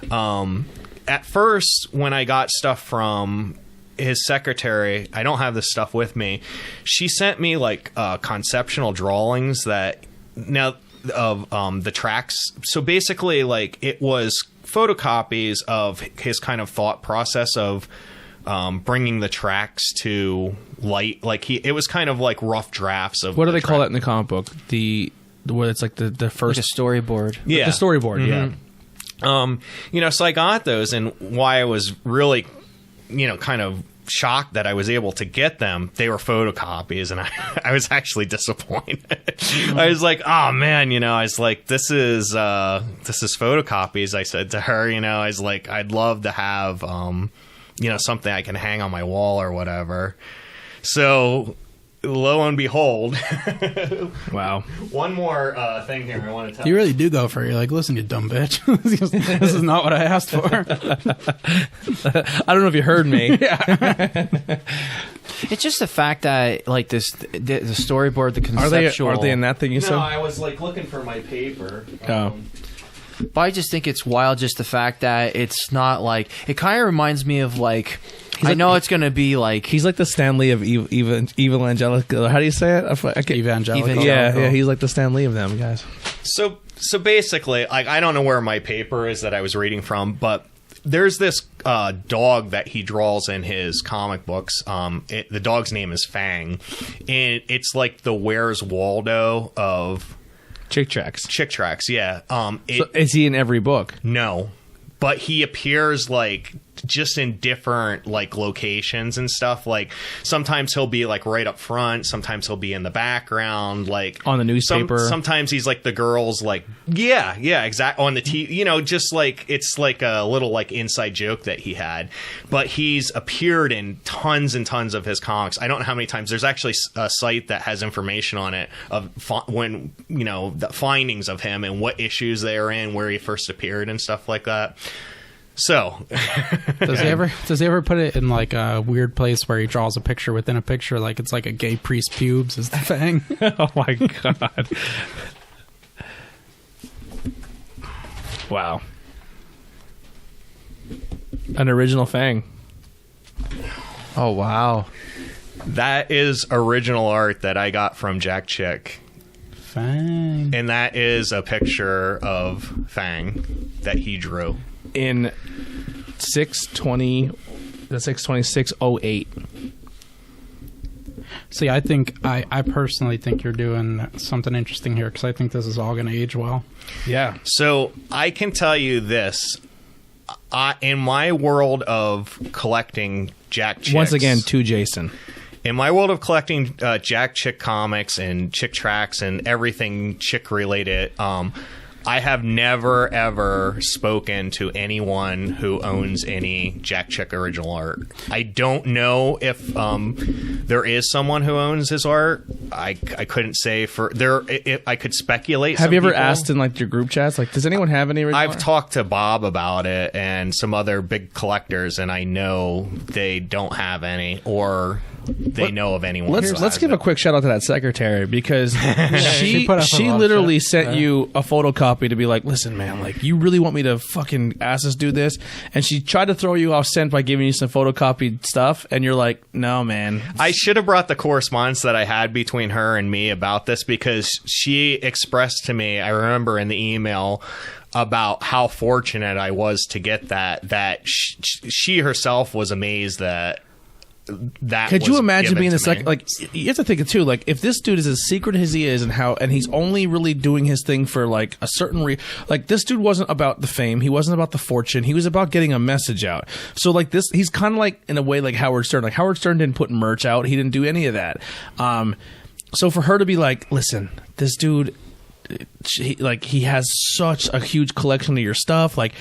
at first, when I got stuff from his secretary, I don't have this stuff with me. She sent me like conceptual drawings of the tracks. So basically, like, it was photocopies of his kind of thought process of bringing the tracks to light. Like, it was kind of like rough drafts of What do they call that in the comic book? Where it's like the first like a storyboard. the storyboard. Yeah. So I got those, and why I was really kind of shocked that I was able to get them. They were photocopies, and I was actually disappointed. I was like, oh man, I was like, this is photocopies. I said to her, I was like, I'd love to have something I can hang on my wall or whatever. So lo and behold, Wow. one more thing here I want to tell You really do go for it. You're like, listen, you dumb bitch. This is not what I asked for. I don't know if you heard me. It's just the fact that like the storyboard, the conceptual. Are they in that thing you No, said? I was like looking for my paper. Oh. But I just think it's wild, just the fact that it's not like it kind of reminds me of like. I know it's going to be like He's like the Stan Lee of Evil Angelica. How do you say it? Evangelical. Yeah, he's like the Stan Lee of them guys. So basically, like I don't know where my paper is that I was reading from, but there's this dog that he draws in his comic books. The dog's name is Fang, and it's like the Where's Waldo of Chick Tracts. Chick Tracts. Yeah. So is he in every book? No, but he appears like just in different like locations and stuff. Like sometimes he'll be like right up front, sometimes he'll be in the background, like on the newspaper. Sometimes he's like the girl's like yeah exactly on the TV, you know, just like it's like a little like inside joke that he had. But he's appeared in tons and tons of his comics. I don't know how many times. There's actually a site that has information on it of when, you know, the findings of him and what issues they are in, where he first appeared and stuff like that. So does he ever put it in like a weird place where he draws a picture within a picture, like it's like a gay priest pubes is the Fang? Oh my god. Wow. An original Fang. oh wow. that is original art that I got from Jack Chick. Fang. And that is a picture of Fang that he drew. In 6/20/06/08. See, I think I personally think you're doing something interesting here because I think this is all going to age well. Yeah. So I can tell you this. In my world of collecting Jack Chicks... Once again, to Jason. In my world of collecting Jack Chick comics and Chick Tracts and everything Chick related, I have never, ever spoken to anyone who owns any Jack Chick original art. I don't know if there is someone who owns his art. I couldn't say for there. I could speculate. Have you ever people. asked in like your group chats, like, does anyone have any original I've art? talked to Bob about it and some other big collectors, and I know they don't have any, or they know of anyone. Let's give a quick shout out to that secretary because she put up a lot of literally shit. sent you a photocopy to be like, listen, man, like, you really want me to fucking ask us do this? And she tried to throw you off scent by giving you some photocopied stuff, and you're like, no, man. I should have brought the correspondence that I had between her and me about this, because she expressed to me, I remember in the email, about how fortunate I was to get that she herself was amazed that could you imagine being the second? second? Like, you have to think it too. Like, if this dude is as secret as he is, and he's only really doing his thing for like a certain like, this dude wasn't about the fame, he wasn't about the fortune, he was about getting a message out. So like this, he's kind of like in a way like Howard Stern. Like Howard Stern didn't put merch out, he didn't do any of that. So for her to be like, listen, this dude, he has such a huge collection of your stuff, like.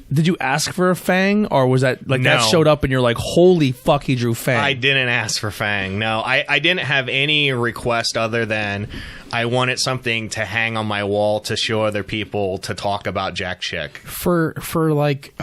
Did you ask for a Fang, or was that like that showed up and you're like, holy fuck, he drew Fang? I didn't ask for Fang. No, I didn't have any request other than I wanted something to hang on my wall to show other people to talk about Jack Chick. For like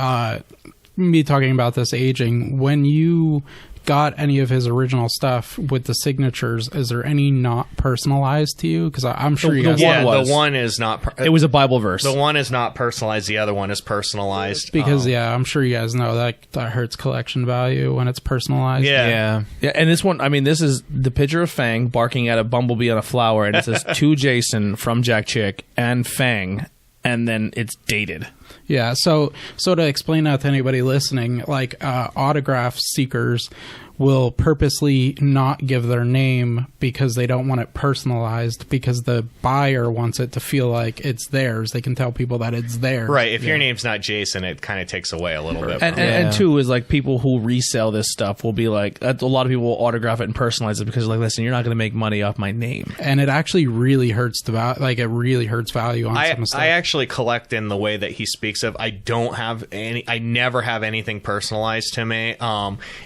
me talking about this aging, when you got any of his original stuff with the signatures, is there any not personalized to you? Because I'm sure you guys. The one is not. It was a Bible verse. The one is not personalized. The other one is personalized. Because I'm sure you guys know that hurts collection value when it's personalized. Yeah. And this one, I mean, this is the picture of Fang barking at a bumblebee on a flower, and it says to Jason from Jack Chick and Fang, and then it's dated. Yeah, so to explain that to anybody listening, like autograph seekers will purposely not give their name because they don't want it personalized, because the buyer wants it to feel like it's theirs. They can tell people that it's theirs. Right. If your name's not Jason, it kind of takes away a little bit. And two is like people who resell this stuff will be like, a lot of people will autograph it and personalize it because like, listen, you're not going to make money off my name. And it actually really hurts it really hurts value on some stuff. I actually collect in the way that he speaks of. I never have anything personalized to me.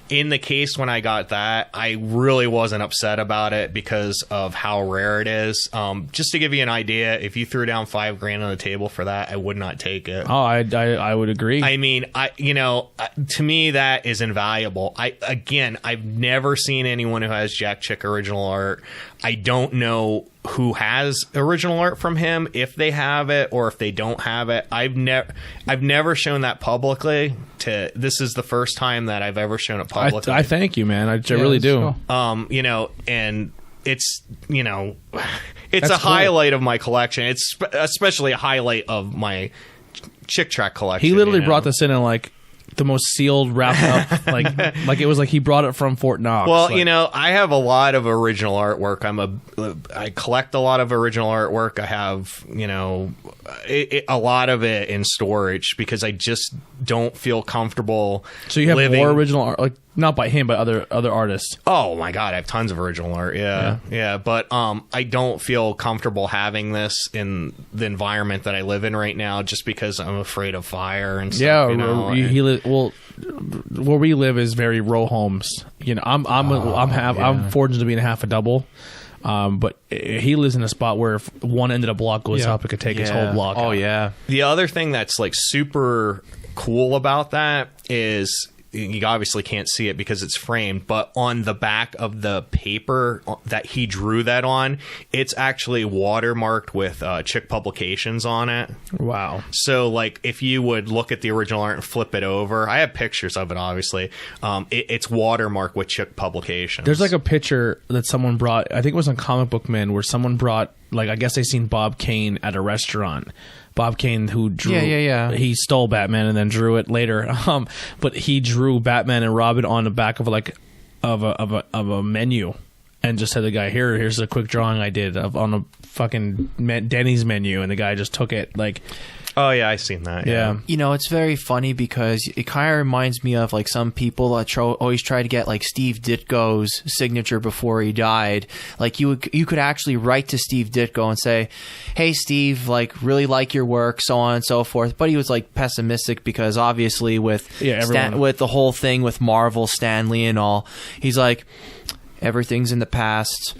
In the case when I got that, I really wasn't upset about it because of how rare it is. Just to give you an idea, if you threw down $5,000 on the table for that, I would not take it. Oh, I would agree. I mean, to me that is invaluable. I've never seen anyone who has Jack Chick original art. I don't know who has original art from him, if they have it or if they don't have it. I've never shown that publicly. This is the first time that I've ever shown it publicly. I thank you, man. I really do. Cool. And it's That's a cool. highlight of my collection. It's especially a highlight of my Chick Tract collection. He literally brought this in like the most sealed, wrapped up, like it was like he brought it from Fort Knox. Well, like, I have a lot of original artwork. I collect a lot of original artwork. I have, a lot of it in storage because I just don't feel comfortable. So you have living... more original art, like not by him, but other artists. Oh my God, I have tons of original art. Yeah. But I don't feel comfortable having this in the environment that I live in right now, just because I'm afraid of fire and stuff. Well, where we live is very row homes. I'm fortunate to be in half a double. But he lives in a spot where if one end of the block goes up, it could take his whole block. Oh out. yeah. The other thing that's like super cool about that is, you obviously can't see it because it's framed, but on the back of the paper that he drew that on, it's actually watermarked with Chick Publications on it. Wow. So, like, if you would look at the original art and flip it over, I have pictures of it, obviously. It's watermarked with Chick Publications. There's like a picture that someone brought, I think it was on Comic Book Man, where someone brought, like, I guess they seen Bob Kane at a restaurant. Bob Kane, who drew, he stole Batman and then drew it later. But he drew Batman and Robin on the back of a menu, and just said, "The guy here's a quick drawing I did on a fucking Denny's menu," and the guy just took it like. Oh, yeah, I've seen that. Yeah. It's very funny because it kind of reminds me of like some people that always try to get like Steve Ditko's signature before he died. Like you could actually write to Steve Ditko and say, "Hey, Steve, like really like your work, so on and so forth." But he was like pessimistic because obviously with with the whole thing with Marvel, Stan Lee and all, he's like, everything's in the past,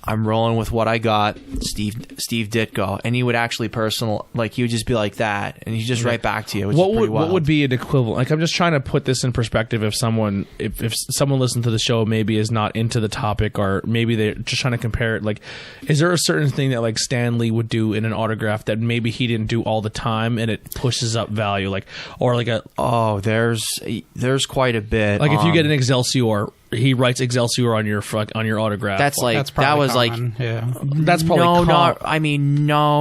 I'm rolling with what I got, Steve Ditko. And he would actually he would just be like that, and he'd just write back to you, which is pretty wild. What would be an equivalent? Like, I'm just trying to put this in perspective. If someone listened to the show maybe is not into the topic, or maybe they're just trying to compare it, like, is there a certain thing that like Stan Lee would do in an autograph that maybe he didn't do all the time, and it pushes up value, like, or like there's quite a bit. Like, if you get an Excelsior, he writes Excelsior on your autograph. That's That's probably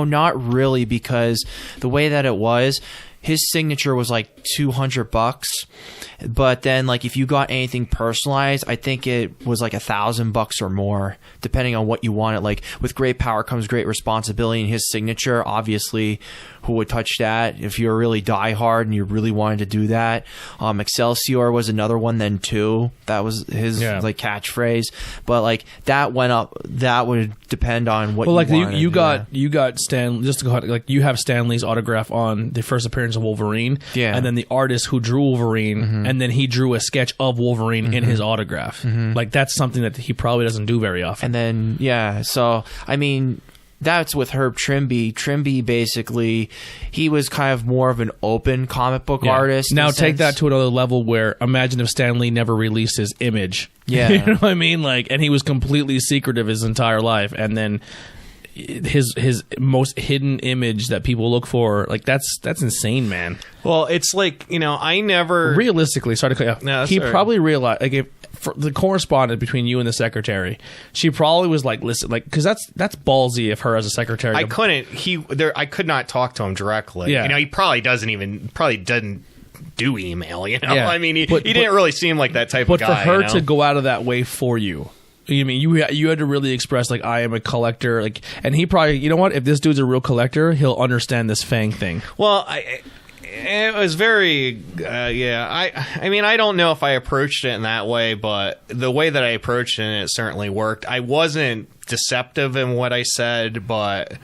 not really, because the way that it was, his signature was like $200, but then like if you got anything personalized, I think it was like $1,000 or more, depending on what you wanted. Like, with great power comes great responsibility, and his signature, obviously, who would touch that if you're really diehard and you really wanted to do that. Excelsior was another one then too. That was his like catchphrase, but like that went up. That would depend on what. Well, like you wanted. you got Stan. Just to go ahead, like, you have Stan Lee's autograph on the first appearance of Wolverine. Yeah, and then the artist who drew Wolverine, and then he drew a sketch of Wolverine in his autograph. Like, that's something that he probably doesn't do very often. And then so I mean, that's with Herb Trimby. Trimby, basically, he was kind of more of an open comic book artist. Now take that to another level, where imagine if Stan Lee never released his image. Yeah. You know what I mean? Like, and he was completely secretive his entire life, and then his most hidden image that people look for, like, that's insane, man. Well, it's like, I never... Realistically, sorry to cut you off. No, he sorry. probably realized, like, if for the correspondent between you and the secretary, she probably was like, listen, like, because that's ballsy of her as a secretary. I could not talk to him directly. Yeah. He probably doesn't do email, Yeah. I mean, he But didn't really seem like that type of guy. But for her to go out of that way for you, you mean you had to really express, like, I am a collector, like, and he probably, you know what, if this dude's a real collector, he'll understand this Fang thing. Well, it was very, I mean, I don't know if I approached it in that way, but the way that I approached it certainly worked. I wasn't deceptive in what I said, but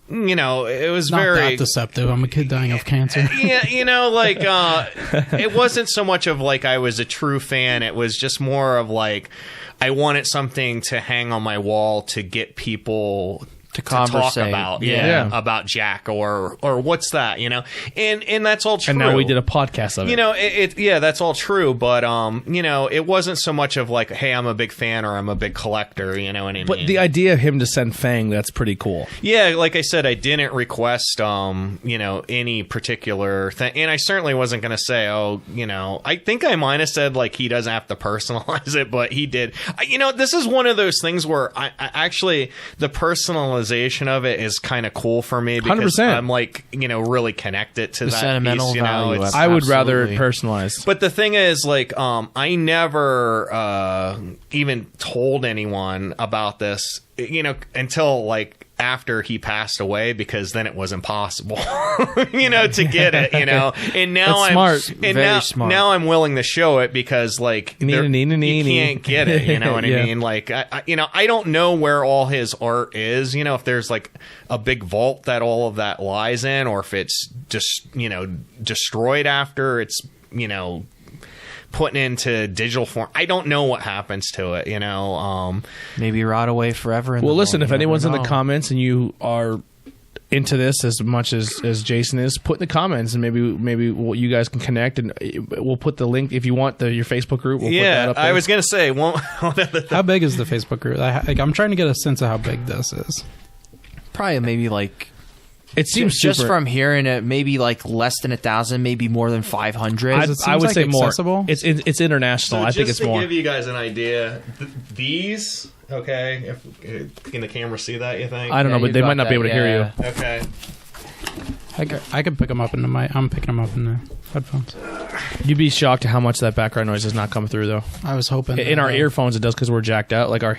it was Not very that deceptive. I'm a kid dying of cancer. yeah, it wasn't so much of like I was a true fan. It was just more of like I wanted something to hang on my wall to get people to talk about, about Jack or what's that, and that's all true. And now we did a podcast of it. That's all true. But it wasn't so much of like, hey, I'm a big fan or I'm a big collector. You know what I mean? But the idea of him to send Fang, that's pretty cool. Yeah, like I said, I didn't request any particular thing, and I certainly wasn't going to say, I think I might have said like he doesn't have to personalize it, but he did. This is one of those things where I actually the personalization of it is kind of cool for me because 100%. I'm like really connected to The that sentimental piece, value. I would rather Absolutely. personalize. But the thing is, like, I never even told anyone about this, until like after he passed away, because then it was impossible, to get it, And now That's I'm smart. And Very now, smart. now I'm willing to show it because, like, you can't get it. You know what Yeah. I mean? Like, I don't know where all his art is. If there's like a big vault that all of that lies in, or if it's just destroyed after it's put into digital form. I don't know what happens to it, Maybe rot away forever. Well, listen, if anyone's in the comments, comments and you are into this as much as Jason is, put in the comments and maybe you guys can connect, and we'll put the link if you want your Facebook group. We'll put that up there. I was gonna say, How big is the Facebook group? I'm trying to get a sense of how big this is. probably maybe like It seems just super, from hearing it, maybe like less than 1,000, maybe more than 500. It I would seems say like more. accessible. It's international. I think it's more. To give you guys an idea, these, okay, can the camera see that, you think? I don't know, but you've they got might not be able to hear yeah. you. Okay. I could pick them up into I'm picking them up in the headphones. You'd be shocked at how much that background noise does not come through, though. I was hoping In our earphones, it does because we're jacked out. Like our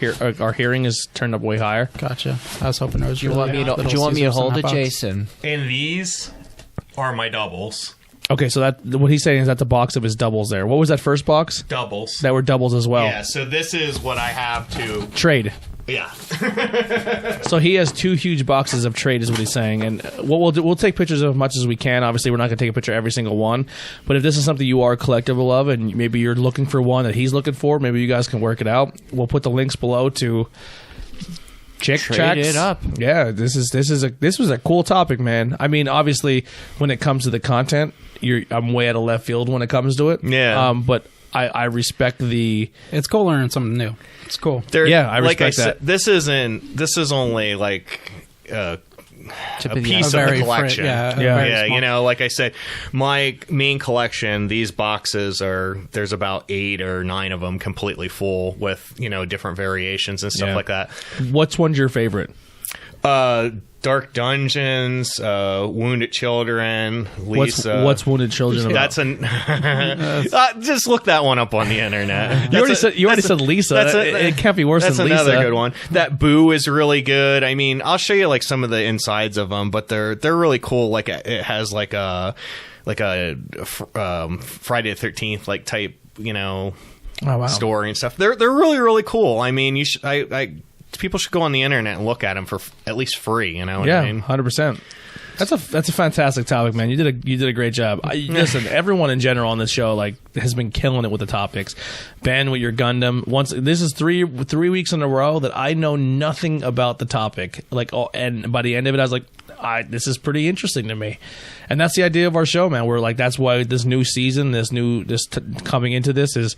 hearing is turned up way higher. Gotcha. I was hoping it was. Do you want me to hold it, Jason? And these are my doubles. Okay, so what he's saying is that's a box of his doubles there. What was that first box? Doubles. That were doubles as well. Yeah, so this is what I have to... Trade. Yeah. So he has 2 huge boxes of trade, is what he's saying. And what we'll do, we'll take pictures of as much as we can. Obviously, we're not going to take a picture of every single one. But if this is something you are collective of, and maybe you're looking for one that he's looking for, maybe you guys can work it out. We'll put the links below to Trade Tracts. it up. Yeah, this was a cool topic, man. I mean, obviously, when it comes to the content, I'm way out of left field when it comes to it. Yeah. But I respect the. It's cool learning something new. It's cool. Yeah, I like respect that. This is only like a piece of the very collection. yeah, Yeah. very Yeah, small. like I said, my main collection, these boxes there's about 8 or 9 of them completely full with, different variations and stuff Yeah. like that. What's one's your favorite? Dark Dungeons, Wounded Children, Lisa. What's Wounded Children about? That's just look that one up on the internet. You already said Lisa. It can't be worse That's than Lisa. another good one. That Boo is really good. I mean, I'll show you like some of the insides of them, but they're really cool. Like it has like a Friday the 13th like type Oh, wow. story and stuff. They're really really cool. I mean, you should people should go on the internet and look at them for at least free. You know what I mean? 100%. That's a fantastic topic, man. You did a great job. Listen, everyone in general on this show has been killing it with the topics. Ben with your Gundam. This is three weeks in a row that I know nothing about the topic. And by the end of it, I was like, this is pretty interesting to me. And that's the idea of our show, man. We're like, that's why this new season, coming into this is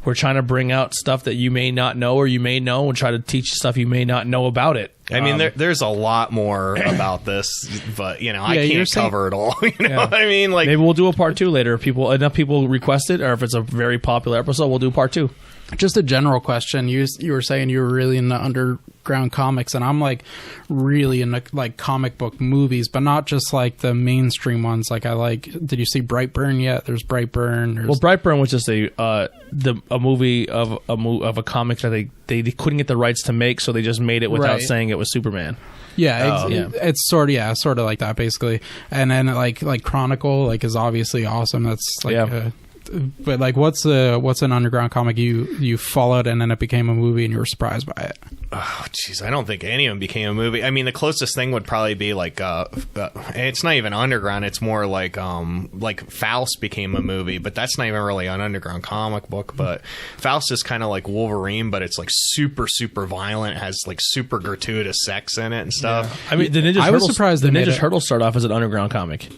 we're trying to bring out stuff that you may not know or you may know, and try to teach stuff you may not know about it. I mean, there's a lot more about this, but I can't cover it all. You know what I mean? Like, maybe we'll do a part 2 later. If enough people request it, or if it's a very popular episode, we'll do part 2. Just a general question. You were saying you were really into underground comics, and I'm like really into like comic book movies, but not just like the mainstream ones. Like did you see Brightburn yet? There's Brightburn. Well, Brightburn was just a movie of a comic that they couldn't get the rights to make, so they just made it without saying it was Superman. Yeah, it's sort of like that basically. And then like Chronicle is obviously awesome. That's like but like, what's an underground comic you followed and then it became a movie and you were surprised by it? Oh, jeez, I don't think any of them became a movie. I mean, the closest thing would probably be like, it's not even underground. It's more like Faust became a movie, but that's not even really an underground comic book. But Faust is kind of like Wolverine, but it's like super, super violent. It has like super gratuitous sex in it and stuff. Yeah. I mean, the Ninja Turtles start off as an underground comic.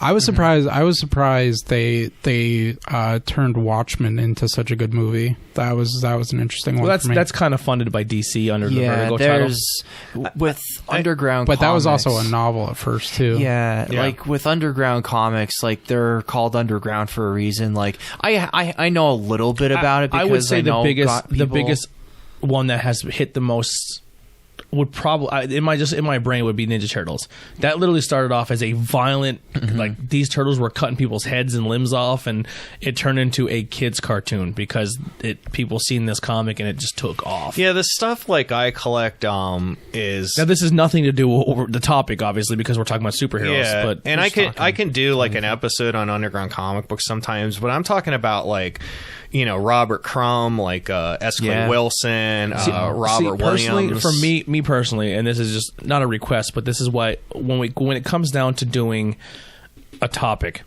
I was surprised. I was surprised they turned Watchmen into such a good movie. That was an interesting one. Well, for me. that's kind of funded by DC under the Vertigo title. With underground, but that was comics, also a novel at first too. Yeah, like with underground comics, like they're called underground for a reason. Like I know a little bit about it because I would say the the biggest one that has hit the most would probably in my brain would be Ninja Turtles. That literally started off as a violent like these turtles were cutting people's heads and limbs off, and it turned into a kids cartoon because people seen this comic and it just took off. Yeah, the stuff like I collect is now this is nothing to do with the topic obviously because we're talking about superheroes. Yeah, but and I can do like an episode on underground comic books sometimes, but I'm talking about like, you know, Robert Crumb, like S. Clay Wilson, Robert Williams. For me personally, and this is just not a request, but this is why when it comes down to doing a topic,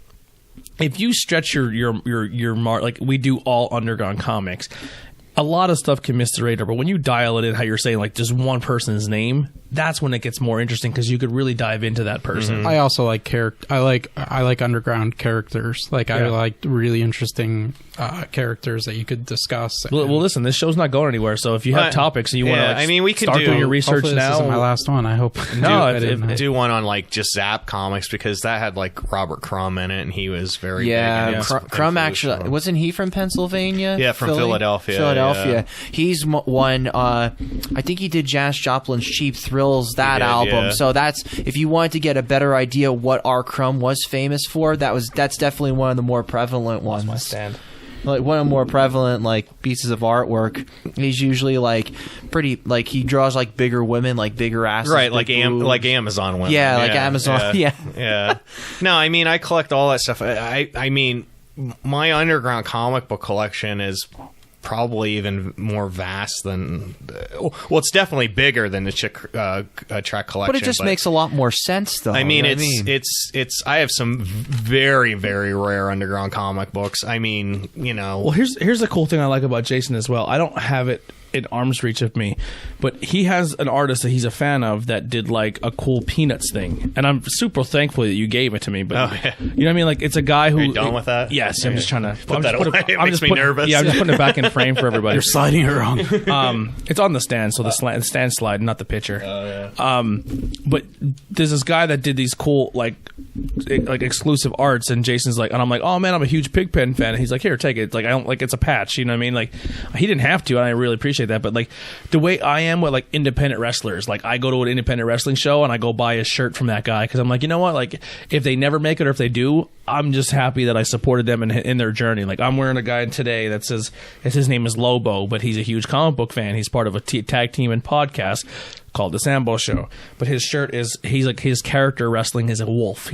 if you stretch your mark, like we do all underground comics, a lot of stuff can miss the radar. But when you dial it in, how you're saying like just one person's name, that's when it gets more interesting because you could really dive into that person. I also like I like underground characters. Like I like really interesting characters that you could discuss. Well, listen, this show's not going anywhere. So if you have topics and you want to, I mean, we can start doing your research hopefully now. This isn't my last one. I hope. Do one on like just Zap Comics because that had like Robert Crumb in it and he was very big. Crumb actually wasn't he from Pennsylvania? Yeah, from Philadelphia. Yeah. He's one. I think he did Janis Joplin's Cheap Thrills album. Yeah. So that's if you wanted to get a better idea what R. Crumb was famous for. That's definitely one of the more prevalent ones. That's my stand. Like one of the more prevalent like pieces of artwork. He's usually like pretty like he draws like bigger women, like bigger asses, right? Like Amazon women. Yeah, like Amazon. Yeah. No, I mean I collect all that stuff. I mean my underground comic book collection is probably even more vast than it's definitely bigger than the track collection, but it just makes a lot more sense though. I mean, it's I have some very, very rare underground comic books. I mean, you know, well here's the cool thing I like about Jason as well. I don't have it in arm's reach of me, but he has an artist that he's a fan of that did like a cool Peanuts thing, and I'm super thankful that you gave it to me. But you know what I mean? Like it's a guy who. Are you done with that? Yes, I'm just trying to put that away. It makes me nervous. Yeah, I'm just putting it back in frame for everybody. You're sliding it wrong. It's on the stand, so the stand slide, not the picture. But there's this guy that did these cool like exclusive arts, and Jason's like, and I'm like, oh man, I'm a huge Pigpen fan. And he's like, here, take it. Like I don't like it's a patch. You know what I mean? Like he didn't have to, and I really appreciate that. But like the way I am with like independent wrestlers, like I go to an independent wrestling show and I go buy a shirt from that guy because I'm like, you know what? Like if they never make it or if they do, I'm just happy that I supported them in their journey. Like I'm wearing a guy today that says his name is Lobo, but he's a huge comic book fan. He's part of a tag team and podcast called The Sambo Show. But his shirt is his character wrestling is a wolf.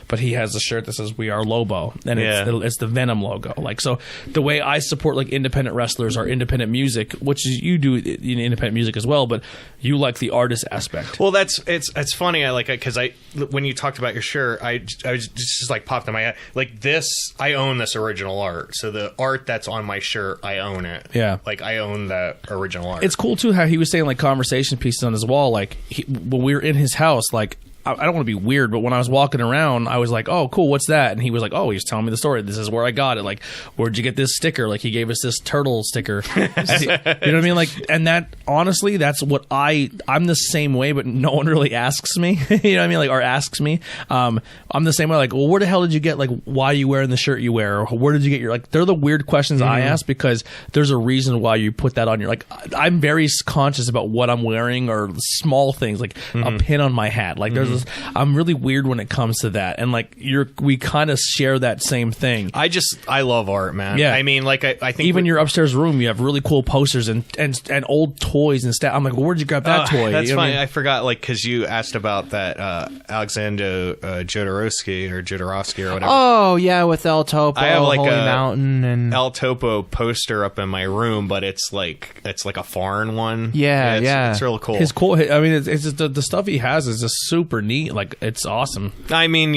But he has a shirt that says "We Are Lobo," and it's the Venom logo. Like so, the way I support like independent wrestlers or independent music, which is you do in independent music as well, but you like the artist aspect. Well, it's funny. I like it because when you talked about your shirt, I was just like popped in my head like this. I own this original art, so the art that's on my shirt, I own it. Yeah, like I own the original art. It's cool too how he was saying like conversation pieces on his wall. Like when we were in his house, like I don't want to be weird, but when I was walking around, I was like, "Oh, cool, what's that?" And he was like, "Oh, he's telling me the story. This is where I got it. Like, where'd you get this sticker?" Like, he gave us this turtle sticker. You know what I mean? Like, and that honestly, that's what I'm the same way, but no one really asks me. You know what I mean? Like, or asks me. I'm the same way. Like, well, where the hell did you get? Like, why are you wearing the shirt you wear? Or where did you get your? Like, they're the weird questions I ask because there's a reason why you put that on your. Like, I'm very conscious about what I'm wearing or small things like a pin on my hat. Like, there's I'm really weird when it comes to that, and like we kind of share that same thing. I love art, man. Yeah. I mean, like I think even your upstairs room, you have really cool posters and old toys and stuff. I'm like, well, where'd you grab that toy? That's You know what I fine. mean? I forgot, like, because you asked about that Alexander Jodorowsky or whatever. Oh yeah, with El Topo, I have like Holy a Mountain, and El Topo poster up in my room, but it's like a foreign one. Yeah, it's real cool. His cool. I mean, it's just the stuff he has is just super neat. Like, it's awesome. I mean,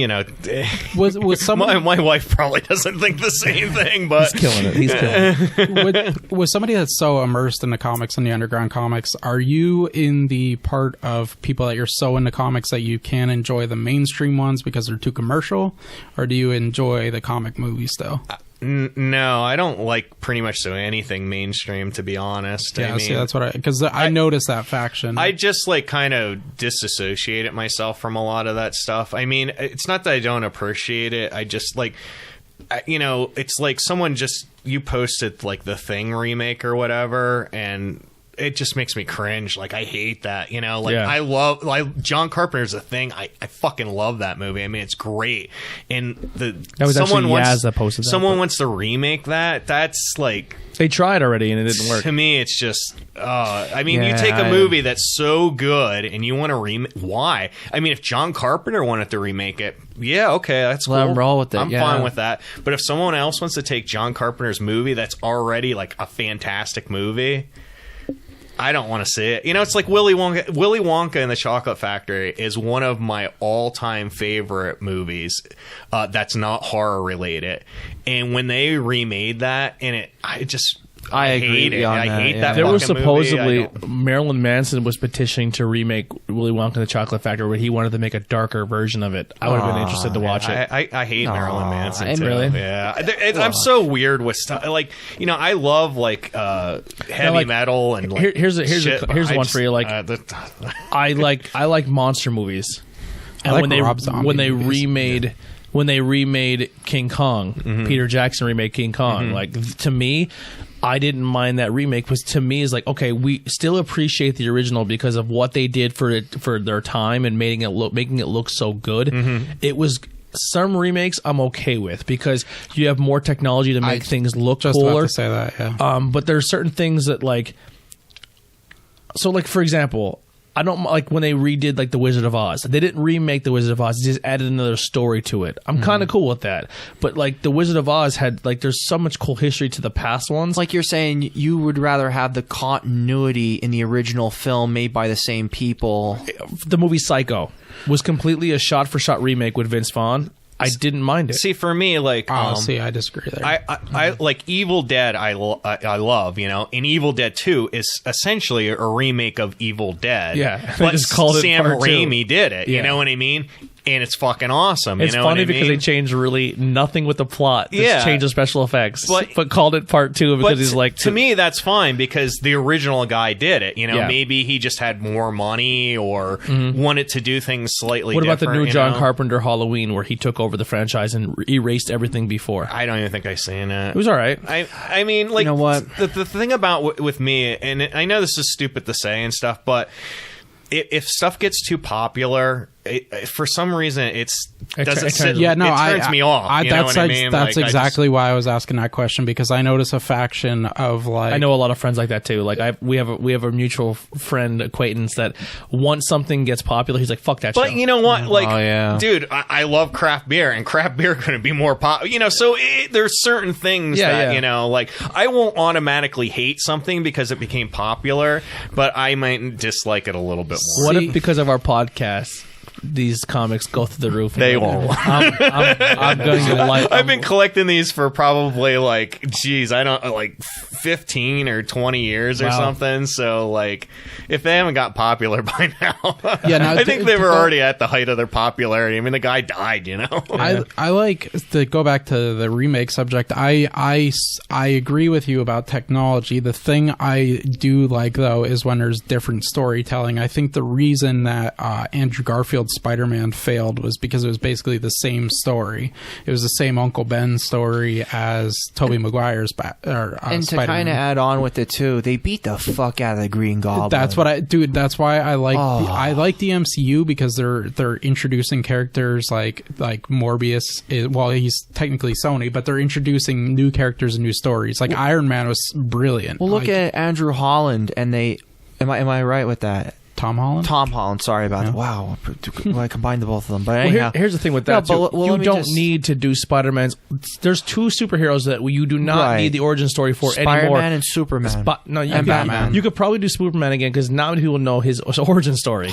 Was someone my wife probably doesn't think the same thing, but He's killing it. He's killing it. with somebody that's so immersed in the comics and the underground comics, are you in the part of people that you're so into comics that you can't enjoy the mainstream ones because they're too commercial, or do you enjoy the comic movies still? No, I don't like pretty much anything mainstream, to be honest. Yeah, I mean, see, that's what because I noticed that faction. I just like kind of disassociated myself from a lot of that stuff. I mean, it's not that I don't appreciate it. I just like, it's like you posted like the Thing remake or whatever, and it just makes me cringe. Like, I hate that, like Yeah. I love John Carpenter's The Thing. I fucking love that movie. I mean, it's great. And That was actually Yaz that posted that, someone but- wants to remake that. That's like, They tried already and it didn't work. to me, it's just, I mean, you Yeah, take a movie that's so good and you want to remake. Why? I mean, if John Carpenter wanted to remake it, yeah, okay, that's Let cool. him roll with it, I'm yeah. fine with that. But if someone else wants to take John Carpenter's movie that's already like a fantastic movie, I don't want to see it. It's like Willy Wonka. Willy Wonka and the Chocolate Factory is one of my all-time favorite movies that's not horror related. And when they remade that, and I agree hate it. on I that, hate yeah. that. There was fucking movie. I supposedly don't- Marilyn Manson was petitioning to remake Willy Wonka and the Chocolate Factory, but he wanted to make a darker version of it. I would have been interested to watch it. I hate Marilyn Manson too. Really? Yeah, I'm so weird with stuff. Like, I love like heavy like, metal and like, here's shit, but here's I one just- for you. Like, I like monster movies, and like when they Rob Zombie when they movies. remade King Kong, Peter Jackson remade King Kong. Like, to me, I didn't mind that remake because to me is like, okay, we still appreciate the original because of what they did for their time and making it look so good. It was. Some remakes I'm okay with because you have more technology to make things look just cooler. about to say that, yeah. But there are certain things that like for example, I don't like when they redid like the Wizard of Oz. They didn't remake the Wizard of Oz; they just added another story to it. I'm kind of cool with that. But like the Wizard of Oz had like there's so much cool history to the past ones. like you're saying, you would rather have the continuity in the original film made by the same people. The movie Psycho was completely a shot-for-shot remake with Vince Vaughn. I didn't mind it. See, for me, like, See, I disagree there. I like Evil Dead. I love, and Evil Dead 2 is essentially a remake of Evil Dead. Yeah, they but just called it Sam part two. Raimi did it. You Yeah. know what I mean? And it's fucking awesome. It's you know funny what I because mean? they changed really nothing with the plot. Just Yeah. changed the special effects, But- called it part 2 because But he's like to me, that's fine because the original guy did it. Yeah. Maybe he just had more money or wanted to do things slightly. What about the different, new John know? Carpenter Halloween where he took over the franchise and erased everything before? I don't even think I've seen it. It was all right. I mean, like, You know what? The thing about with me, and I know this is stupid to say and stuff, but if stuff gets too popular, for some reason, it turns me off. You know what I mean? That's Like, exactly why I was asking that question because I notice a faction of like I know a lot of friends like that too. Like we have a mutual friend acquaintance that once something gets popular, he's like, "Fuck that." But show. you know what? Like, Oh, yeah. dude, I love craft beer, and craft beer couldn't be more popular. So there's certain things that, like, I won't automatically hate something because it became popular, but I might dislike it a little bit more. What if because of our podcast, these comics go through the roof? They won't. I'm going to like. I've been collecting these for probably like 15 or 20 years or Wow. something. So like, if they haven't got popular by now, Yeah, no, I think to they were go- already at the height of their popularity. I mean, the guy died, I like to go back to the remake subject. I agree with you about technology. The thing I do like though is when there's different storytelling. I think the reason that Andrew Garfield called Spider-Man failed was because it was basically the same story. It was the same Uncle Ben story as Tobey Maguire's and to Spider-Man. kind of add on with it too, they beat the fuck out of the Green Goblin. That's why I like the MCU, because they're introducing characters like Morbius. Well, he's technically Sony, but they're introducing new characters and new stories. Like Iron Man was brilliant. Well, look at Andrew Holland, and they am I right with that? Tom Holland. Sorry about that. Wow, I combined the both of them. But anyhow, here's the thing with that too. You don't need to do Spider-Man's. There's two superheroes that you do not need the origin story for anymore. Spider-Man and Superman. And Batman. You could probably do Superman again, because not many people know his origin story.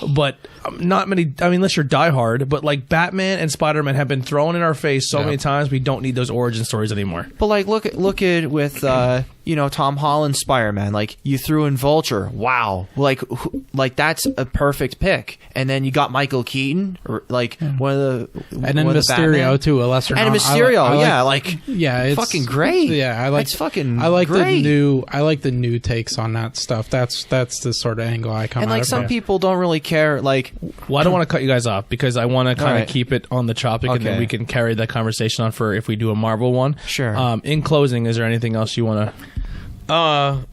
But not many. I mean, unless you're diehard. But like Batman and Spider-Man have been thrown in our face so many times. We don't need those origin stories anymore. But like, look at with Tom Holland's Spider-Man. Like, you threw in Vulture. Wow. Like that's a perfect pick. And then you got Michael Keaton, or like one of the, and then Mysterio too, a lesser known. And Mysterio, it's fucking great. Yeah, I like great. the new takes on that stuff. That's the sort of angle I come. And like some people don't really care. Like, well, I don't want to cut you guys off, because I want to kind of keep it on the topic, and then we can carry that conversation on for if we do a Marvel one. Sure. In closing, is there anything else you want to?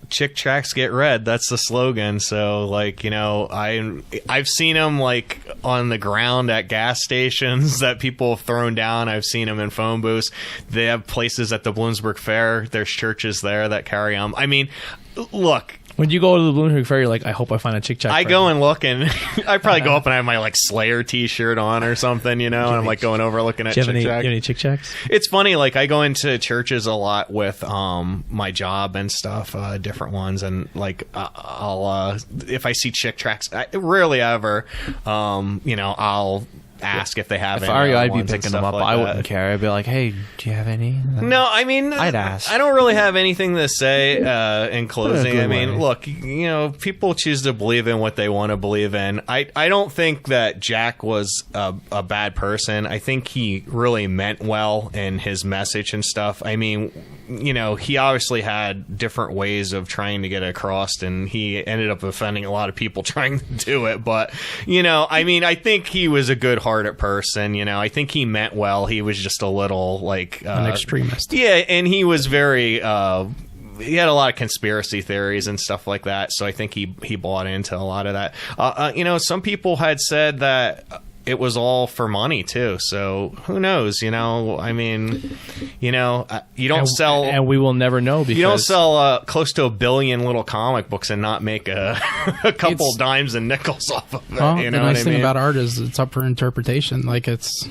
Chick tracts get read. That's the slogan. So, like, I've seen them like on the ground at gas stations that people have thrown down. I've seen them in phone booths. They have places at the Bloomsburg Fair. There's churches there that carry them. I mean, look. When you go to the Bloomsburg Fair, you're like, I hope I find a Chick Tract. I go and look, and I probably go up and I have my like Slayer T-shirt on or something, and I'm like going over looking at Chick Tracts. You have any Chick Tracts? It's funny, like I go into churches a lot with my job and stuff, different ones, and like I'll if I see Chick Tracts, rarely ever, I'll ask if they have any. If I were you, I'd be ones and picking them stuff up. like I that. wouldn't care. I'd be like, hey, do you have any? No, I mean, I'd ask. I don't really have anything to say in closing. Good I mean, way. look, people choose to believe in what they want to believe in. I don't think that Jack was a bad person. I think he really meant well in his message and stuff. I mean, he obviously had different ways of trying to get across, and he ended up offending a lot of people trying to do it. But, I mean, I think he was a good-hearted person. I think he meant well. He was just a little, like... an extremist. Yeah, and he was very... he had a lot of conspiracy theories and stuff like that, so I think he bought into a lot of that. Some people had said that it was all for money too, so who knows? I mean, you don't sell, and we will never know, because you don't sell close to 1 billion little comic books and not make a couple dimes and nickels off of it. Well, the nice thing about art is it's up for interpretation. Like, it's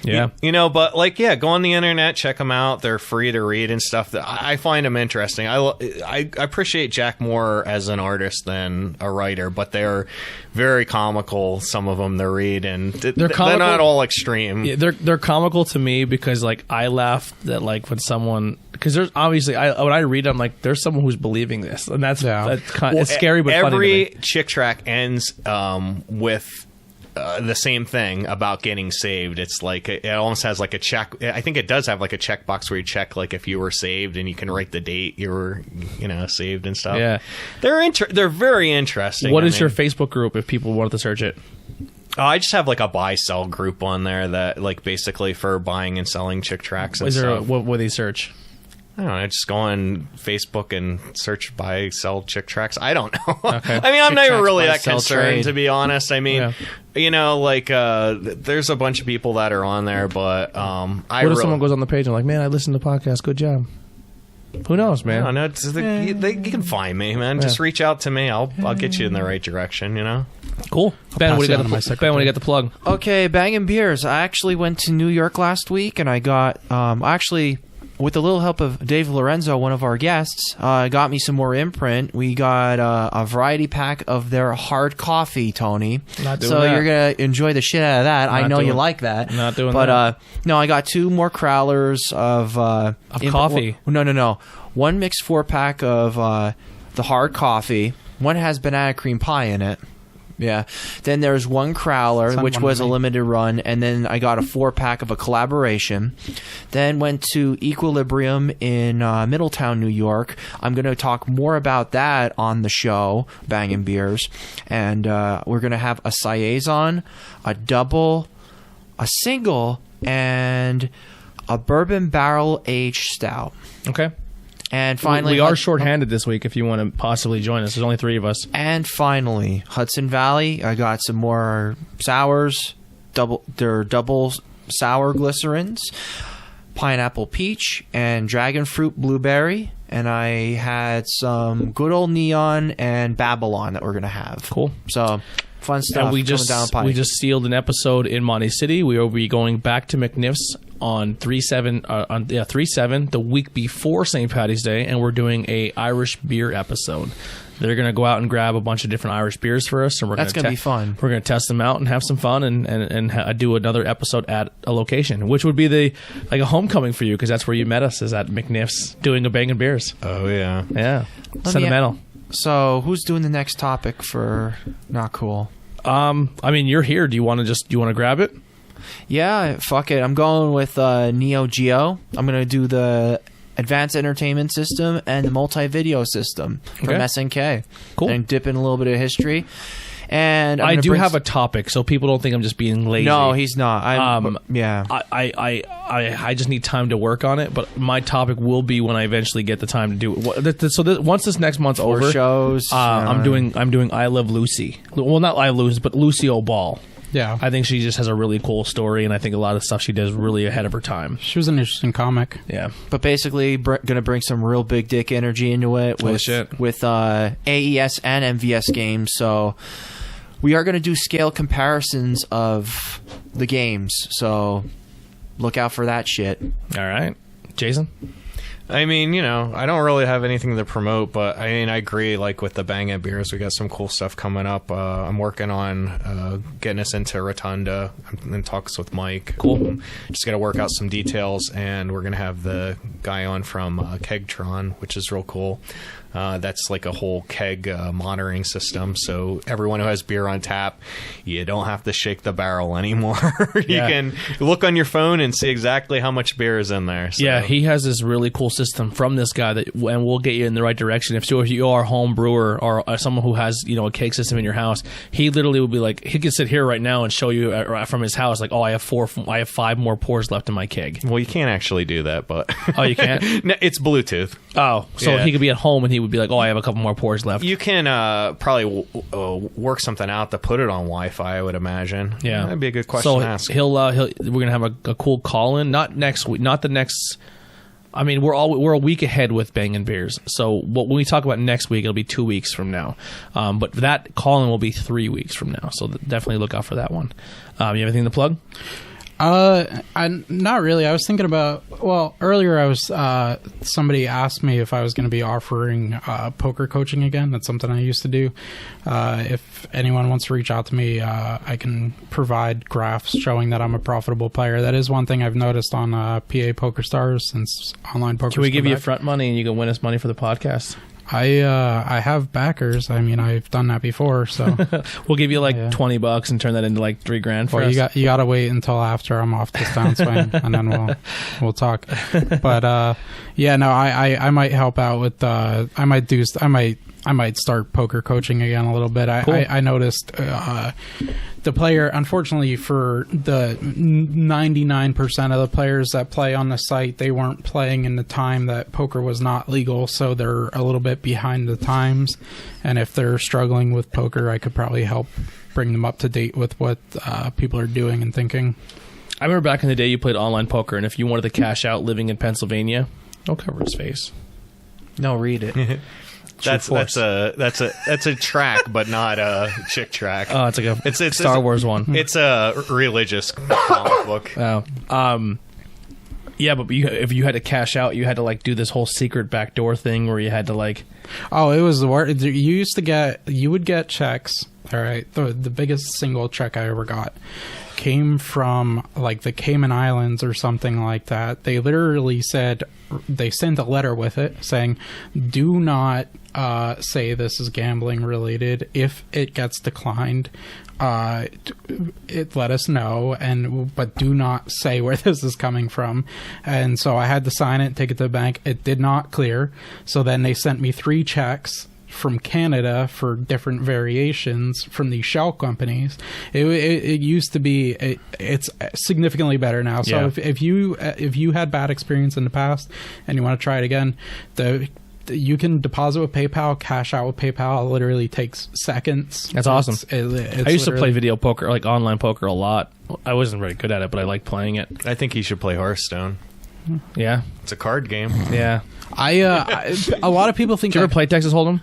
Yeah. But like, go on the internet, check them out. They're free to read and stuff. I find them interesting. I appreciate Jack more as an artist than a writer, but they're very comical. Some of them to read, and they're not all extreme. Yeah, they're comical to me, because like I laugh that like when someone, because there's obviously when I read them, like there's someone who's believing this, and that's it's scary but funny to me. Every Chick tract ends with the same thing about getting saved. It's like it almost has like a check. I think it does have like a checkbox where you check like if you were saved, and you can write the date you were saved and stuff. Yeah, they're very interesting. What is your Facebook group if people wanted to search it? I just have like a buy sell group on there that like basically for buying and selling Chick tracts. Is there what would they search? I don't know. Just go on Facebook and search buy, sell Chick tracts. I don't know. Okay. I mean, I'm not even really buy, that sell, concerned, trade. to be honest. I mean, there's a bunch of people that are on there, but what if someone goes on the page and like, man, I listened to the podcast. Good job. Who knows, man? I don't know. You can find me, man. Yeah. Just reach out to me. I'll get you in the right direction, Cool. Ben, what do you got the plug? Okay, Bangin' Beers. I actually went to New York last week, and I got with a little help of Dave Lorenzo, one of our guests, got me some more imprint. We got a variety pack of their hard coffee, Tony. Not doing so that. you're going to enjoy the shit out of that. I know you like that. Not doing but, that. No, I got 2 more crowlers of coffee. No. One mixed 4-pack of the hard coffee. One has banana cream pie in it. Yeah. Then there's one Crowler, Sent which one was to a me. limited run, and then I got a 4-pack of a collaboration. Then went to Equilibrium in Middletown, New York. I'm going to talk more about that on the show, Bangin' Beers. And we're going to have a Saison, a double, a single, and a bourbon barrel aged stout. Okay. And finally, we are shorthanded this week. If you want to possibly join us, there's only 3 of us. And finally, Hudson Valley. I got some more sours. They're double sour glycerins, pineapple peach, and dragon fruit blueberry. And I had some good old neon and Babylon that we're gonna have. Cool. So fun stuff. And we coming just down the pike. we just sealed an episode in Monte City. We will be going back to McNiff's on 3/7 the week before St. Paddy's Day, and we're doing a Irish beer episode. They're going to go out and grab a bunch of different Irish beers for us, and we're That's going gonna be fun. We're going to test them out and have some fun, and do another episode at a location, which would be like a homecoming for you, because that's where you met us, is at McNiff's doing a Bangin' Beers. Oh yeah. Yeah, sentimental. So who's doing the next topic for Not Cool? I mean, you're here. Do you want to grab it? Yeah, fuck it. I'm going with Neo Geo. I'm going to do the Advanced Entertainment System and the Multi-Video System from Okay. SNK. Cool. And dip in a little bit of history. And I do have a topic, so people don't think I'm just being lazy. No, he's not. Yeah. I just need time to work on it, but my topic will be when I eventually get the time to do it. So once this next month's Four over, shows. I'm doing I Love Lucy. Well, not I Love Lucy, but Lucille Ball. Yeah. I think she just has a really cool story, and I think a lot of stuff she does really ahead of her time. She was an interesting comic. Yeah. But basically, going to bring some real big dick energy into it with shit. with AES and MVS games. So we are going to do scale comparisons of the games. So look out for that shit. All right, Jason. I mean, I don't really have anything to promote, but I mean, I agree. Like with the Bangin' Beers, we got some cool stuff coming up. I'm working on getting us into Rotunda. I'm in talks with Mike. Cool. Just got to work out some details, and we're gonna have the guy on from Kegtron, which is real cool. That's like a whole keg monitoring system. So everyone who has beer on tap, you don't have to shake the barrel anymore. You can look on your phone and see exactly how much beer is in there. So. Yeah, he has this really cool system from this guy and we'll get you in the right direction. If you are a home brewer or someone who has a keg system in your house, he literally will be like, he could sit here right now and show you from his house, like, oh, I have 5 more pours left in my keg. Well, you can't actually do that, but Oh, you can't? No, it's Bluetooth. Oh, so Yeah. he could be at home and he would be like, oh, I have a couple more pours left. You can probably work something out to put it on Wi-Fi, I would imagine. Yeah, That'd be a good question so to ask. we're gonna have a cool call in, not next week, not the next. I mean, we're a week ahead with Bangin' Beers. So when we talk about next week, it'll be 2 weeks from now. But that call in will be 3 weeks from now. So definitely look out for that one. You have anything to plug? Not really. I was thinking about, earlier I was, somebody asked me if I was going to be offering poker coaching again. That's something I used to do. If anyone wants to reach out to me, I can provide graphs showing that I'm a profitable player. That is one thing I've noticed on PA Poker Stars since online poker. Can we give you front money and you can win us money for the podcast? I have backers. I mean, I've done that before, so We'll give you like $20 and turn that into like $3,000 for us. you got to wait until after I'm off this downswing, and then we'll talk. But I might help out with I might start poker coaching again a little bit. Cool. I noticed the player, unfortunately, for the 99% of the players that play on the site, they weren't playing in the time that poker was not legal, so they're a little bit behind the times. And if they're struggling with poker, I could probably help bring them up to date with what people are doing and thinking. I remember back in the day you played online poker, and if you wanted to cash out living in Pennsylvania, don't cover his face. No, read it. That's a track, but not a chick track. Oh, it's like a Star Wars one. It's a religious comic book. Oh, yeah, but if you had to cash out, you had to like do this whole secret backdoor thing where you had to like. Oh, it was the word. You would get checks All right. The biggest single check I ever got came from like the Cayman Islands or something like that. They literally said, they sent a letter with it saying, do not say this is gambling related. If it gets declined, let us know, but do not say where this is coming from. And so I had to sign it, take it to the bank. It did not clear. So then they sent me 3 checks from Canada for different variations from these shell companies. It used to be, it's significantly better now. So if you had bad experience in the past and you want to try it again, you can deposit with PayPal, cash out with PayPal. It literally takes seconds. That's awesome. It's I used to play video poker, like online poker, a lot. I wasn't very good at it, but I like playing it. I think he should play Hearthstone. Yeah, it's a card game. Yeah, a lot of people think. Did you ever play Texas Hold'em?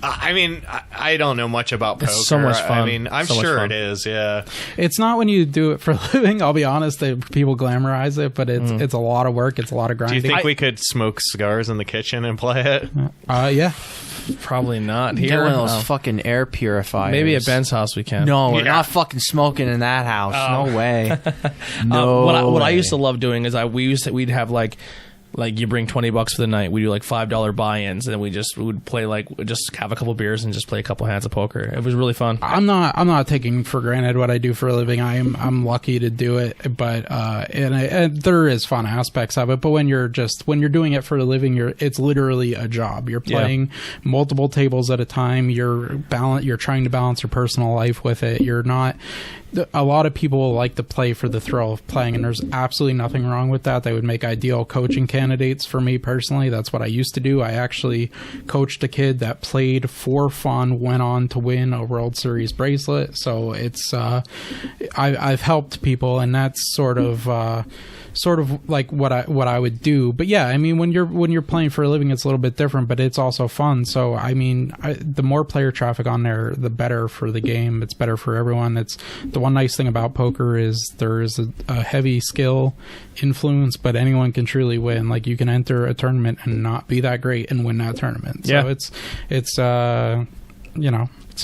I mean, I don't know much about poker. It's so much fun. I mean, I'm sure it is, yeah. It's not when you do it for a living, I'll be honest. People glamorize it, but it's a lot of work. It's a lot of grinding. Do you think we could smoke cigars in the kitchen and play it? Yeah. Probably not here. Get one of those fucking air purifiers. Maybe at Ben's house we can. No, we're not fucking smoking in that house. No way. No. What I used to love doing is we'd have like you bring $20 for the night. We do like $5 buy-ins, and then we would play just have a couple beers and just play a couple hands of poker. It was really fun. I'm not taking for granted what I do for a living. I'm lucky to do it, but and there is fun aspects of it. But when you're doing it for a living, it's literally a job. You're playing multiple tables at a time. You're trying to balance your personal life with it. You're not. A lot of people like to play for the thrill of playing, and there's absolutely nothing wrong with that. They would make ideal coaching candidates for me personally. That's what I used to do. I actually coached a kid that played for fun, went on to win a World Series bracelet. So it's I've helped people, and that's sort of like what I would do. But yeah, I mean, when you're playing for a living, it's a little bit different, but it's also fun. So I mean, the more player traffic on there, the better for the game. It's better for everyone. It's the one nice thing about poker is there is a heavy skill influence, but anyone can truly win. Like, you can enter a tournament and not be that great and win that tournament. So it's it's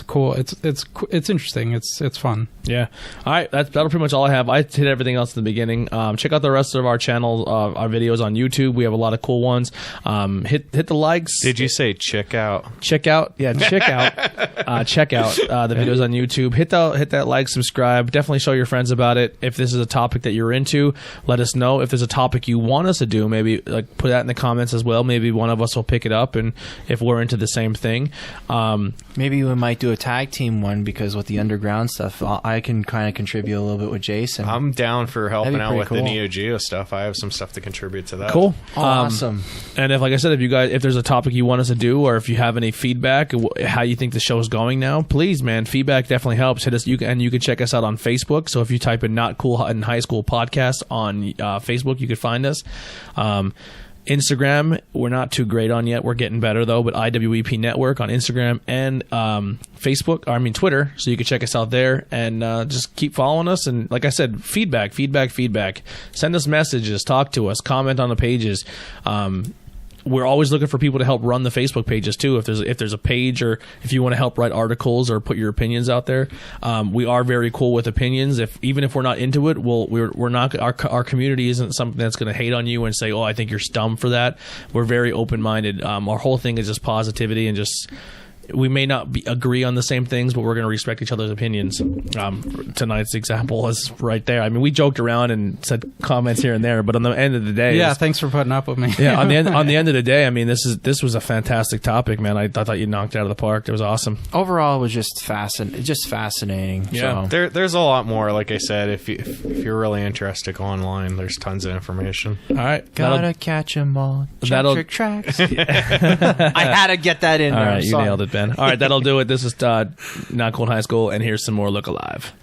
cool. It's interesting. It's fun. Yeah. All right. That'll pretty much all I have. I hit everything else in the beginning. Check out the rest of our channel, our videos on YouTube. We have a lot of cool ones. Hit the likes. Did you say check out? Check out. Yeah. Check out. Check out the videos on YouTube. Hit that like, subscribe. Definitely show your friends about it. If this is a topic that you're into, let us know. If there's a topic you want us to do, maybe like put that in the comments as well. Maybe one of us will pick it up, and if we're into the same thing, maybe we might do a tag team one, because with the underground stuff, I can kind of contribute a little bit with Jason. I'm down for helping out with cool. the Neo Geo stuff. I have some stuff to contribute to that. Cool. Awesome. And if, like I said, if there's a topic you want us to do, or if you have any feedback, how you think the show is going now, please, man, feedback definitely helps. Hit us. You can check us out on Facebook. So if you type in Not Cool in High School Podcast on Facebook, you could find us. Instagram, we're not too great on yet. We're getting better though. But IWEP Network on Instagram and Twitter. So you can check us out there, and just keep following us. And like I said, feedback. Send us messages, talk to us, comment on the pages. We're always looking for people to help run the Facebook pages too. If there's a page, or if you want to help write articles or put your opinions out there, we are very cool with opinions. Even if we're not into it, we're not. Our community isn't something that's going to hate on you and say, "Oh, I think you're dumb for that." We're very open minded. Our whole thing is just positivity, and just. We may not agree on the same things, but we're going to respect each other's opinions. Tonight's example is right there. I mean, we joked around and said comments here and there, but on the end of the day, thanks for putting up with me. Yeah, on the end of the day, I mean, this was a fantastic topic, man. I thought you knocked it out of the park. It was awesome. Overall, it was just fascinating. Yeah, so. There's a lot more. Like I said, if you're really interested, go online. There's tons of information. All right, gotta catch 'em all. Trick tracks. I had to get that in. All there. right, you nailed it, Ben. All right, that'll do it. This is Not Cool in High School, and here's some more Look Alive.